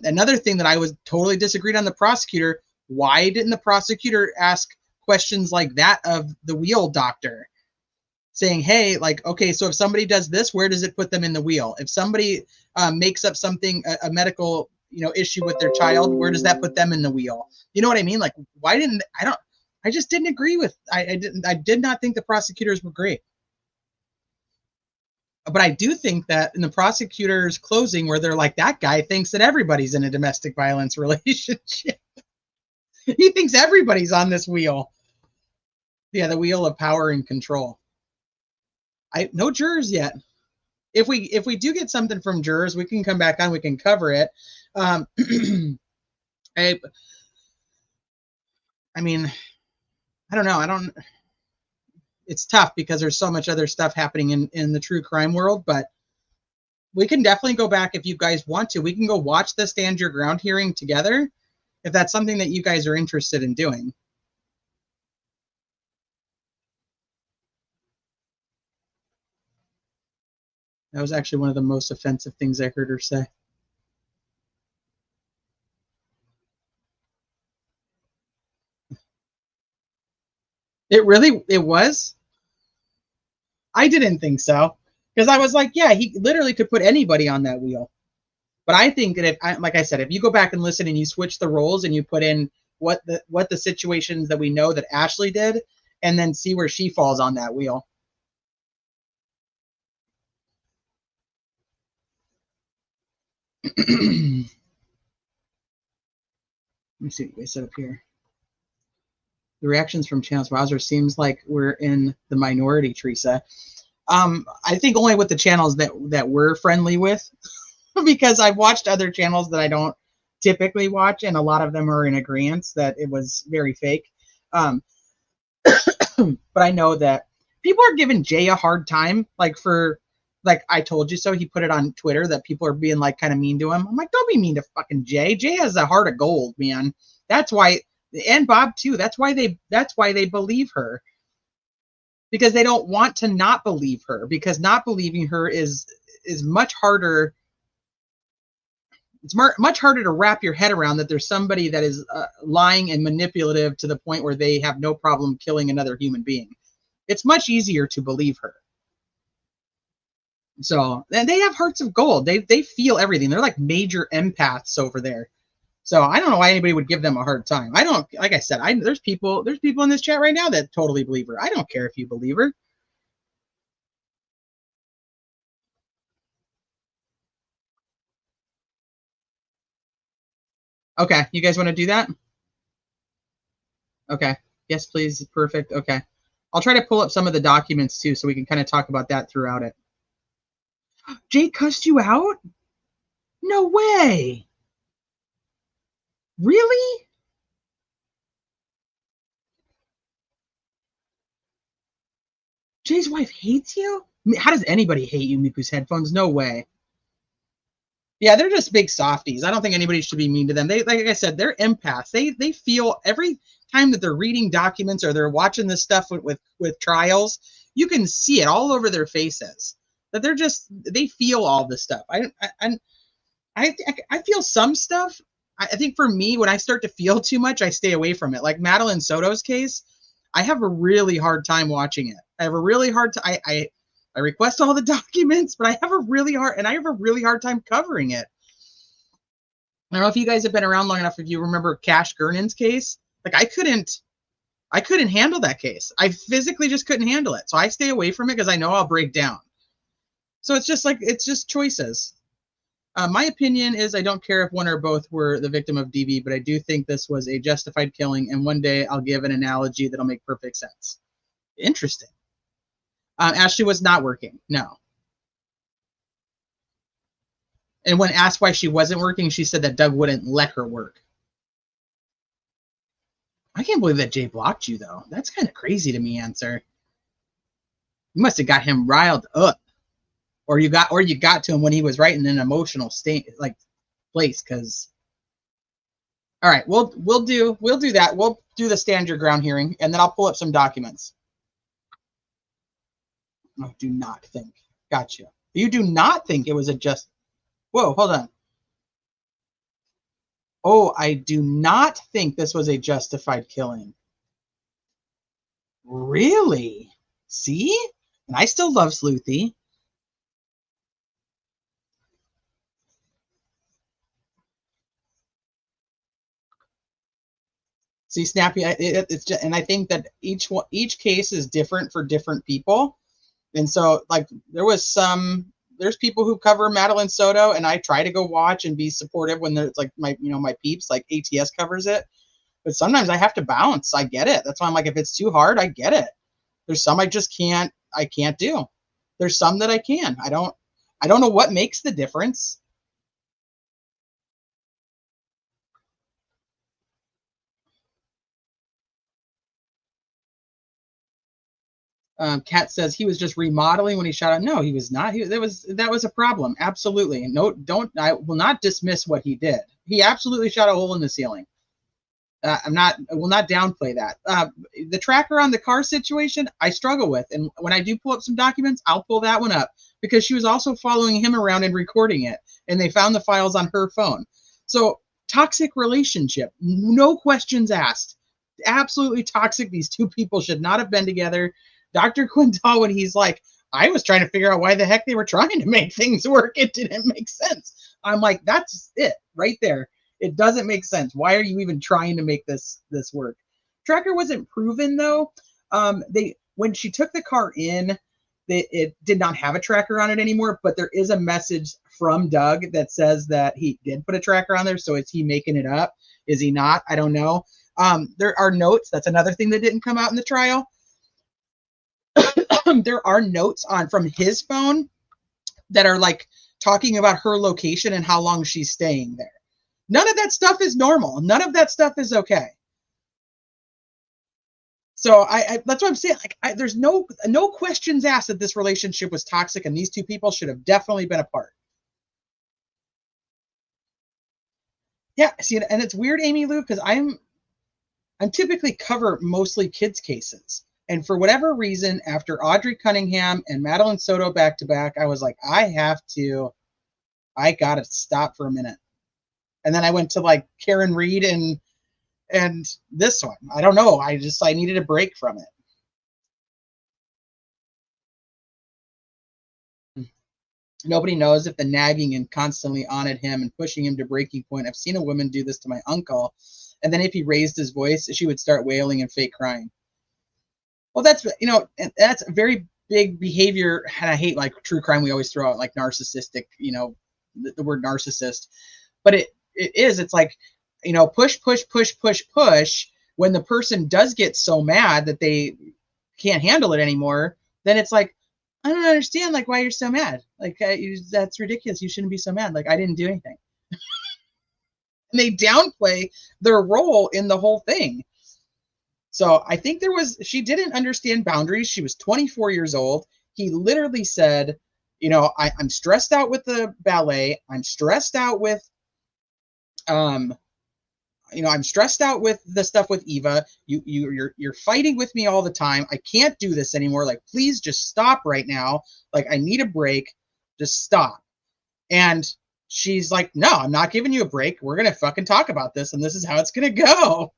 another thing that I was totally disagreed on the prosecutor. Why didn't the prosecutor ask questions like that of the wheel doctor, saying, hey, like, okay, so if somebody does this, where does it put them in the wheel? If somebody makes up something, a medical, issue with their child, where does that put them in the wheel? You know what I mean? Like, why didn't I just didn't agree with, I did not think the prosecutors were great. But I do think that in the prosecutor's closing, where they're like, that guy thinks that everybody's in a domestic violence relationship. He thinks everybody's on this wheel. Yeah, the wheel of power and control. No jurors yet. If we do get something from jurors, we can come back on, we can cover it. I mean, I don't know. It's tough because there's so much other stuff happening in the true crime world, but we can definitely go back if you guys want to. We can go watch the Stand Your Ground hearing together if that's something that you guys are interested in doing. That was actually one of the most offensive things I heard her say. It was? I didn't think so. Because I was like, yeah, he literally could put anybody on that wheel. But I think that like I said, if you go back and listen and you switch the roles and you put in what the situations that we know that Ashley did, and then see where she falls on that wheel. Let me see what they said up here. The reactions from Chance Wowzer seems like we're in the minority, Teresa. I think only with the channels that we're friendly with, because I've watched other channels that I don't typically watch, and a lot of them are in agreement that it was very fake. But I know that people are giving Jay a hard time, like I told you so. He put it on Twitter that people are being like kind of mean to him. I'm like, don't be mean to fucking Jay. Jay has a heart of gold, man. That's why, and Bob too. That's why they believe her. Because they don't want to not believe her, because not believing her is much harder. It's much harder to wrap your head around that there's somebody that is lying and manipulative to the point where they have no problem killing another human being. It's much easier to believe her. So, and they have hearts of gold. They feel everything. They're like major empaths over there. So I don't know why anybody would give them a hard time. I don't, like I said, there's people in this chat right now that totally believe her. I don't care if you believe her. Okay, you guys want to do that? Okay. Yes, please. Perfect. Okay. I'll try to pull up some of the documents too, so we can kind of talk about that throughout it. Jay cussed you out? No way. Really? Jay's wife hates you? How does anybody hate you, Miku's headphones? No way. Yeah, they're just big softies. I don't think anybody should be mean to them. They, like I said, they're empaths. They feel every time that they're reading documents or they're watching this stuff with trials, you can see it all over their faces. That they feel all this stuff. I feel some stuff. I think for me, when I start to feel too much, I stay away from it. Like Madeline Soto's case, I have a really hard time watching it. I have a really hard time. I request all the documents, but I have a really hard time covering it. I don't know if you guys have been around long enough. If you remember Cash Gernon's case, like I couldn't handle that case. I physically just couldn't handle it. So I stay away from it because I know I'll break down. So it's just choices. My opinion is I don't care if one or both were the victim of DV, but I do think this was a justified killing. And one day I'll give an analogy that'll make perfect sense. Interesting. Ashley was not working. No. And when asked why she wasn't working, she said that Doug wouldn't let her work. I can't believe that Jay blocked you, though. That's kind of crazy to me, Answer. You must have got him riled up. Or you got to him when he was right in an emotional state, like place, because all right, we'll do that. We'll do the stand your ground hearing, and then I'll pull up some documents. Oh, do not think. Gotcha. You do not think it was a just. Whoa, hold on. Oh, I do not think this was a justified killing. Really? See? And I still love Sleuthy. See, Snappy, it's just, and I think that each case is different for different people. And so, like, there's people who cover Madeline Soto, and I try to go watch and be supportive when there's like my peeps, like ATS covers it. But sometimes I have to bounce. I get it. That's why I'm like, if it's too hard, I get it. There's some I just can't do. There's some that I can. I don't know what makes the difference. Kat says he was just remodeling when he shot it. No, he was not. That was a problem. Absolutely. No, I will not dismiss what he did. He absolutely shot a hole in the ceiling. I will not downplay that. The tracker on the car situation, I struggle with. And when I do pull up some documents, I'll pull that one up because she was also following him around and recording it. And they found the files on her phone. So toxic relationship, no questions asked. Absolutely toxic. These two people should not have been together. Dr. Quintal, when he's like, I was trying to figure out why the heck they were trying to make things work. It didn't make sense. I'm like, that's it right there. It doesn't make sense. Why are you even trying to make this work? Tracker wasn't proven though. When she took the car in, it did not have a tracker on it anymore, but there is a message from Doug that says that he did put a tracker on there. So is he making it up? Is he not? I don't know. There are notes. That's another thing that didn't come out in the trial. There are notes from his phone that are like talking about her location and how long she's staying there. None of that stuff is normal. None of that stuff is okay. So that's what I'm saying. Like, there's no questions asked that this relationship was toxic, and these two people should have definitely been apart. Yeah, see, and it's weird, Amy Lou, because I'm typically cover mostly kids cases, and for whatever reason, after Audrey Cunningham and Madeline Soto back to back, I was like, I gotta stop for a minute. And then I went to like Karen Reed and this one. I don't know. I needed a break from it. Nobody knows if the nagging and constantly on at him and pushing him to breaking point. I've seen a woman do this to my uncle. And then if he raised his voice, she would start wailing and fake crying. Well, that's a very big behavior. And I hate like true crime. We always throw out like narcissistic, the word narcissist, but it's like, push, when the person does get so mad that they can't handle it anymore, then it's like, I don't understand like why you're so mad. Like that's ridiculous. You shouldn't be so mad. Like I didn't do anything. And they downplay their role in the whole thing. So I think she didn't understand boundaries. She was 24 years old. He literally said, I'm stressed out with the ballet. I'm stressed out with I'm stressed out with the stuff with Eva. You're fighting with me all the time. I can't do this anymore. Like, please just stop right now. Like, I need a break. Just stop. And she's like, no, I'm not giving you a break. We're going to fucking talk about this. And this is how it's going to go.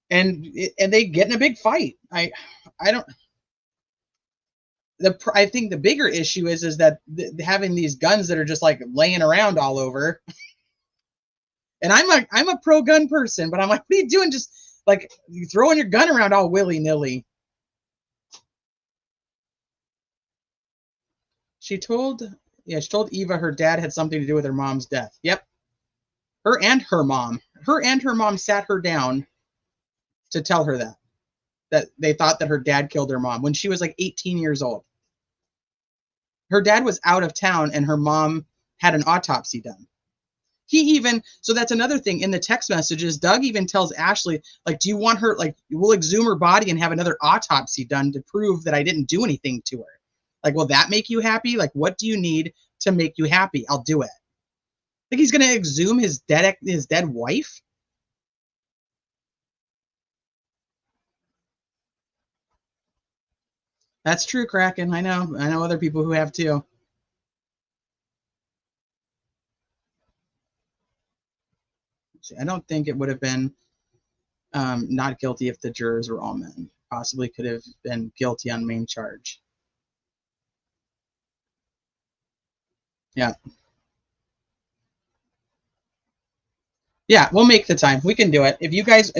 And they get in a big fight. I think the bigger issue is that having these guns that are just like laying around all over. And I'm a pro gun person, but I'm like, what are you doing? Just like you throwing your gun around all willy nilly. She told Eva her dad had something to do with her mom's death. Yep. Her and her mom sat her down to tell her that they thought that her dad killed her mom when she was like 18 years old. Her dad was out of town and her mom had an autopsy done. So that's another thing in the text messages. Doug even tells Ashley, like, do you want her, like, we'll exhume her body and have another autopsy done to prove that I didn't do anything to her. Like, will that make you happy? Like, what do you need to make you happy? I'll do it. Like, he's going to exhume his dead wife? That's true, Kraken. I know other people who have too. I don't think it would have been not guilty if the jurors were all men. Possibly could have been guilty on main charge. Yeah. Yeah, we'll make the time. We can do it. If you guys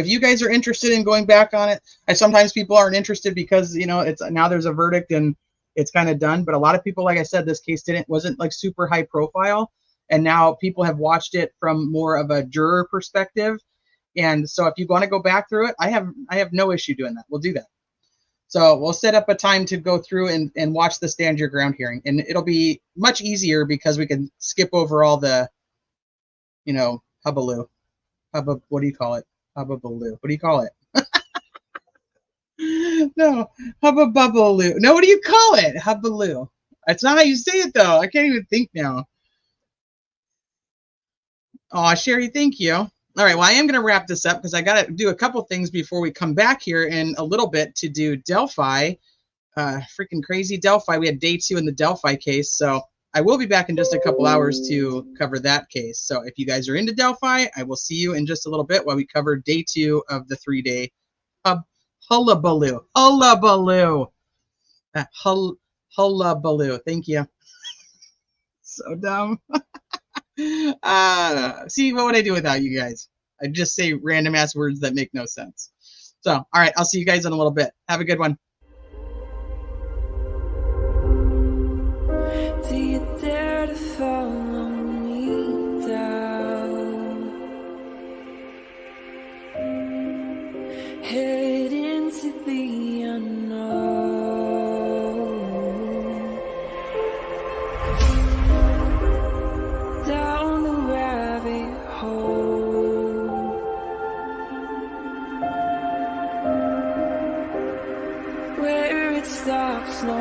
are interested in going back on it, sometimes people aren't interested because it's now there's a verdict and it's kind of done. But a lot of people, like I said, this case wasn't like super high profile, and now people have watched it from more of a juror perspective. And so if you want to go back through it, I have no issue doing that. We'll do that. So we'll set up a time to go through and watch the Stand Your Ground hearing, and it'll be much easier because we can skip over all the, hubbaloo. What do you call it? Hubbabaloo. What do you call it? No, hubbabaloo. No, what do you call it? Hubbaloo. That's not how you say it, though. I can't even think now. Oh, Sherry, thank you. All right, well, I am going to wrap this up because I got to do a couple things before we come back here in a little bit to do Delphi. Freaking crazy Delphi. We had day 2 in the Delphi case, so I will be back in just a couple hours to cover that case. So if you guys are into Delphi, I will see you in just a little bit while we cover day 2 of the 3-day hullabaloo. Hullabaloo. Hullabaloo. Thank you. So dumb. See, what would I do without you guys? I'd just say random ass words that make no sense. So, all right, I'll see you guys in a little bit. Have a good one. Do you dare to follow me down? Head into the unknown. Down the rabbit hole. Where it stops, no